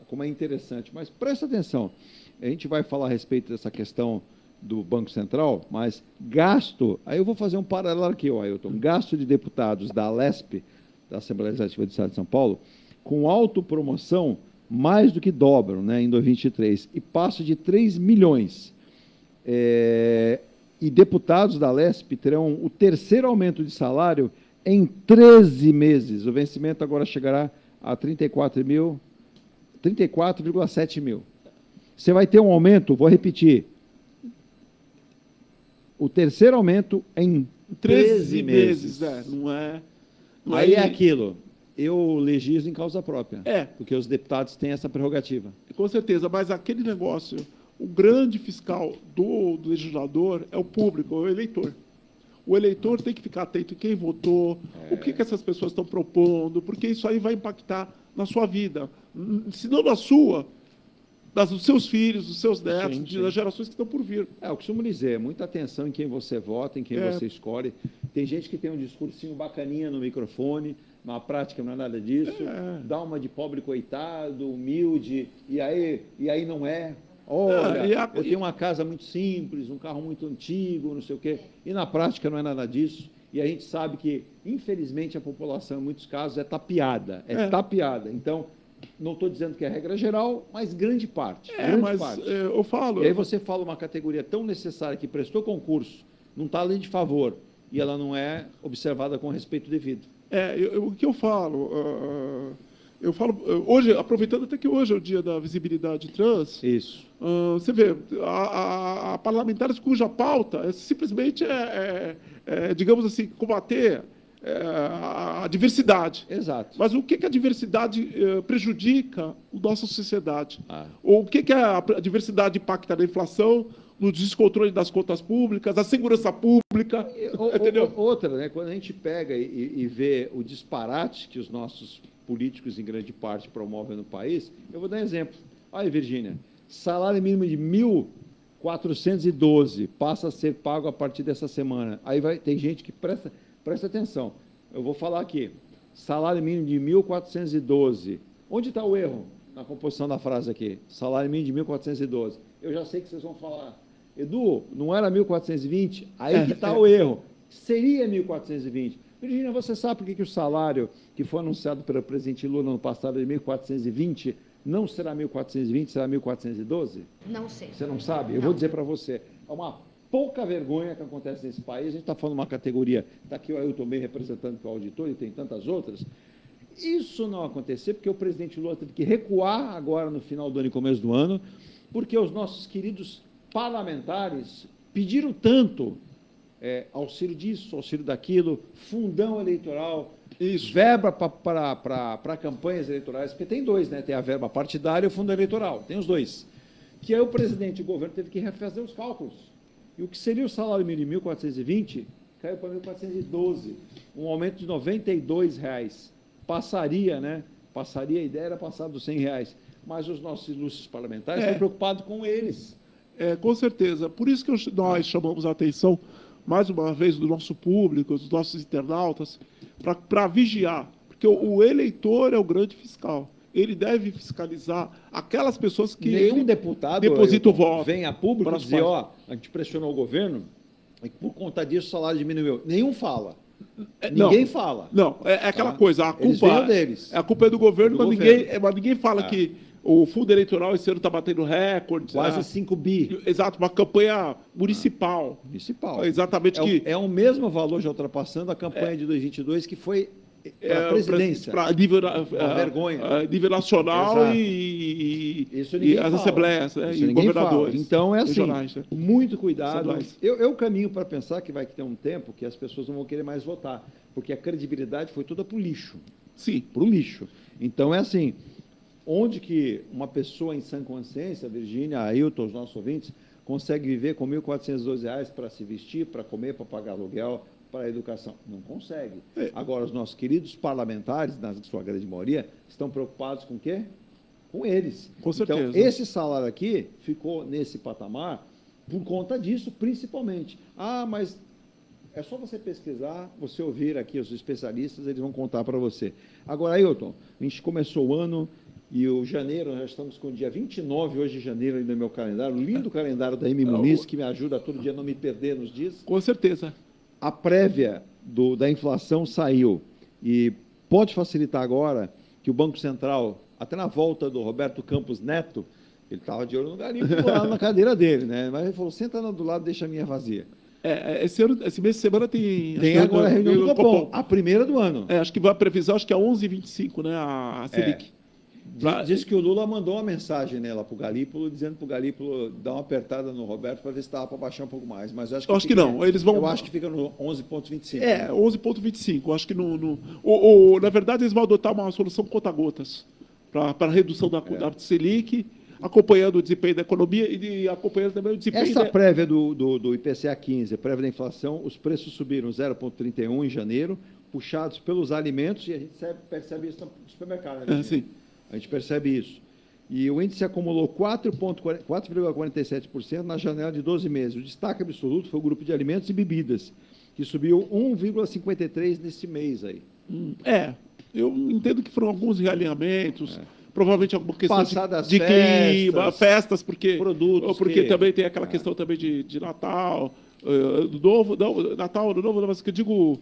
Speaker 2: como é interessante. Mas presta atenção, a gente vai falar a respeito dessa questão do Banco Central, mas gasto, aí eu vou fazer um paralelo aqui, Ailton, gasto de deputados da Alesp, da Assembleia Legislativa do Estado de São Paulo, com autopromoção, mais do que dobram, né, em 2023, e passa de 3 milhões. E deputados da Alesp terão o terceiro aumento de salário em 13 meses. O vencimento agora chegará a 34,7 mil. Você vai ter um aumento, vou repetir, o terceiro aumento em 13 meses.
Speaker 4: Não é
Speaker 2: aí é aquilo, eu legislo em causa própria, porque os deputados têm essa prerrogativa.
Speaker 4: Com certeza, mas aquele negócio... O grande fiscal do legislador é o público, é o eleitor. O eleitor tem que ficar atento em quem votou, o que essas pessoas estão propondo, porque isso aí vai impactar na sua vida. Se não na sua, dos seus filhos, dos seus netos, das gerações que estão por vir.
Speaker 2: Eu costumo dizer, muita atenção em quem você vota, em quem você escolhe. Tem gente que tem um discursinho bacaninha no microfone, na prática não é nada disso, dá uma de pobre coitado, humilde, e aí não é. Olha, eu tenho uma casa muito simples, um carro muito antigo, não sei o quê, e na prática não é nada disso. E a gente sabe que, infelizmente, a população, em muitos casos, é tapeada. Tapeada. Então, não estou dizendo que é regra geral, mas grande parte.
Speaker 4: Eu falo...
Speaker 2: E aí você fala uma categoria tão necessária que prestou concurso, não está além de favor, e ela não é observada com respeito devido.
Speaker 4: O que eu falo... Eu falo, hoje, aproveitando até que hoje é o dia da visibilidade trans, você vê, há parlamentares cuja pauta simplesmente digamos assim, combater a diversidade.
Speaker 2: Exato.
Speaker 4: Mas o que a diversidade prejudica a nossa sociedade? Ou o que a diversidade impacta na inflação, no descontrole das contas públicas, a segurança pública? Entendeu?
Speaker 2: Outra, né, quando a gente pega e vê o disparate que os nossos políticos, em grande parte, promovem no país, eu vou dar um exemplo. Olha, Virgínia, salário mínimo de 1.412 passa a ser pago a partir dessa semana. Aí tem gente que presta atenção. Eu vou falar aqui. Salário mínimo de 1.412. Onde está o erro na composição da frase aqui? Salário mínimo de 1.412. Eu já sei que vocês vão falar. Edu, não era 1.420? Aí que está o erro. Seria 1.420. Virgínia, você sabe por que o salário que foi anunciado pelo presidente Lula no passado de 1.420 não será 1.420, será 1.412?
Speaker 3: Não sei.
Speaker 2: Você não sabe? Eu vou dizer para você. É uma pouca vergonha que acontece nesse país. A gente está falando de uma categoria, está aqui o Ailton bem representando que é o auditor e tem tantas outras. Isso não aconteceu porque o presidente Lula teve que recuar agora no final do ano e começo do ano, porque os nossos queridos parlamentares pediram tanto auxílio disso, auxílio daquilo, fundão eleitoral, verba para campanhas eleitorais, porque tem dois, né? Tem a verba partidária e o fundo eleitoral, tem os dois. Que aí o presidente e o governo teve que refazer os cálculos. E o que seria o salário mínimo de 1.420 caiu para 1.412, um aumento de R$ 92. Passaria, né? A ideia era passar dos R$ 100. Mas os nossos ilustres parlamentares estão preocupados com eles.
Speaker 4: Com certeza. Por isso que nós chamamos a atenção, mais uma vez, do nosso público, dos nossos internautas, para vigiar. Porque o eleitor é o grande fiscal. ele deve fiscalizar aquelas pessoas que
Speaker 2: nenhum deputado
Speaker 4: deposita o voto.
Speaker 2: Vem a público
Speaker 4: para
Speaker 2: dizer, ó, a gente pressionou o governo e por conta disso o salário diminuiu. Nenhum fala. Ninguém fala.
Speaker 4: Não, é aquela coisa, a
Speaker 2: Eles
Speaker 4: culpa
Speaker 2: veem deles.
Speaker 4: a culpa é do governo,
Speaker 2: Do
Speaker 4: mas,
Speaker 2: governo.
Speaker 4: Ninguém fala que o fundo eleitoral esse ano está batendo recordes.
Speaker 2: Quase 5 bi.
Speaker 4: Exato, uma campanha municipal.
Speaker 2: Municipal.
Speaker 4: Exatamente.
Speaker 2: É o mesmo valor, já ultrapassando a campanha de 2022, que foi para a presidência.
Speaker 4: Para nível,
Speaker 2: vergonha.
Speaker 4: nível nacional
Speaker 2: Exato.
Speaker 4: e as
Speaker 2: fala.
Speaker 4: assembleias, né,
Speaker 2: Isso
Speaker 4: e
Speaker 2: ninguém
Speaker 4: governadores.
Speaker 2: Fala. Então, é assim,
Speaker 4: regionais, né?
Speaker 2: muito cuidado.
Speaker 4: Estaduais.
Speaker 2: Eu caminho para pensar que vai ter um tempo que as pessoas não vão querer mais votar, porque a credibilidade foi toda para o lixo.
Speaker 4: Sim.
Speaker 2: Para o lixo. Então, é assim, onde que uma pessoa em sã consciência, Virgínia, Ailton, os nossos ouvintes, consegue viver com R$ 1.412 para se vestir, para comer, para pagar aluguel, para a educação? Não consegue. Agora, os nossos queridos parlamentares, na sua grande maioria, estão preocupados com o quê? Com eles.
Speaker 4: Com certeza.
Speaker 2: Então, esse salário aqui ficou nesse patamar por conta disso, principalmente. Ah, mas é só você pesquisar, você ouvir aqui os especialistas, eles vão contar para você. Agora, Ailton, a gente começou o ano e o janeiro, nós estamos com o dia 29 hoje de janeiro aí no meu calendário, o lindo calendário da M. Muniz, que me ajuda todo dia a não me perder nos dias.
Speaker 4: Com certeza.
Speaker 2: A prévia da inflação saiu e pode facilitar agora que o Banco Central, até na volta do Roberto Campos Neto, ele estava de olho no garimpo lá na cadeira dele, né? Mas ele falou, senta do lado, deixa a minha vazia.
Speaker 4: Esse mês de semana tem...
Speaker 2: Tem agora a reunião do Copom, a primeira do ano.
Speaker 4: Acho que a previsão acho que é 11,25, né, a Selic.
Speaker 2: Diz que o Lula mandou uma mensagem, né, lá para o Galípolo, dizendo para o Galípolo dar uma apertada no Roberto para ver se estava para baixar um pouco mais. Mas eu acho que
Speaker 4: não. Eles vão...
Speaker 2: Eu acho que fica no 11,25.
Speaker 4: 11,25. Eu acho que na verdade eles vão adotar uma solução conta-gotas para a redução da Selic, acompanhando o desempenho da economia e acompanhando também o desempenho...
Speaker 2: Essa prévia do IPCA 15, a prévia da inflação, os preços subiram 0,31 em janeiro, puxados pelos alimentos, e a gente percebe isso no supermercado. Né?
Speaker 4: Sim.
Speaker 2: A gente percebe isso. E o índice acumulou 4,47% na janela de 12 meses. O destaque absoluto foi o grupo de alimentos e bebidas, que subiu 1,53% nesse mês aí.
Speaker 4: Eu entendo que foram alguns realinhamentos, provavelmente alguma questão de clima, festas, porque também tem aquela questão também de Natal, Natal, Ano Novo, mas que eu digo...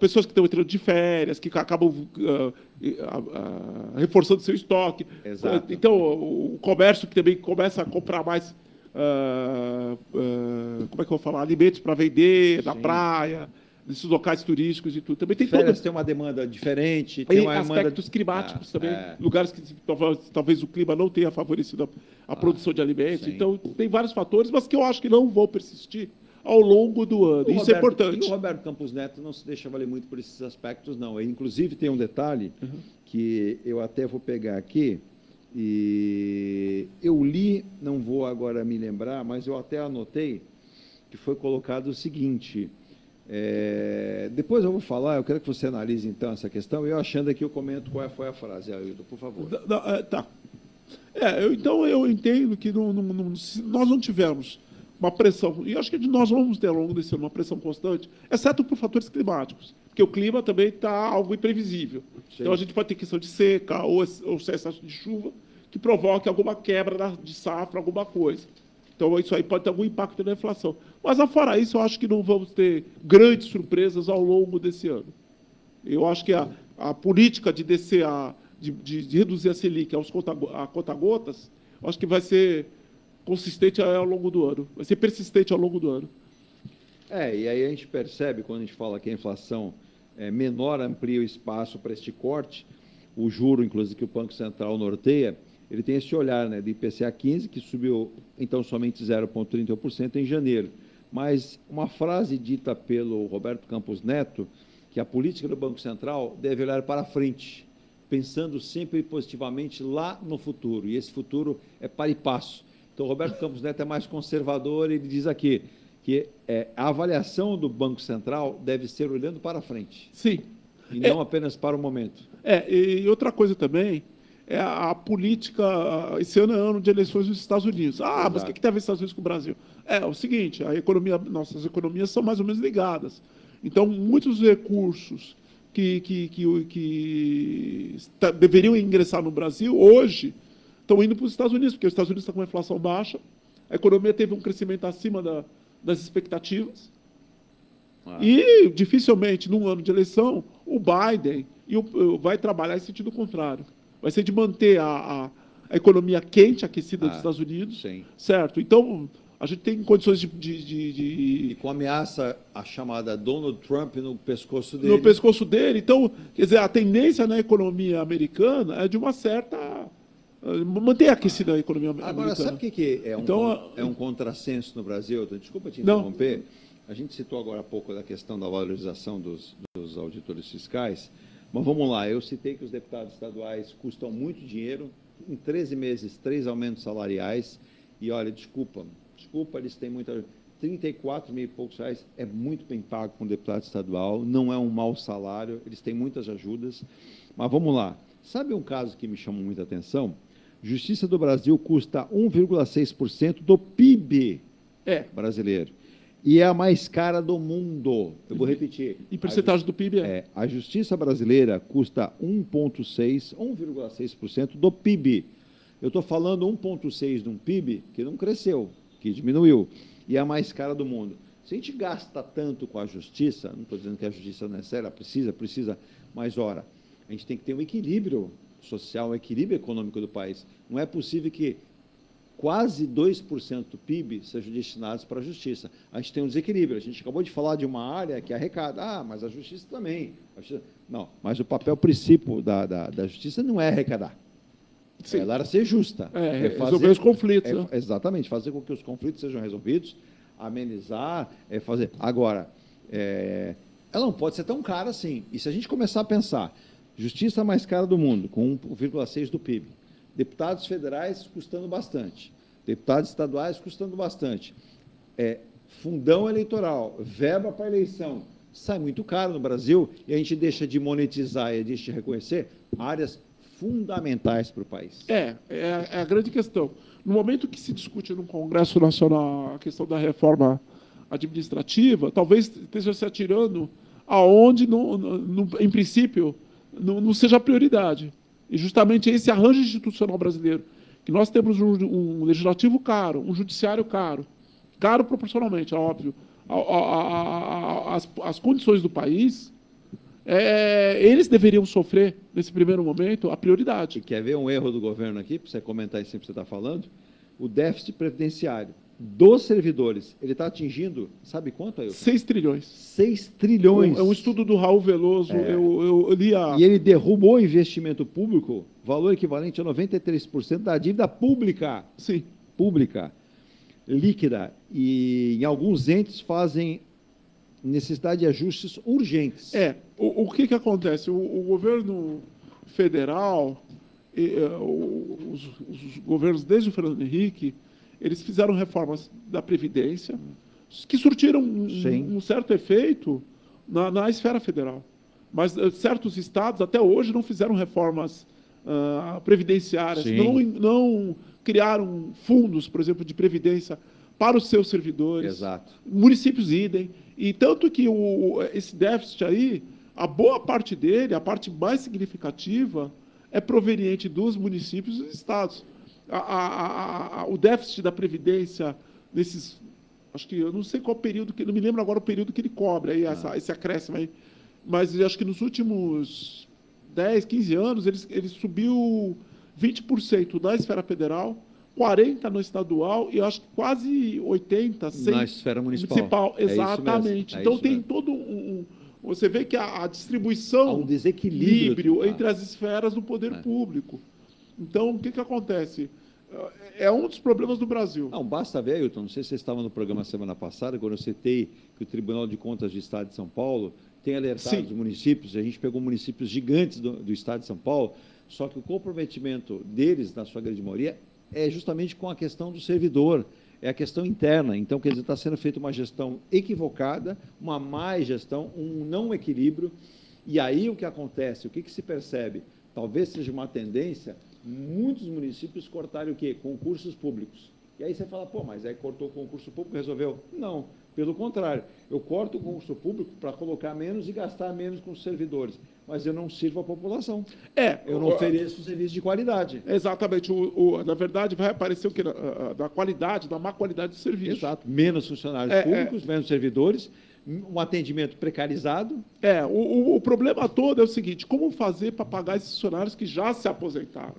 Speaker 4: pessoas que estão entrando de férias, que acabam reforçando seu estoque.
Speaker 2: Exato.
Speaker 4: Então, o comércio que também começa a comprar mais, como é que eu vou falar, alimentos para vender na praia, nesses locais turísticos e tudo. Também tem
Speaker 2: férias tem uma demanda diferente. Tem
Speaker 4: aspectos climáticos também, lugares que talvez o clima não tenha favorecido a produção de alimentos. Sim. Então, tem vários fatores, mas que eu acho que não vão persistir ao longo do ano. Isso é importante.
Speaker 2: E o Roberto Campos Neto não se deixa valer muito por esses aspectos, não. Inclusive, tem um detalhe que eu até vou pegar aqui, e eu li, não vou agora me lembrar, mas eu até anotei, que foi colocado o seguinte, depois eu vou falar, eu quero que você analise, então, essa questão, e eu achando aqui, eu comento qual foi a frase, Ailton, por favor.
Speaker 4: Tá. Então, eu entendo que se nós não tivermos uma pressão, e acho que nós vamos ter ao longo desse ano uma pressão constante, exceto por fatores climáticos, porque o clima também está algo imprevisível. Sim. Então, a gente pode ter questão de seca ou excesso de chuva que provoque alguma quebra de safra, alguma coisa. Então, isso aí pode ter algum impacto na inflação. Mas, afora isso, eu acho que não vamos ter grandes surpresas ao longo desse ano. Eu acho que a política de descer, de reduzir a Selic a conta-gotas, acho que vai ser consistente ao longo do ano, vai ser persistente ao longo do ano.
Speaker 2: E aí a gente percebe, quando a gente fala que a inflação menor amplia o espaço para este corte, o juro, inclusive, que o Banco Central norteia, ele tem esse olhar, né, do IPCA 15, que subiu, então, somente 0,31% em janeiro. Mas uma frase dita pelo Roberto Campos Neto, que a política do Banco Central deve olhar para frente, pensando sempre positivamente lá no futuro, e esse futuro é para e passo. Então, o Roberto Campos Neto é mais conservador, ele diz aqui que a avaliação do Banco Central deve ser olhando para frente.
Speaker 4: Sim.
Speaker 2: E não apenas para o momento.
Speaker 4: E outra coisa também é a política, esse ano é ano de eleições nos Estados Unidos. Mas o que tem a ver os Estados Unidos com o Brasil? É o seguinte, nossas economias são mais ou menos ligadas. Então, muitos recursos deveriam ingressar no Brasil, hoje, estão indo para os Estados Unidos, porque os Estados Unidos estão com uma inflação baixa, a economia teve um crescimento acima das expectativas, e dificilmente, num ano de eleição, o Biden vai trabalhar em sentido contrário. Vai ser de manter a economia quente, aquecida dos Estados Unidos,
Speaker 2: sim.
Speaker 4: certo? Então, a gente tem condições
Speaker 2: E com a ameaça, a chamada Donald Trump no pescoço dele.
Speaker 4: No pescoço dele. Então, quer dizer, a tendência na economia americana é de uma certa... manter aquecida a economia americana.
Speaker 2: Agora, sabe o que é um contrassenso no Brasil? Desculpa te interromper. A gente citou agora há pouco da questão da valorização dos auditores fiscais, mas vamos lá, eu citei que os deputados estaduais custam muito dinheiro, em 13 meses, 3 aumentos salariais, e olha, desculpa, eles têm muita... 34 mil e poucos reais é muito bem pago para um deputado estadual, não é um mau salário, eles têm muitas ajudas, mas vamos lá, sabe um caso que me chamou muita atenção? Justiça do Brasil custa 1,6% do PIB brasileiro. E é a mais cara do mundo. Eu vou repetir.
Speaker 4: Em porcentagem do PIB
Speaker 2: a Justiça brasileira custa 1,6% do PIB. Eu estou falando 1,6% de um PIB que não cresceu, que diminuiu. E é a mais cara do mundo. Se a gente gasta tanto com a Justiça, não estou dizendo que a Justiça não é séria, precisa, mas, ora, a gente tem que ter um equilíbrio social, um equilíbrio econômico do país. Não é possível que quase 2% do PIB sejam destinados para a Justiça. A gente tem um desequilíbrio. A gente acabou de falar de uma área que arrecada. Mas a Justiça também. Não, mas o papel principal da Justiça não é arrecadar.
Speaker 4: Sim.
Speaker 2: Ela era ser justa.
Speaker 4: Resolver os conflitos.
Speaker 2: Exatamente, fazer com que os conflitos sejam resolvidos, amenizar, fazer... Agora, ela não pode ser tão cara assim. E se a gente começar a pensar, Justiça mais cara do mundo, com 1,6% do PIB, deputados federais custando bastante, deputados estaduais custando bastante, fundão eleitoral, verba para eleição, sai muito caro no Brasil e a gente deixa de monetizar e deixa de reconhecer áreas fundamentais para o país.
Speaker 4: É a grande questão. No momento que se discute no Congresso Nacional a questão da reforma administrativa, talvez esteja se atirando aonde, em princípio, não seja a prioridade. E justamente esse arranjo institucional brasileiro, que nós temos um legislativo caro, um judiciário caro proporcionalmente, é óbvio, as condições do país, eles deveriam sofrer, nesse primeiro momento, a prioridade.
Speaker 2: E quer ver um erro do governo aqui, para você comentar isso sempre que você está falando? O déficit previdenciário dos servidores, ele está atingindo, sabe quanto, Ailton?
Speaker 4: 6 trilhões.
Speaker 2: 6 trilhões.
Speaker 4: É um estudo do Raul Veloso, eu li
Speaker 2: E ele derrubou o investimento público, valor equivalente a 93% da dívida pública.
Speaker 4: Sim.
Speaker 2: Pública, líquida. E em alguns entes fazem necessidade de ajustes urgentes.
Speaker 4: O que acontece? O governo federal, os governos desde o Fernando Henrique, eles fizeram reformas da Previdência que surtiram um certo efeito na esfera federal. Mas certos estados, até hoje, não fizeram reformas previdenciárias, não criaram fundos, por exemplo, de previdência para os seus servidores.
Speaker 2: Exato.
Speaker 4: Municípios idem. E tanto que esse déficit aí, a boa parte dele, a parte mais significativa, é proveniente dos municípios e dos estados. O déficit da Previdência, nesses, acho que eu não sei qual período, não me lembro agora o período que ele cobre, aí, esse acréscimo aí, mas acho que nos últimos 10, 15 anos, ele subiu 20% na esfera federal, 40% no estadual e acho que quase 80%
Speaker 2: na esfera municipal.
Speaker 4: Exatamente. Então tem todo você vê que a distribuição,
Speaker 2: há um desequilíbrio
Speaker 4: entre as esferas do poder público. Então, o que acontece? É um dos problemas do Brasil.
Speaker 2: Não, basta ver, Ailton, não sei se você estava no programa semana passada, quando eu citei que o Tribunal de Contas do Estado de São Paulo tem alertado os municípios, a gente pegou municípios gigantes do Estado de São Paulo, só que o comprometimento deles, na sua grande maioria, é justamente com a questão do servidor, é a questão interna. Então, quer dizer, está sendo feita uma gestão equivocada, uma má gestão, um não equilíbrio, e aí o que acontece, o que se percebe? Talvez seja uma tendência, muitos municípios cortarem o quê? Concursos públicos. E aí você fala, mas aí cortou o concurso público, resolveu? Não, Pelo contrário, eu corto o concurso público para colocar menos e gastar menos com os servidores, mas eu não sirvo a população. Eu não ofereço serviço de qualidade.
Speaker 4: Exatamente. Na verdade, vai aparecer o que? Da qualidade, da má qualidade do serviço.
Speaker 2: Exato. Menos funcionários públicos, menos servidores, um atendimento precarizado.
Speaker 4: O problema todo é o seguinte, como fazer para pagar esses funcionários que já se aposentaram?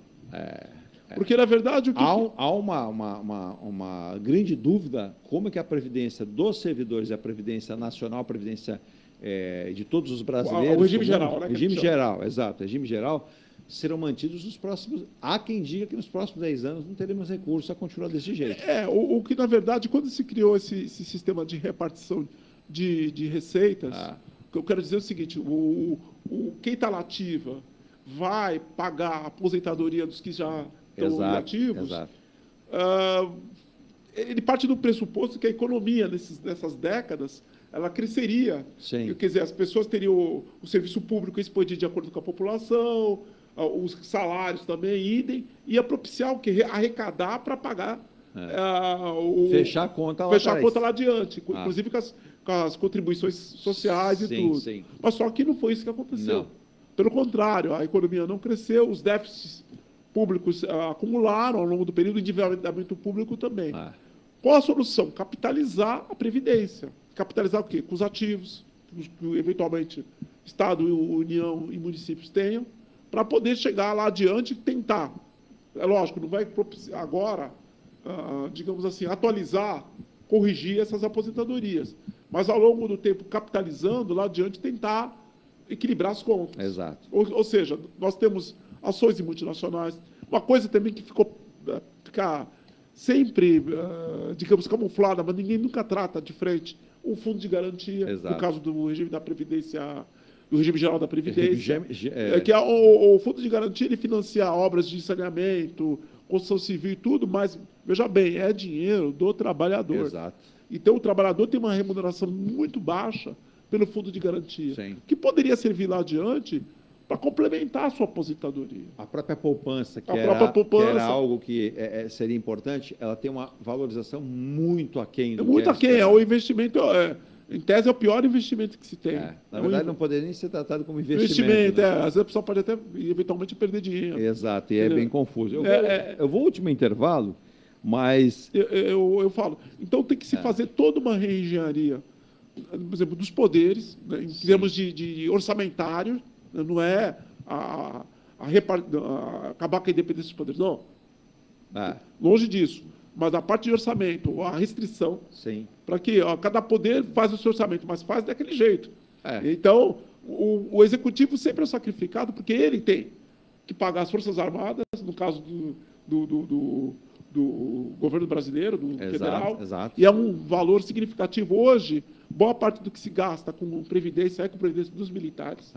Speaker 4: Porque, na verdade,
Speaker 2: há uma grande dúvida como é que a previdência dos servidores, a previdência nacional, a previdência de todos os brasileiros...
Speaker 4: O regime geral, né?
Speaker 2: Regime geral, exato. Regime geral serão mantidos nos próximos... Há quem diga que nos próximos 10 anos não teremos recursos a continuar desse jeito.
Speaker 4: O que, na verdade, quando se criou esse sistema de repartição de receitas, eu quero dizer o seguinte, quem está na ativa vai pagar a aposentadoria dos que já estão ativos, ele parte do pressuposto que a economia nessas décadas ela cresceria.
Speaker 2: Sim.
Speaker 4: Quer dizer, as pessoas teriam o serviço público expandido de acordo com a população, os salários também, ia propiciar o quê? Arrecadar para pagar
Speaker 2: fechar a conta
Speaker 4: lá adiante, inclusive com as contribuições sociais e tudo.
Speaker 2: Sim.
Speaker 4: Mas só que não foi isso que aconteceu.
Speaker 2: Não.
Speaker 4: Pelo contrário, a economia não cresceu, os déficits públicos acumularam ao longo do período, o endividamento público também. Qual a solução? Capitalizar a Previdência. Capitalizar o quê? Com os ativos, que eventualmente Estado, União e municípios tenham, para poder chegar lá adiante e tentar. É lógico, não vai propiciar agora, digamos assim, atualizar, corrigir essas aposentadorias. Mas, ao longo do tempo, capitalizando, lá adiante, tentar equilibrar as contas.
Speaker 2: Exato.
Speaker 4: Ou seja, nós temos ações em multinacionais. Uma coisa também que fica sempre, digamos, camuflada, mas ninguém nunca trata de frente, o fundo de garantia, no caso do regime da Previdência, do regime geral da Previdência, que o fundo de garantia ele financia obras de saneamento, construção civil e tudo, mas, veja bem, é dinheiro do trabalhador.
Speaker 2: Exato.
Speaker 4: Então, o trabalhador tem uma remuneração muito baixa pelo fundo de garantia,
Speaker 2: Sim.
Speaker 4: que poderia servir lá adiante para complementar a sua aposentadoria.
Speaker 2: A própria poupança, que era algo que seria importante, ela tem uma valorização muito aquém do que
Speaker 4: muito aquém. O investimento, em tese, é o pior investimento que se tem.
Speaker 2: Na verdade, não poderia nem ser tratado como investimento.
Speaker 4: Né? Às vezes a pessoa pode até, eventualmente, perder dinheiro.
Speaker 2: Exato, e é bem confuso. Eu vou ao último intervalo, mas...
Speaker 4: Eu falo, então tem que se fazer toda uma reengenharia, por exemplo, dos poderes, né, em termos de orçamentário, não é acabar com a independência dos poderes, não. Longe disso. Mas a parte de orçamento, a restrição, para que cada poder faz o seu orçamento, mas faz daquele jeito. Então, o executivo sempre é sacrificado porque ele tem que pagar as Forças Armadas, no caso do governo brasileiro, do federal, e é um valor significativo. Hoje, boa parte do que se gasta com Previdência é com Previdência dos militares.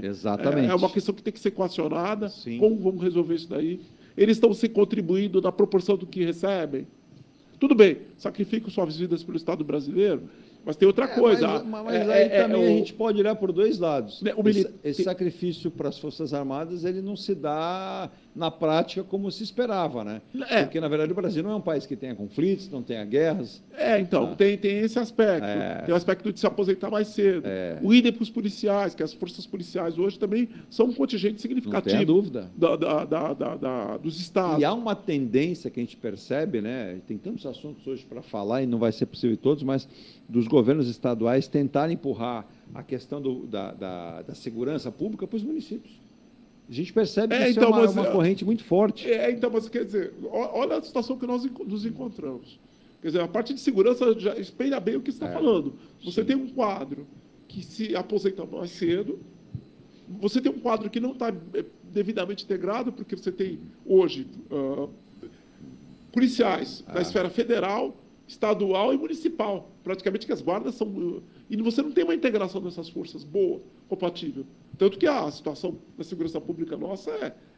Speaker 2: Exatamente.
Speaker 4: É uma questão que tem que ser equacionada. Como vamos resolver isso daí? Eles estão se contribuindo na proporção do que recebem. Tudo bem, sacrificam suas vidas pelo Estado brasileiro, mas tem outra coisa.
Speaker 2: Mas aí também a gente pode olhar por dois lados. Esse sacrifício para as Forças Armadas ele não se dá na prática como se esperava, né? Porque, na verdade, o Brasil não é um país que tenha conflitos, não tenha guerras.
Speaker 4: Então, tem esse aspecto. Tem o aspecto de se aposentar mais cedo. O idem para os policiais, que as forças policiais hoje também são um contingente significativo.
Speaker 2: Não tem dúvida.
Speaker 4: Dos estados.
Speaker 2: E há uma tendência que a gente percebe, né? Tem tantos assuntos hoje para falar e não vai ser possível todos, mas dos governos estaduais tentarem empurrar a questão da segurança pública para os municípios. A gente percebe que isso é uma corrente muito forte.
Speaker 4: Mas quer dizer, olha a situação que nós nos encontramos. Quer dizer, a parte de segurança já espelha bem o que você está falando. Você tem um quadro que se aposenta mais cedo, você tem um quadro que não está devidamente integrado, porque você tem hoje policiais da esfera federal, estadual e municipal. Praticamente que as guardas são... E você não tem uma integração dessas forças boa, compatível. Tanto que a situação da segurança pública nossa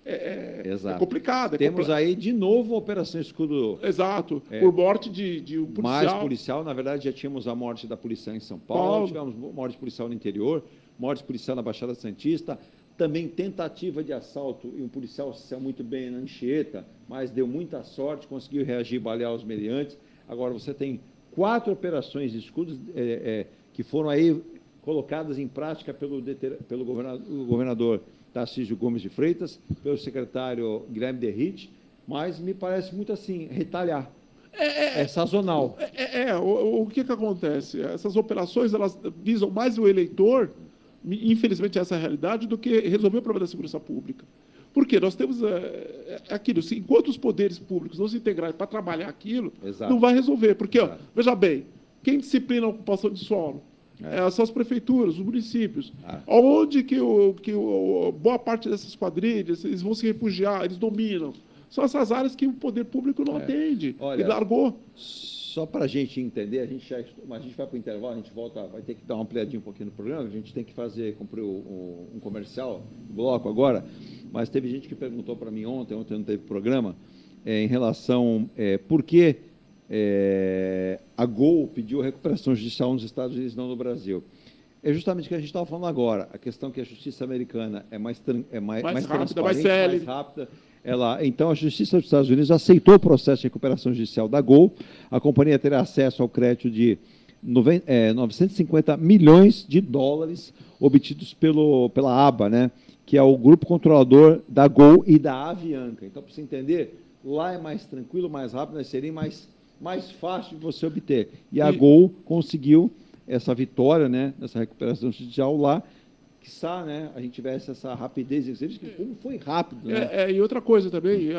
Speaker 4: é complicada.
Speaker 2: Temos aí, de novo, a Operação Escudo...
Speaker 4: Exato. Por morte de um policial.
Speaker 2: Mais policial. Na verdade, já tínhamos a morte da policial em São Paulo, tivemos morte policial no interior, morte policial na Baixada Santista, também tentativa de assalto, e um policial saiu muito bem na Anchieta, mas deu muita sorte, conseguiu reagir e balear os meliantes. Agora, você tem 4 operações de escudos que foram aí colocadas em prática pelo governador Tarcísio Gomes de Freitas, pelo secretário Guilherme Derrite, mas me parece muito assim, retalhar. É sazonal.
Speaker 4: O que acontece? Essas operações, elas visam mais o eleitor, infelizmente essa é a realidade, do que resolver o problema da segurança pública. Por quê? Nós temos aquilo, enquanto os poderes públicos não se integrarem para trabalhar aquilo, não vai resolver. Porque, veja bem, quem disciplina a ocupação de solo? São as prefeituras, os municípios. Onde que boa parte dessas quadrilhas, eles vão se refugiar, eles dominam. São essas áreas que o poder público não atende.
Speaker 2: Olha,
Speaker 4: e largou.
Speaker 2: Só para a gente entender, a gente vai para o intervalo, a gente volta, vai ter que dar uma ampliadinha um pouquinho no programa, a gente tem que cumprir um comercial, bloco agora, mas teve gente que perguntou para mim ontem não teve programa, em relação por que a Gol pediu recuperação judicial nos Estados Unidos e não no Brasil. É justamente o que a gente estava falando agora, a questão que a justiça americana é mais
Speaker 4: rápida, mais célere.
Speaker 2: Mais rápida. Então, a Justiça dos Estados Unidos aceitou o processo de recuperação judicial da Gol. A companhia terá acesso ao crédito de 950 milhões de dólares obtidos pela ABA, né, que é o grupo controlador da Gol e da Avianca. Então, para você entender, lá é mais tranquilo, mais rápido, mas seria mais fácil de você obter. E a Gol conseguiu essa vitória, né, nessa recuperação judicial lá, quiçá, né, a gente tivesse essa rapidez, como foi rápido. Né?
Speaker 4: E outra coisa também,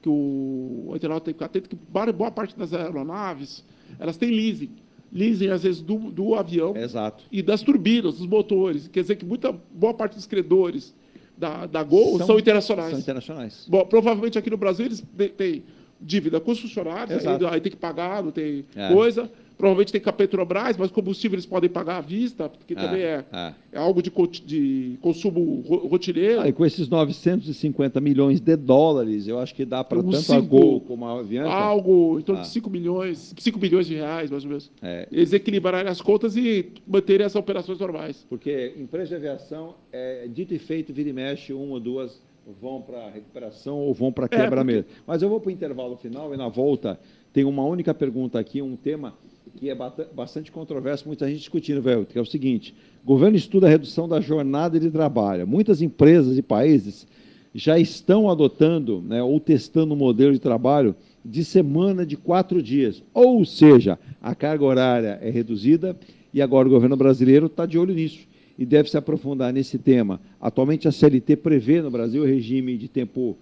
Speaker 4: que o internauta tem que ficar atento, que boa parte das aeronaves, elas têm leasing. Leasing, às vezes, do avião.
Speaker 2: Exato.
Speaker 4: E das turbinas, dos motores. Quer dizer que boa parte dos credores da Gol são internacionais.
Speaker 2: São internacionais.
Speaker 4: Bom, provavelmente aqui no Brasil eles têm dívida com os funcionários, aí tem que pagar, não tem coisa. Provavelmente tem com a Petrobras, mas combustível eles podem pagar à vista, porque também é algo de consumo rotineiro.
Speaker 2: E com esses 950 milhões de dólares, eu acho que dá para tanto a Gol como a Avianca.
Speaker 4: Algo em torno de 5 bilhões de reais, mais ou menos. Eles equilibrarem as contas e manterem as operações normais.
Speaker 2: Porque empresa de aviação, dito e feito, vira e mexe, uma ou duas vão para recuperação ou vão para quebra mesmo. Mas eu vou para o intervalo final e na volta tem uma única pergunta aqui, um tema que é bastante controverso, muita gente discutindo, velho, que é o seguinte: o governo estuda a redução da jornada de trabalho. Muitas empresas e países já estão adotando, né, ou testando um modelo de trabalho de semana de 4 dias. Ou seja, a carga horária é reduzida e agora o governo brasileiro está de olho nisso e deve se aprofundar nesse tema. Atualmente, a CLT prevê no Brasil o regime de tempo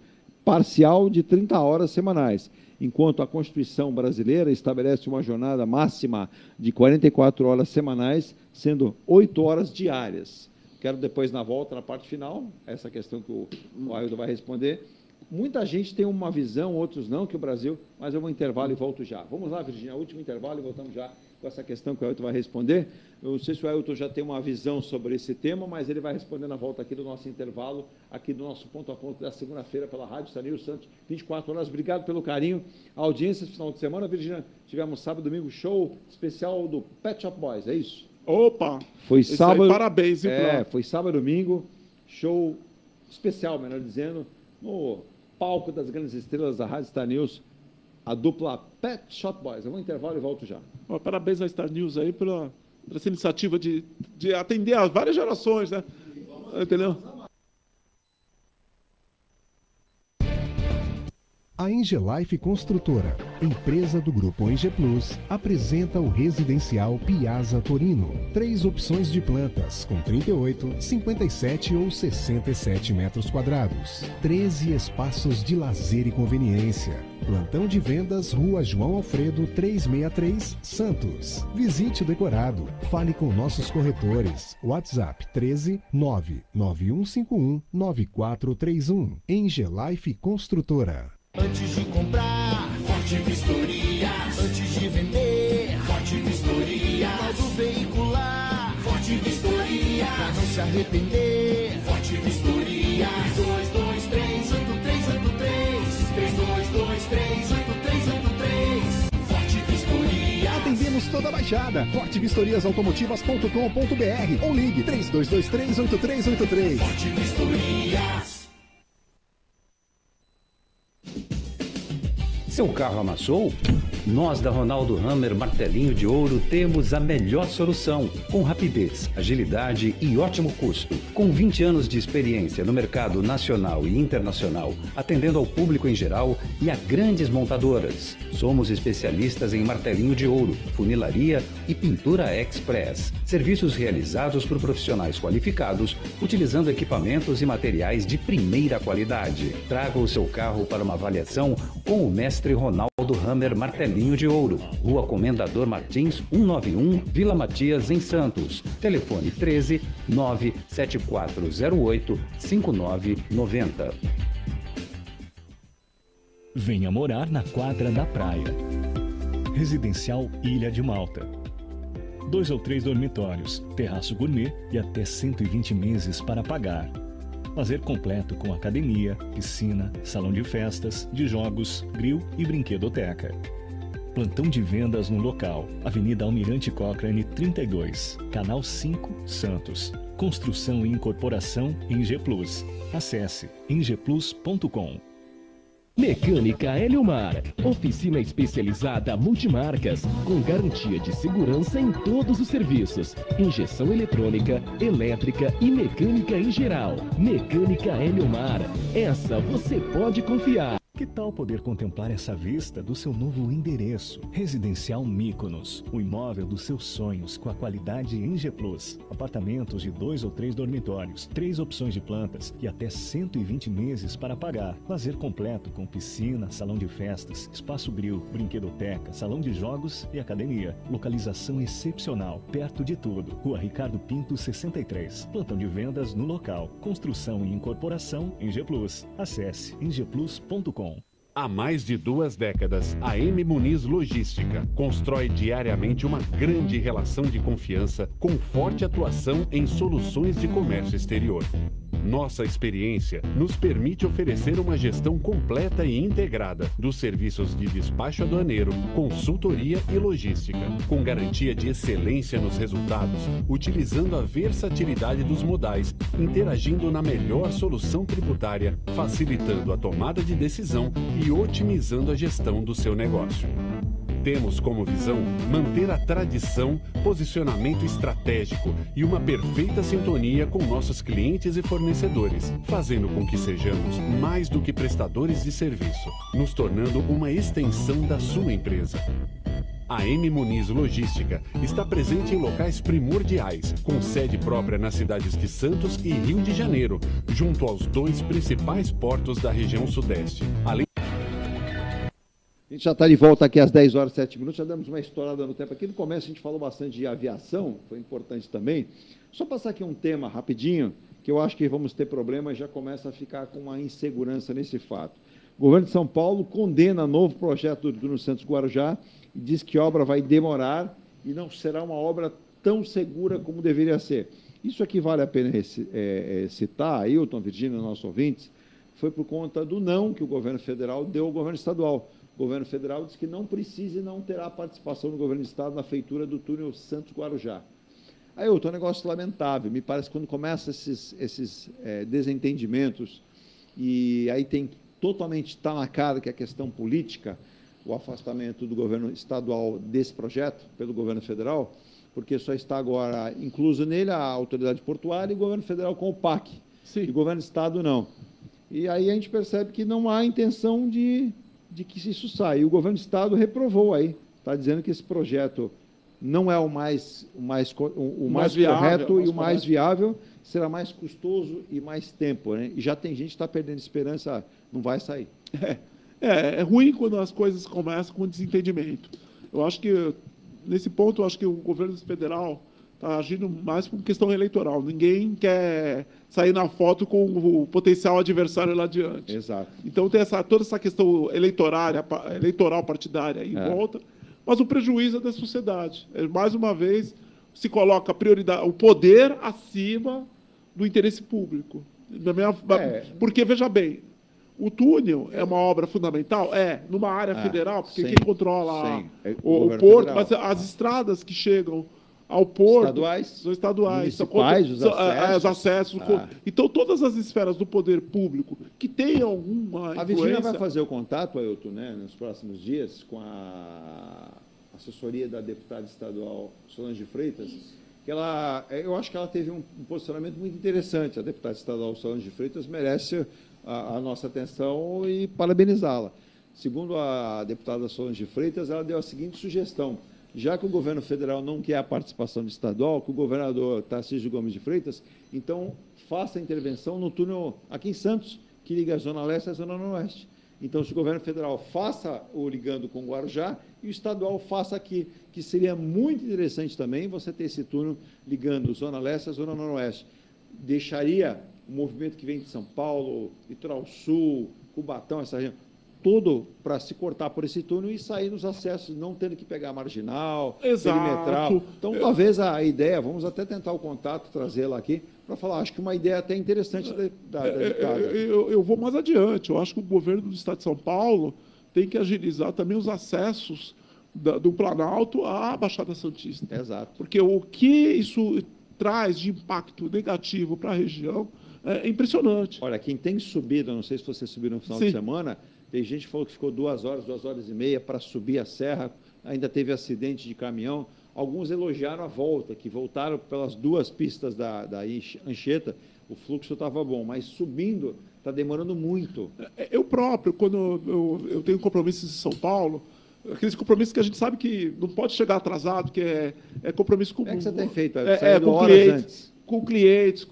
Speaker 2: parcial de 30 horas semanais, enquanto a Constituição brasileira estabelece uma jornada máxima de 44 horas semanais, sendo 8 horas diárias. Quero depois, na volta, na parte final, essa questão que o Ailton vai responder. Muita gente tem uma visão, outros não, que o Brasil... Mas eu vou intervalo e volto já. Vamos lá, Virginia, último intervalo e voltamos já com essa questão que o Ailton vai responder. Eu não sei se o Ailton já tem uma visão sobre esse tema, mas ele vai responder na volta aqui do nosso intervalo, aqui do nosso ponto a ponto da segunda-feira pela Rádio Star News Santos, 24 horas. Obrigado pelo carinho. A audiência esse final de semana, Virginia, tivemos sábado e domingo show especial do Pet Shop Boys, é isso?
Speaker 4: Opa!
Speaker 2: Foi sábado.
Speaker 4: Aí, parabéns, hein,
Speaker 2: foi sábado e domingo, show especial, melhor dizendo, no palco das grandes estrelas da Rádio Star News, a dupla Pet Shop Boys. Eu vou intervalo e volto já.
Speaker 4: Parabéns à Star News aí pela essa iniciativa de atender a várias gerações, né? Entendeu?
Speaker 5: A Engelife Construtora, empresa do Grupo Enge Plus, apresenta o residencial Piazza Torino. 3 opções de plantas, com 38, 57 ou 67 metros quadrados. 13 espaços de lazer e conveniência. Plantão de vendas, Rua João Alfredo, 363, Santos. Visite o decorado. Fale com nossos corretores. WhatsApp 13 99151 9431. Engelife Construtora.
Speaker 6: Antes de comprar, Forte Vistoria. Antes de vender, Forte Vistoria. Modo veicular, Forte Vistoria. Pra não se arrepender, Forte Vistoria. 32238383. 32238383. Forte Vistoria.
Speaker 7: Atendemos toda a Baixada. fortevistoriasautomotivas.com.br ou ligue 32238383.
Speaker 6: Forte Vistoria.
Speaker 8: Seu carro amassou? Nós da Ronaldo Hammer Martelinho de Ouro temos a melhor solução, com rapidez, agilidade e ótimo custo. Com 20 anos de experiência no mercado nacional e internacional, atendendo ao público em geral e a grandes montadoras. Somos especialistas em martelinho de ouro, funilaria e pintura express. Serviços realizados por profissionais qualificados, utilizando equipamentos e materiais de primeira qualidade. Traga o seu carro para uma avaliação com o mestre Ronaldo Hammer Martelinho de Ouro. Rua Comendador Martins, 191, Vila Matias, em Santos. Telefone 13 97408 5990.
Speaker 9: Venha morar na quadra da praia. Residencial Ilha de Malta. 2 ou 3 dormitórios, terraço gourmet e até 120 meses para pagar. Lazer completo com academia, piscina, salão de festas, de jogos, grill e brinquedoteca. Plantão de vendas no local. Avenida Almirante Cochrane 32, Canal 5, Santos. Construção e incorporação em G Plus. Acesse engeplus.com.
Speaker 10: Mecânica Eliomar, oficina especializada multimarcas, com garantia de segurança em todos os serviços, injeção eletrônica, elétrica e mecânica em geral. Mecânica Eliomar, essa você pode confiar.
Speaker 9: Que tal poder contemplar essa vista do seu novo endereço? Residencial Mykonos, o imóvel dos seus sonhos com a qualidade em G Plus. Apartamentos de 2 ou 3 dormitórios, 3 opções de plantas e até 120 meses para pagar. Lazer completo com piscina, salão de festas, espaço grill, brinquedoteca, salão de jogos e academia. Localização excepcional, perto de tudo. Rua Ricardo Pinto 63. Plantão de vendas no local. Construção e incorporação em G Plus. Acesse engeplus.com.
Speaker 11: Há mais de 2 décadas, a M Muniz Logística constrói diariamente uma grande relação de confiança com forte atuação em soluções de comércio exterior. Nossa experiência nos permite oferecer uma gestão completa e integrada dos serviços de despacho aduaneiro, consultoria e logística, com garantia de excelência nos resultados, utilizando a versatilidade dos modais, interagindo na melhor solução tributária, facilitando a tomada de decisão e otimizando a gestão do seu negócio. Temos como visão manter a tradição, posicionamento estratégico e uma perfeita sintonia com nossos clientes e fornecedores, fazendo com que sejamos mais do que prestadores de serviço, nos tornando uma extensão da sua empresa. A M Muniz Logística está presente em locais primordiais, com sede própria nas cidades de Santos e Rio de Janeiro, junto aos 2 principais portos da região sudeste. Além
Speaker 2: A gente já está de volta aqui às 10 horas e 7 minutos, já damos uma estourada no tempo. Aqui no começo a gente falou bastante de aviação, foi importante também. Só passar aqui um tema rapidinho, que eu acho que vamos ter problema e já começa a ficar com uma insegurança nesse fato. O governo de São Paulo condena novo projeto do túnel Santos-Guarujá e diz que a obra vai demorar e não será uma obra tão segura como deveria ser. Isso aqui vale a pena citar, Ailton, Virgínia, nossos ouvintes, foi por conta do não que o governo federal deu ao governo estadual. O governo federal diz que não precisa e não terá participação do governo do estado na feitura do túnel Santos-Guarujá. Aí, é um negócio lamentável. Me parece que quando começam esses desentendimentos, e aí tem totalmente, está na cara que a questão política, o afastamento do governo estadual desse projeto pelo governo federal, porque só está agora incluso nele a autoridade portuária e o governo federal com o PAC. Sim. E o governo do estado não. E aí a gente percebe que não há intenção de que isso saia. E o governo do estado reprovou aí, está dizendo que esse projeto não é o mais correto e o mais viável, será mais custoso e mais tempo, né? E já tem gente que está perdendo esperança, não vai sair.
Speaker 4: É ruim quando as coisas começam com desentendimento. Eu acho que, nesse ponto, eu acho que o governo federal está agindo mais por questão eleitoral. Ninguém quer sair na foto com o potencial adversário lá adiante.
Speaker 2: Exato.
Speaker 4: Então, tem toda essa questão eleitoral partidária em volta, mas o prejuízo é da sociedade. Mais uma vez, se coloca a prioridade, o poder acima do interesse público. Porque, veja bem, o túnel é uma obra fundamental? Numa área federal, porque quem controla o porto, mas as estradas que chegam ao porto.
Speaker 2: Estaduais?
Speaker 4: São estaduais.
Speaker 2: Municipais,
Speaker 4: os acessos.
Speaker 2: acessos.
Speaker 4: Então, todas as esferas do poder público que tenham alguma
Speaker 2: A
Speaker 4: influência...
Speaker 2: Virgínia vai fazer o contato, Ailton, né, nos próximos dias, com a assessoria da deputada estadual Solange Freitas, que eu acho que ela teve um posicionamento muito interessante. A deputada estadual Solange Freitas merece a nossa atenção e parabenizá-la. Segundo a deputada Solange Freitas, ela deu a seguinte sugestão: já que o governo federal não quer a participação do estadual, que o governador Tarcísio Gomes de Freitas, então faça a intervenção no túnel aqui em Santos, que liga a Zona Leste à Zona Noroeste. Então, se o governo federal faça o ligando com o Guarujá e o estadual faça aqui, que seria muito interessante também você ter esse túnel ligando Zona Leste à Zona Noroeste. Deixaria o movimento que vem de São Paulo, Litoral Sul, Cubatão, essa região, todo para se cortar por esse túnel e sair nos acessos, não tendo que pegar marginal, perimetral. Então, talvez a ideia, vamos até tentar o contato, trazê-la aqui, para falar, acho que uma ideia até interessante da deputada.
Speaker 4: Eu vou mais adiante, eu acho que o governo do Estado de São Paulo tem que agilizar também os acessos do Planalto à Baixada Santista.
Speaker 2: Exato.
Speaker 4: Porque o que isso traz de impacto negativo para a região é impressionante.
Speaker 2: Olha, quem tem subido, eu não sei se vocês subiram no final de semana, tem gente que falou que ficou 2 horas e meia para subir a serra, ainda teve acidente de caminhão. Alguns elogiaram a volta, que voltaram pelas 2 pistas da Anchieta, o fluxo estava bom, mas subindo está demorando muito.
Speaker 4: Eu próprio, quando eu tenho compromissos em São Paulo, aqueles compromissos que a gente sabe que não pode chegar atrasado, que é compromisso com...
Speaker 2: Como é que você tem feito?
Speaker 4: Com clientes,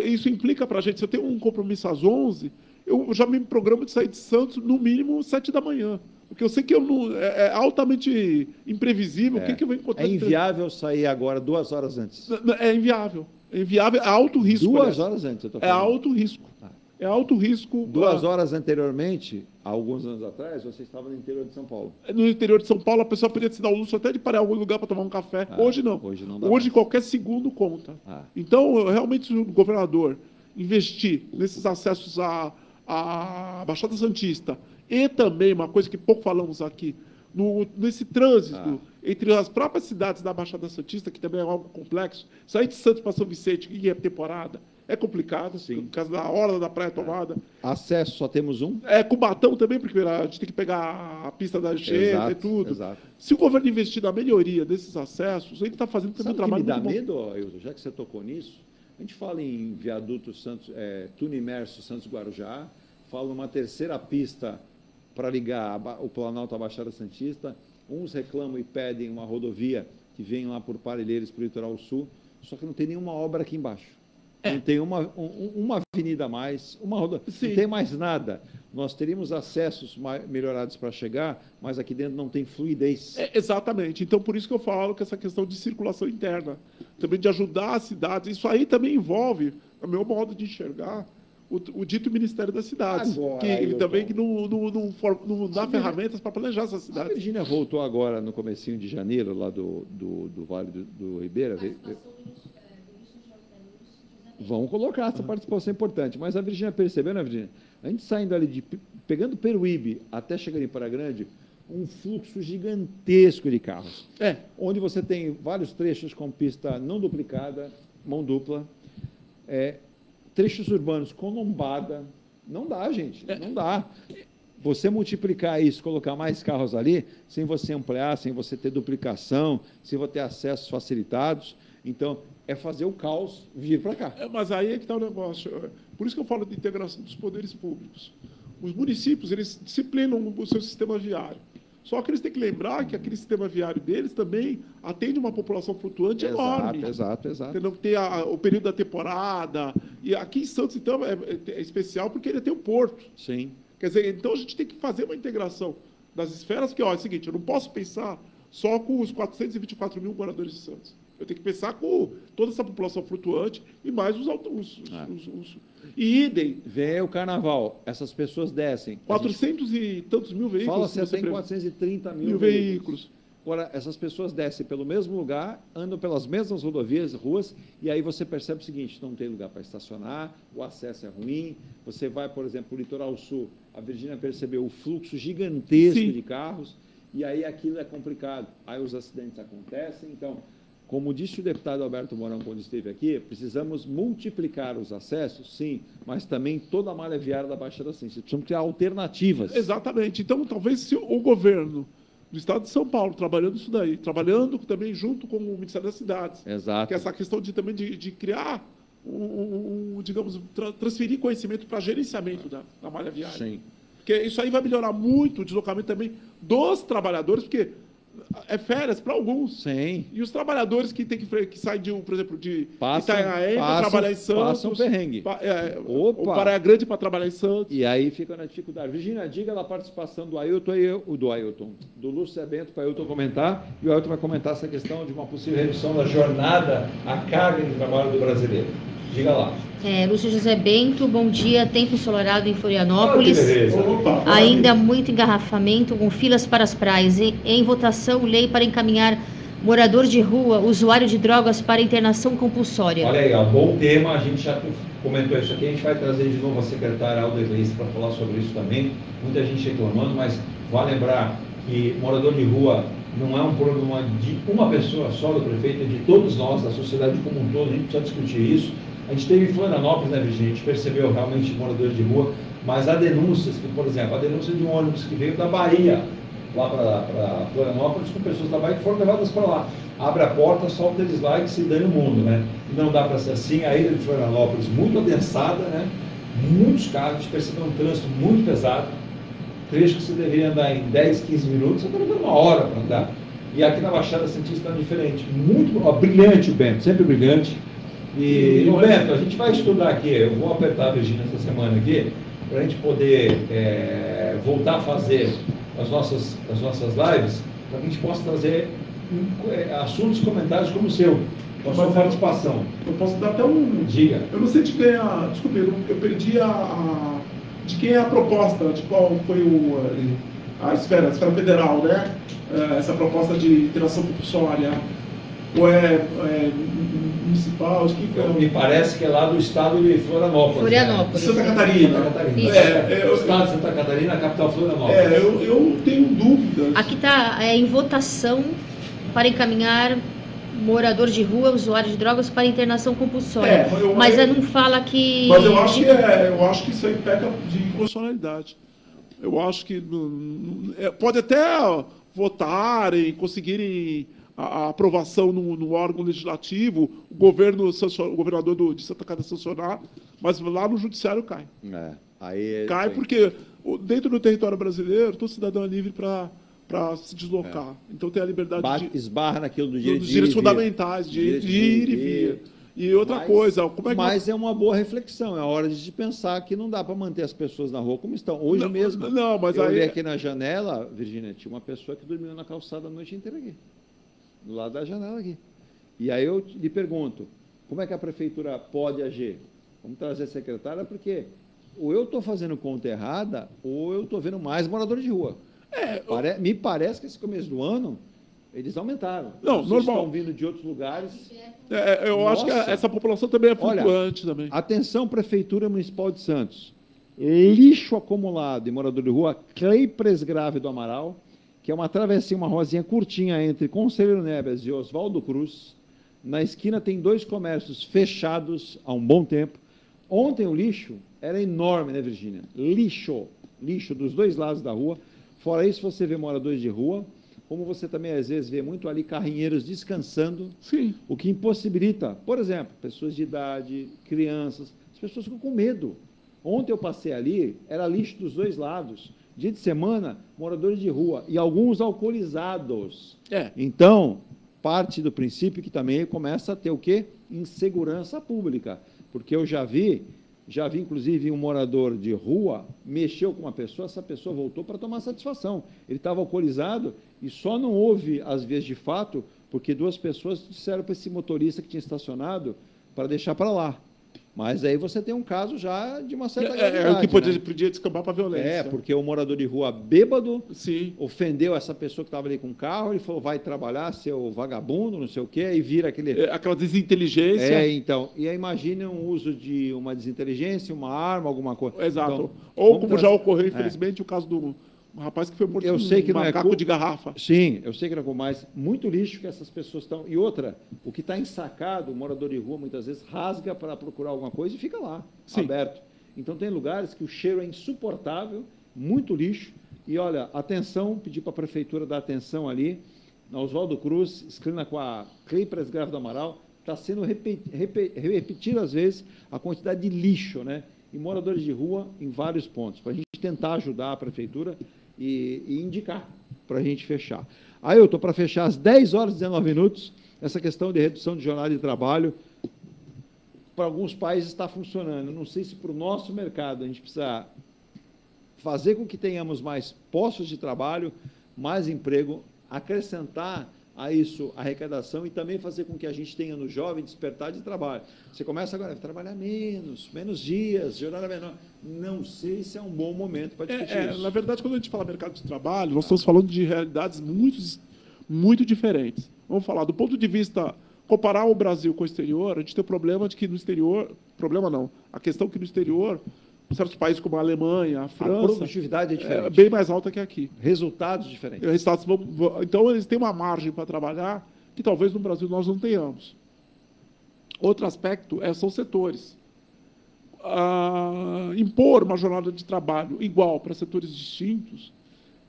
Speaker 4: isso implica para a gente, se eu tenho um compromisso às 11, eu já me programo de sair de Santos no mínimo 7 da manhã. Porque eu sei que é altamente imprevisível. O que eu vou encontrar?
Speaker 2: É inviável sair agora 2 horas antes.
Speaker 4: É inviável. É inviável, é alto risco.
Speaker 2: 2 horas antes, eu estou falando.
Speaker 4: É alto risco. É alto risco.
Speaker 2: 2 horas anteriormente, há alguns anos atrás, você estava no interior de São Paulo.
Speaker 4: No interior de São Paulo, a pessoa podia se dar o luxo até de parar em algum lugar para tomar um café. Hoje não.
Speaker 2: Hoje não dá
Speaker 4: Hoje
Speaker 2: mais.
Speaker 4: Qualquer segundo conta. Então, realmente, se o governador investir nesses acessos à Baixada Santista e também, uma coisa que pouco falamos aqui, nesse trânsito entre as próprias cidades da Baixada Santista, que também é algo complexo, sair de Santos para São Vicente, que é temporada, é complicado, por causa da hora da praia tomada.
Speaker 2: Acesso só temos um?
Speaker 4: Cubatão também, porque a gente tem que pegar a pista da Anchieta e tudo.
Speaker 2: Exato.
Speaker 4: Se o governo investir na melhoria desses acessos, ele está fazendo também um trabalho
Speaker 2: muito bom.
Speaker 4: Sabe o
Speaker 2: que me dá medo, Ailton, já que você tocou nisso? A gente fala em viaduto Santos, túnel imerso Santos-Guarujá, fala uma terceira pista para ligar o Planalto à Baixada Santista. Uns reclamam e pedem uma rodovia que vem lá por Parelheiros para o Litoral Sul, só que não tem nenhuma obra aqui embaixo. Não tem uma avenida a mais, não tem mais nada. Nós teríamos acessos melhorados para chegar, mas aqui dentro não tem fluidez.
Speaker 4: Exatamente. Então, por isso que eu falo que essa questão de circulação interna, também de ajudar as cidades, isso aí também envolve, no meu modo de enxergar, o dito Ministério das Cidades, que ele também não dá ferramentas para planejar essas cidades.
Speaker 2: A Virgínia voltou agora no comecinho de janeiro, lá do Vale do Ribeira. Vamos colocar essa participação importante. Mas a Virgínia percebeu, né, Virgínia? A gente saindo ali, pegando Peruíbe até chegar em Praia Grande, um fluxo gigantesco de carros. Onde você tem vários trechos com pista não duplicada, mão dupla, trechos urbanos com lombada. Não dá, gente, não dá. Você multiplicar isso, colocar mais carros ali, sem você ampliar, sem você ter duplicação, sem você ter acessos facilitados, então é fazer o caos vir para cá.
Speaker 4: Mas aí é que está o negócio. Por isso que eu falo de integração dos poderes públicos. Os municípios, eles disciplinam o seu sistema viário. Só que eles têm que lembrar que aquele sistema viário deles também atende uma população flutuante enorme.
Speaker 2: Exato.
Speaker 4: Tem o período da temporada. E aqui em Santos, então, é especial porque ele tem o porto.
Speaker 2: Sim.
Speaker 4: Quer dizer, então a gente tem que fazer uma integração das esferas, que é o seguinte, eu não posso pensar só com os 424 mil moradores de Santos. Eu tenho que pensar com toda essa população flutuante e mais os E idem.
Speaker 2: Vem o carnaval, essas pessoas descem.
Speaker 4: 400 e tantos mil veículos.
Speaker 2: Fala-se até em 430 mil
Speaker 4: veículos.
Speaker 2: Agora, essas pessoas descem pelo mesmo lugar, andam pelas mesmas rodovias, ruas, e aí você percebe o seguinte, não tem lugar para estacionar, o acesso é ruim, você vai, por exemplo, para o Litoral Sul, a Virgínia percebeu o fluxo gigantesco de carros, e aí aquilo é complicado. Aí os acidentes acontecem, então Como disse o deputado Alberto Mourão quando esteve aqui, precisamos multiplicar os acessos, sim, mas também toda a malha viária da Baixada Santista. Precisamos criar alternativas.
Speaker 4: Exatamente. Então, talvez se o governo do Estado de São Paulo trabalhando isso daí, trabalhando também junto com o Ministério das Cidades,
Speaker 2: Exato.
Speaker 4: que é essa questão também de criar, digamos, transferir conhecimento para gerenciamento da malha viária.
Speaker 2: Sim.
Speaker 4: Porque isso aí vai melhorar muito o deslocamento também dos trabalhadores, porque é férias para alguns.
Speaker 2: Sim.
Speaker 4: E os trabalhadores que saem, por exemplo, de
Speaker 2: Passam-
Speaker 4: Itanhaém para
Speaker 2: passam-
Speaker 4: trabalhar em Santos.
Speaker 2: passam perrengue.
Speaker 4: Ou
Speaker 2: Opa!
Speaker 4: Praia Grande para trabalhar em Santos.
Speaker 2: E aí fica na dificuldade. Virgínia, diga a participação do Ailton, do Lúcio Bento, para o Ailton comentar, e o Ailton vai comentar essa questão de uma possível redução da jornada, a carga de trabalho do brasileiro. Diga lá.
Speaker 3: Lúcio José Bento, bom dia. Tempo ensolarado em Florianópolis.
Speaker 2: Ah, que beleza.
Speaker 4: Opa,
Speaker 3: Ainda muito engarrafamento com filas para as praias. Em votação, lei para encaminhar morador de rua, usuário de drogas para internação compulsória.
Speaker 2: Olha aí, ó, bom tema, a gente já comentou isso aqui, a gente vai trazer de novo a secretária Alda Gleice para falar sobre isso também. Muita gente reclamando, mas vale lembrar que morador de rua não é um problema de uma pessoa só, do prefeito, é de todos nós, da sociedade como um todo, a gente precisa discutir isso. A gente teve em Florianópolis, né, Virgínia? A gente percebeu realmente moradores de rua, mas há denúncias, que, por exemplo, a denúncia de um ônibus que veio da Bahia, lá para Florianópolis, com pessoas da Bahia que foram levadas para lá. Abre a porta, solta eles lá e se dane o mundo, né? Não dá para ser assim. A ilha de Florianópolis muito adensada, né? Muitos carros, a gente percebeu um trânsito muito pesado. Trecho que você deveria andar em 10, 15 minutos, você está levando uma hora para andar. E aqui na Baixada Santista está diferente. Muito brilhante o Bento, sempre brilhante. E o Bento, a gente vai estudar aqui, eu vou apertar a Virgínia essa semana aqui, para a gente poder voltar a fazer as nossas lives, para que a gente possa trazer assuntos, comentários como o seu, com a sua participação.
Speaker 4: Eu posso dar até um...
Speaker 2: Diga.
Speaker 4: Eu não sei de quem é a... Desculpe, eu perdi de quem é a proposta, de qual foi a esfera federal, né? Essa proposta de interação compulsória. Ou é municipal? De quem foi?
Speaker 2: Me parece que é lá do estado de Florianópolis.
Speaker 3: Florianópolis.
Speaker 4: De Santa Catarina.
Speaker 2: O estado de Santa Catarina, a capital Florianópolis.
Speaker 4: Eu tenho dúvidas.
Speaker 3: Aqui está em votação para encaminhar morador de rua, usuário de drogas para internação compulsória. Mas não fala que...
Speaker 4: Mas eu acho que isso aí peca de inconstitucionalidade. Eu acho que pode até votarem, conseguirem a aprovação no órgão legislativo, o governador de Santa Catarina sancionar, mas lá no judiciário cai. Cai porque dentro do território brasileiro, todo cidadão é livre para se deslocar. Então tem a liberdade
Speaker 2: esbarra naquilo do
Speaker 4: dos direitos fundamentais, de ir e vir. E outra coisa, como é que...
Speaker 2: Mas é uma boa reflexão, é hora de pensar que não dá para manter as pessoas na rua como estão. Hoje mesmo,
Speaker 4: mas
Speaker 2: eu
Speaker 4: aí...
Speaker 2: olhei aqui na janela, Virgínia, tinha uma pessoa que dormiu na calçada a noite inteira aqui, do lado da janela aqui. E aí eu lhe pergunto, como é que a prefeitura pode agir? Vamos trazer a secretária, porque ou eu estou fazendo conta errada, ou eu estou vendo mais moradores de rua. Me parece que esse começo do ano, eles aumentaram.
Speaker 4: Não, normal.
Speaker 2: Estão vindo de outros lugares.
Speaker 4: Eu acho que essa população também é flutuante. Também.
Speaker 2: Atenção, Prefeitura Municipal de Santos. Lixo acumulado em morador de rua, Clay Presgrave do Amaral, que é uma travessinha, uma rosinha curtinha entre Conselheiro Neves e Oswaldo Cruz. Na esquina tem 2 comércios fechados há um bom tempo. Ontem o lixo era enorme, né, Virgínia? Lixo dos 2 lados da rua. Fora isso, você vê moradores de rua, como você também, às vezes, vê muito ali carrinheiros descansando.
Speaker 4: Sim.
Speaker 2: O que impossibilita, por exemplo, pessoas de idade, crianças, as pessoas ficam com medo. Ontem eu passei ali, era lixo dos 2 lados. Dia de semana, moradores de rua e alguns alcoolizados. Então, parte do princípio que também começa a ter o quê? Insegurança pública. Porque eu já vi inclusive um morador de rua, mexeu com uma pessoa, essa pessoa voltou para tomar satisfação. Ele estava alcoolizado e só não houve as vias de fato, porque 2 pessoas disseram para esse motorista que tinha estacionado para deixar para lá. Mas aí você tem um caso já de uma certa gravidade.
Speaker 4: O que podia descambar para violência.
Speaker 2: Porque o morador de rua bêbado
Speaker 4: Sim.
Speaker 2: ofendeu essa pessoa que estava ali com o carro, ele falou, vai trabalhar, seu vagabundo, não sei o quê, e vira aquele...
Speaker 4: aquela desinteligência.
Speaker 2: Então. E aí imagine um uso de uma desinteligência, uma arma, alguma coisa.
Speaker 4: Exato.
Speaker 2: Então,
Speaker 4: ou como já ocorreu, infelizmente, o caso Um rapaz que foi morto
Speaker 2: Eu sei que
Speaker 4: com um
Speaker 2: não é
Speaker 4: macaco de garrafa.
Speaker 2: Sim, eu sei que não é com mais. Muito lixo que essas pessoas estão. E outra, o que está ensacado, o morador de rua muitas vezes rasga para procurar alguma coisa e fica lá, aberto. Então tem lugares que o cheiro é insuportável, muito lixo. E olha, atenção, pedir para a prefeitura dar atenção ali, na Oswaldo Cruz, esquina com a Cleipres Grave do Amaral, está sendo repetida às vezes a quantidade de lixo, né? E moradores de rua em vários pontos, para a gente tentar ajudar a prefeitura e indicar para a gente fechar. Ailton, para fechar, às 10 horas e 19 minutos, essa questão de redução de jornada de trabalho, para alguns países está funcionando. Não sei se para o nosso mercado a gente precisa fazer com que tenhamos mais postos de trabalho, mais emprego, acrescentar a isso a arrecadação e também fazer com que a gente tenha no jovem despertar de trabalho. Você começa agora a trabalhar menos dias, jornada menor. Não sei se é um bom momento para discutir isso.
Speaker 4: Na verdade, quando a gente fala mercado de trabalho, nós estamos falando de realidades muito diferentes. Vamos falar, do ponto de vista, comparar o Brasil com o exterior, a gente tem o problema de que no exterior, problema não, a questão que no exterior, certos países como a Alemanha, a França...
Speaker 2: A produtividade é diferente.
Speaker 4: É bem mais alta que aqui.
Speaker 2: Resultados diferentes.
Speaker 4: Então, eles têm uma margem para trabalhar que talvez no Brasil nós não tenhamos. Outro aspecto são setores. Impor uma jornada de trabalho igual para setores distintos,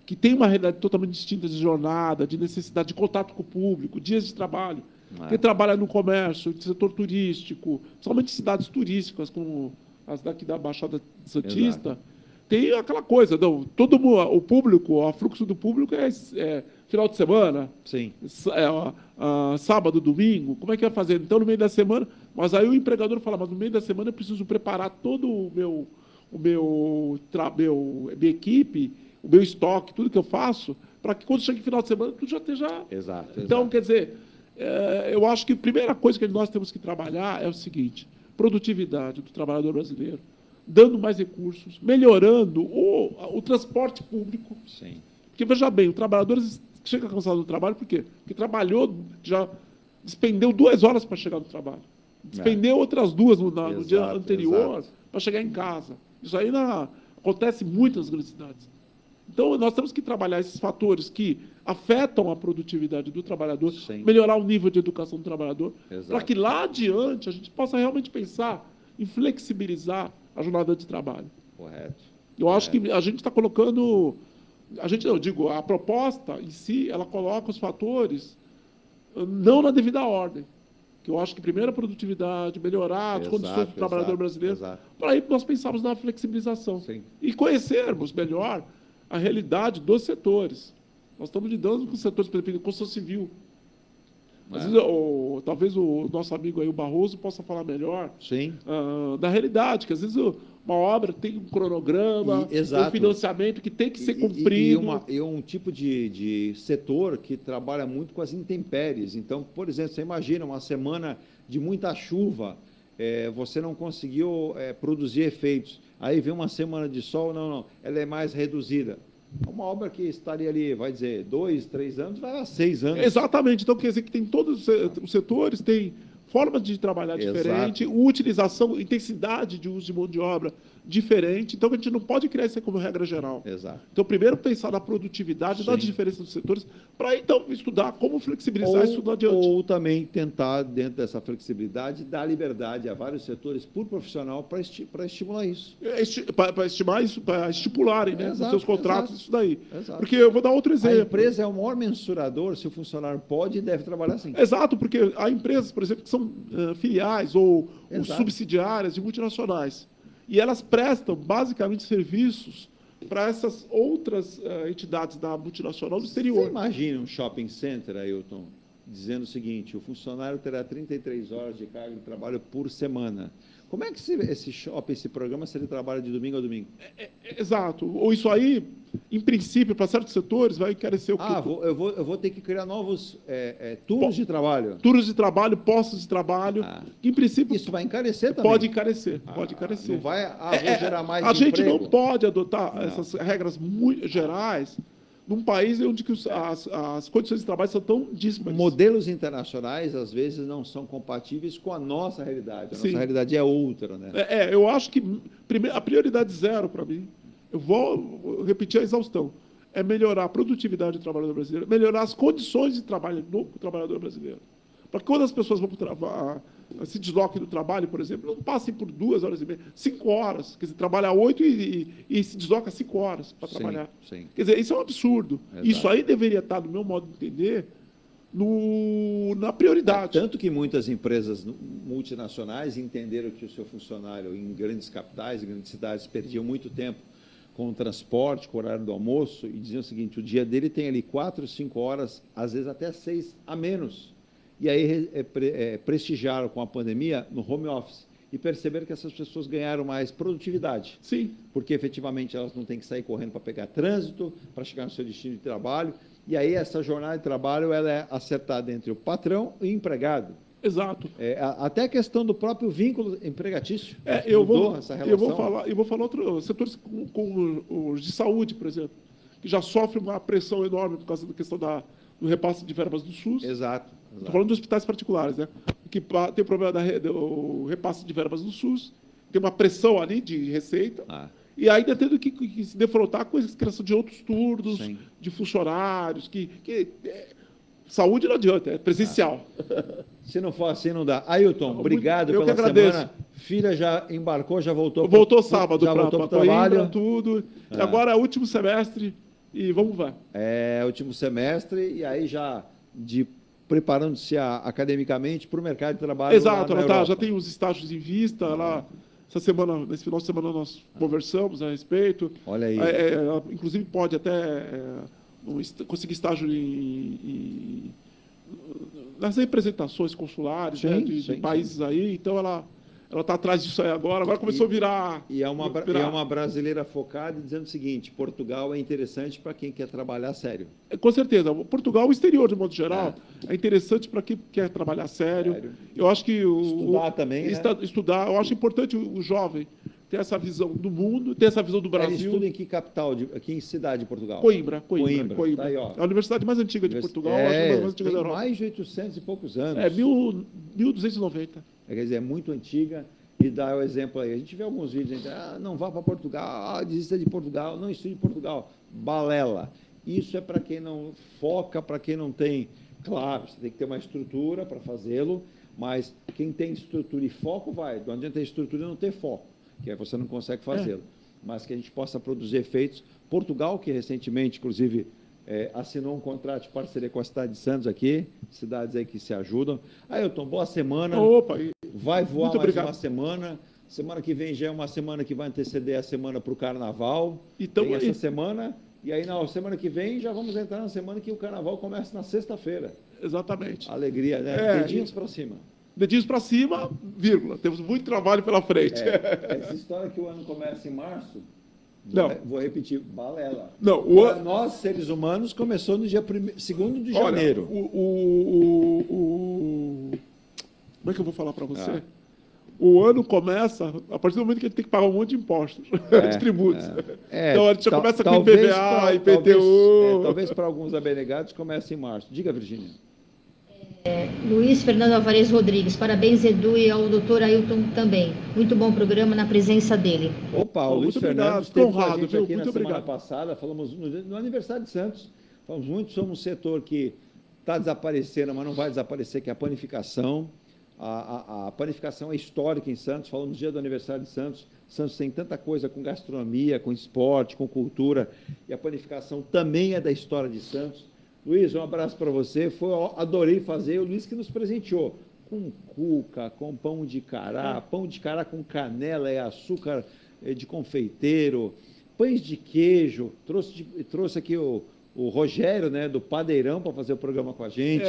Speaker 4: que tem uma realidade totalmente distinta de jornada, de necessidade de contato com o público, dias de trabalho. Quem trabalha no comércio, no setor turístico, principalmente cidades turísticas, como as daqui da Baixada Santista, exato, tem aquela coisa, não, todo o público, o fluxo do público é final de semana,
Speaker 2: sim,
Speaker 4: sábado, domingo, como é que vai fazer? Então, no meio da semana, mas aí o empregador fala, mas no meio da semana eu preciso preparar todo minha equipe, o meu estoque, tudo que eu faço, para que quando chegue final de semana, tudo já esteja...
Speaker 2: Exato.
Speaker 4: Então, quer dizer, eu acho que a primeira coisa que nós temos que trabalhar é o seguinte: produtividade do trabalhador brasileiro, dando mais recursos, melhorando o transporte público.
Speaker 2: Sim.
Speaker 4: Porque, veja bem, o trabalhador chega cansado do trabalho, por quê? Porque trabalhou, já despendeu 2 horas para chegar no trabalho. Despendeu outras 2 no dia anterior para chegar em casa. Isso aí acontece em muitas grandes cidades. Então, nós temos que trabalhar esses fatores que afetam a produtividade do trabalhador, sim, melhorar o nível de educação do trabalhador, para que lá adiante a gente possa realmente pensar em flexibilizar a jornada de trabalho.
Speaker 2: Correto.
Speaker 4: Eu acho que a gente está colocando... a proposta em si, ela coloca os fatores não na devida ordem. Que eu acho que primeiro a produtividade, melhorar as condições do trabalhador brasileiro, para aí nós pensarmos na flexibilização.
Speaker 2: Sim.
Speaker 4: E conhecermos melhor a realidade dos setores. Nós estamos lidando com setores, por exemplo, de construção civil. Às vezes, talvez o nosso amigo aí, o Barroso, possa falar melhor,
Speaker 2: sim,
Speaker 4: da realidade, que às vezes uma obra tem um cronograma, um financiamento que tem que ser cumprido.
Speaker 2: E um tipo de setor que trabalha muito com as intempéries. Então, por exemplo, você imagina uma semana de muita chuva, você não conseguiu produzir efeitos. Aí vem uma semana de sol, não, ela é mais reduzida. Uma obra que estaria ali, vai dizer, 2, 3 anos, vai a 6 anos.
Speaker 4: Exatamente. Então, quer dizer que tem todos os setores, tem formas de trabalhar diferente, utilização, intensidade de uso de mão de obra diferente. Então, a gente não pode criar isso como regra geral.
Speaker 2: Exato.
Speaker 4: Então, primeiro pensar na produtividade, na diferença dos setores, para então estudar como flexibilizar isso adiante.
Speaker 2: Ou também tentar, dentro dessa flexibilidade, dar liberdade a vários setores por profissional para estimular isso.
Speaker 4: Para estimular isso, para estipularem, né, nos seus contratos, isso daí.
Speaker 2: Exato.
Speaker 4: Porque eu vou dar outro exemplo.
Speaker 2: A empresa é o maior mensurador se o funcionário pode e deve trabalhar assim.
Speaker 4: Exato, porque há empresas, por exemplo, que são filiais ou subsidiárias de multinacionais. E elas prestam, basicamente, serviços para essas outras entidades da multinacional do exterior.
Speaker 2: Você imagina um shopping center, Ailton, dizendo o seguinte: o funcionário terá 33 horas de carga de trabalho por semana. Como é que esse shopping, esse programa, se ele trabalha de domingo a domingo?
Speaker 4: Exato. Ou isso aí, em princípio, para certos setores, vai encarecer o quê?
Speaker 2: Eu vou ter que criar novos turnos de trabalho.
Speaker 4: Turnos de trabalho, postos de trabalho. Que, em princípio,
Speaker 2: isso vai encarecer também?
Speaker 4: Pode encarecer. Pode encarecer.
Speaker 2: Não vai vou gerar mais
Speaker 4: a gente
Speaker 2: emprego.
Speaker 4: não pode adotar essas regras muito gerais num país onde as condições de trabalho são tão díspares.
Speaker 2: Modelos internacionais, às vezes, não são compatíveis com a nossa realidade. A nossa realidade é outra, né?
Speaker 4: Eu acho que a prioridade 0 para mim, eu vou repetir a exaustão, é melhorar a produtividade do trabalhador brasileiro, melhorar as condições de trabalho do trabalhador brasileiro. Para que quando as pessoas vão se desloquem do trabalho, por exemplo, não passem por 2 horas e meia, 5 horas. Quer dizer, trabalhar 8 e se desloca 5 horas para trabalhar.
Speaker 2: Sim.
Speaker 4: Quer dizer, isso é um absurdo.
Speaker 2: Exato.
Speaker 4: Isso aí deveria estar, no meu modo de entender, na prioridade.
Speaker 2: Tanto que muitas empresas multinacionais entenderam que o seu funcionário em grandes capitais, em grandes cidades, perdiam muito tempo com o transporte, com o horário do almoço, e diziam o seguinte, o dia dele tem ali 4, 5 horas, às vezes até 6 a menos. E aí prestigiaram com a pandemia no home office e perceberam que essas pessoas ganharam mais produtividade.
Speaker 4: Sim.
Speaker 2: Porque efetivamente elas não têm que sair correndo para pegar trânsito, para chegar no seu destino de trabalho. E aí essa jornada de trabalho ela é acertada entre o patrão e o empregado.
Speaker 4: Exato.
Speaker 2: Até a questão do próprio vínculo empregatício.
Speaker 4: Eu
Speaker 2: essa relação.
Speaker 4: vou falar outros setores como os de saúde, por exemplo, que já sofrem uma pressão enorme por causa da questão do repasse de verbas do SUS.
Speaker 2: Exato.
Speaker 4: Estou falando dos hospitais particulares, né? Que tem o problema do repasse de verbas do SUS, tem uma pressão ali de receita, e ainda tendo que se defrontar com a criação de outros turnos, sim, de funcionários, saúde não adianta, é presencial.
Speaker 2: Se não for assim, não dá. Ailton, obrigado
Speaker 4: pela
Speaker 2: semana. Filha já embarcou, já voltou.
Speaker 4: Voltou sábado para o
Speaker 2: trabalho.
Speaker 4: Tudo. E agora é o último semestre e vamos ver.
Speaker 2: Último semestre e aí já preparando-se academicamente para o mercado de trabalho.
Speaker 4: Exato, ela já tem os estágios em vista. Nesse final de semana nós conversamos a respeito.
Speaker 2: Olha aí.
Speaker 4: Ela, inclusive, pode até conseguir estágio nas representações consulares, sim, né, de países aí. Então, ela está atrás disso aí agora. Agora começou a virar...
Speaker 2: E é uma brasileira focada dizendo o seguinte, Portugal é interessante para quem quer trabalhar sério.
Speaker 4: Com certeza. Portugal, o exterior, de modo geral, é interessante para quem quer trabalhar sério. Eu acho que...
Speaker 2: Estudar também, né?
Speaker 4: Estudar. Eu acho importante o jovem ter essa visão do mundo, ter essa visão do Brasil.
Speaker 2: Ele estuda em que capital, aqui em cidade de Portugal?
Speaker 4: Coimbra.
Speaker 2: Tá aí, ó.
Speaker 4: É a universidade mais antiga de Portugal, acho que mais antiga da Europa.
Speaker 2: Mais de 800 e poucos anos.
Speaker 4: 1290.
Speaker 2: Quer dizer, é muito antiga e dá o exemplo aí. A gente vê alguns vídeos, não vá para Portugal, desista de Portugal, não estude Portugal. Balela. Isso é para quem não foca, para quem não tem... Claro, você tem que ter uma estrutura para fazê-lo, mas quem tem estrutura e foco vai. Não adianta ter estrutura e não ter foco, que aí você não consegue fazê-lo. Mas que a gente possa produzir efeitos. Portugal, que recentemente, inclusive, assinou um contrato de parceria com a cidade de Santos aqui, cidades aí que se ajudam. Ailton, boa semana.
Speaker 4: Opa!
Speaker 2: Vai voar mais uma semana. Semana que vem já é uma semana que vai anteceder a semana para o Carnaval.
Speaker 4: Então,
Speaker 2: tem essa semana, e aí na semana que vem já vamos entrar na semana que o Carnaval começa na sexta-feira.
Speaker 4: Exatamente.
Speaker 2: Alegria, né? Dedinhos para cima.
Speaker 4: Dedinhos para cima, vírgula. Temos muito trabalho pela frente.
Speaker 2: Essa história que o ano começa em março, vou repetir, balela.
Speaker 4: Não,
Speaker 2: nós, seres humanos, começou no dia 2º de janeiro.
Speaker 4: Como é que eu vou falar para você? O ano começa a partir do momento que a gente tem que pagar um monte de impostos, de tributos. Então a gente já começa com IPVA, IPTU.
Speaker 2: Talvez para alguns abnegados comece em março. Diga, Virgínia.
Speaker 3: Luiz Fernando Alvarez Rodrigues, parabéns, Edu, e ao doutor Ailton também. Muito bom programa na presença dele.
Speaker 2: Opa, o Luiz Fernando esteve com a gente aqui na semana passada, falamos no aniversário de Santos, falamos muito sobre um setor que está desaparecendo, mas não vai desaparecer, que é a panificação. A panificação é histórica em Santos, falamos no dia do aniversário de Santos. Santos tem tanta coisa com gastronomia, com esporte, com cultura, e a panificação também é da história de Santos. Luiz, um abraço para você. Adorei fazer. O Luiz que nos presenteou com cuca, com pão de cará com canela e açúcar de confeiteiro, pães de queijo. Trouxe aqui o Rogério, né, do Padeirão, para fazer o programa com a gente.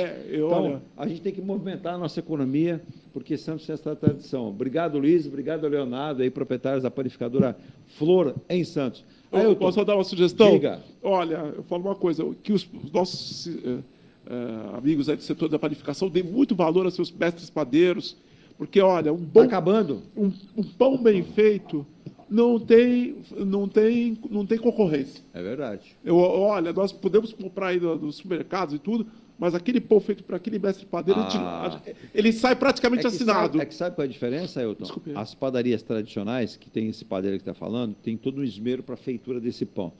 Speaker 2: A gente tem que movimentar a nossa economia, porque Santos tem essa tradição. Obrigado, Luiz. Obrigado, Leonardo, aí, proprietários da panificadora Flor, em Santos.
Speaker 4: Eu posso dar uma sugestão?
Speaker 2: Diga.
Speaker 4: Olha, eu falo uma coisa, que os nossos amigos aí do setor da panificação dêem muito valor aos seus mestres padeiros, porque, olha, um pão bem feito não tem concorrência.
Speaker 2: É verdade.
Speaker 4: Olha, nós podemos comprar aí dos supermercados e tudo, mas aquele pão feito para aquele mestre padeiro, ele sai praticamente assinado.
Speaker 2: Sabe qual é a diferença, Ailton?
Speaker 4: Desculpe.
Speaker 2: As padarias tradicionais, que tem esse padeiro que está falando, tem todo um esmero para a feitura desse pão.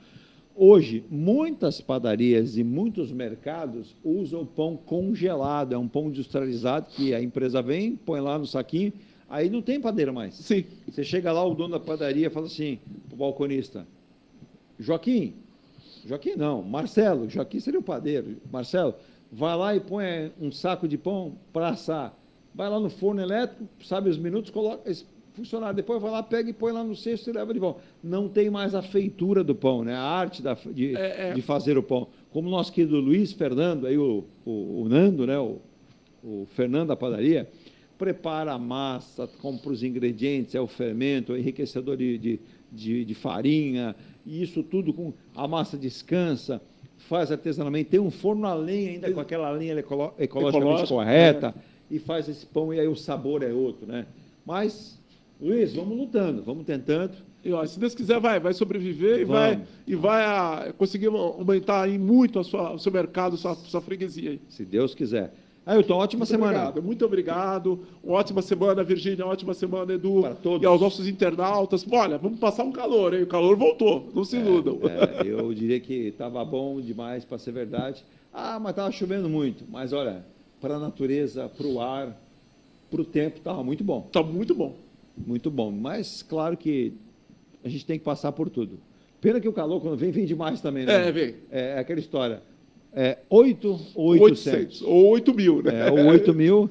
Speaker 2: Hoje, muitas padarias e muitos mercados usam o pão congelado, é um pão industrializado que a empresa vem, põe lá no saquinho, aí não tem padeira mais.
Speaker 4: Sim.
Speaker 2: Você chega lá, o dono da padaria fala assim, para o balconista, Joaquim não, Marcelo, Joaquim seria o padeiro, Marcelo, vai lá e põe um saco de pão para assar, vai lá no forno elétrico, sabe os minutos, coloca esse funcionário, depois vai lá, pega e põe lá no cesto e leva de volta. Não tem mais a feitura do pão, né? A arte de fazer o pão. Como o nosso querido Luiz Fernando, aí o Nando, né? O Fernando da padaria, prepara a massa, compra os ingredientes, o fermento, o enriquecedor de farinha, e isso tudo com a massa descansa, faz artesanalmente, tem um forno a lenha ainda com aquela lenha ecologicamente correta, e faz esse pão, e aí o sabor é outro, né? Mas, Luiz, vamos lutando, vamos tentando.
Speaker 4: E, ó, se Deus quiser, vai sobreviver e vai conseguir aumentar aí muito o seu mercado, a sua freguesia aí.
Speaker 2: Se Deus quiser. Ailton, ótima semana.
Speaker 4: Muito obrigado. Ótima semana, Virgínia. Ótima semana, Edu.
Speaker 2: Para todos.
Speaker 4: E aos nossos internautas. Olha, vamos passar um calor, hein? O calor voltou. Não se iludam.
Speaker 2: Eu diria que estava bom demais para ser verdade. Mas estava chovendo muito. Mas, olha, para a natureza, para o ar, para o tempo, estava muito bom.
Speaker 4: Está muito bom.
Speaker 2: Muito bom. Mas, claro que a gente tem que passar por tudo. Pena que o calor, quando vem demais também, né?
Speaker 4: Vem.
Speaker 2: É aquela história. 800
Speaker 4: ou 8 mil, né?
Speaker 2: Ou 8 mil.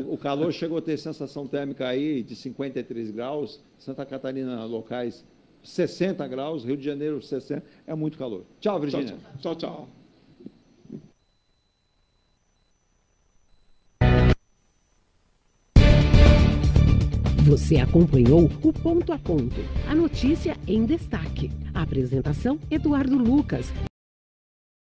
Speaker 2: O calor chegou a ter sensação térmica aí de 53 graus, Santa Catarina locais 60 graus, Rio de Janeiro 60, é muito calor. Tchau, Virgínia.
Speaker 4: Tchau.
Speaker 1: Você acompanhou o Ponto a Ponto, a notícia em destaque. A apresentação, Eduardo Lucas.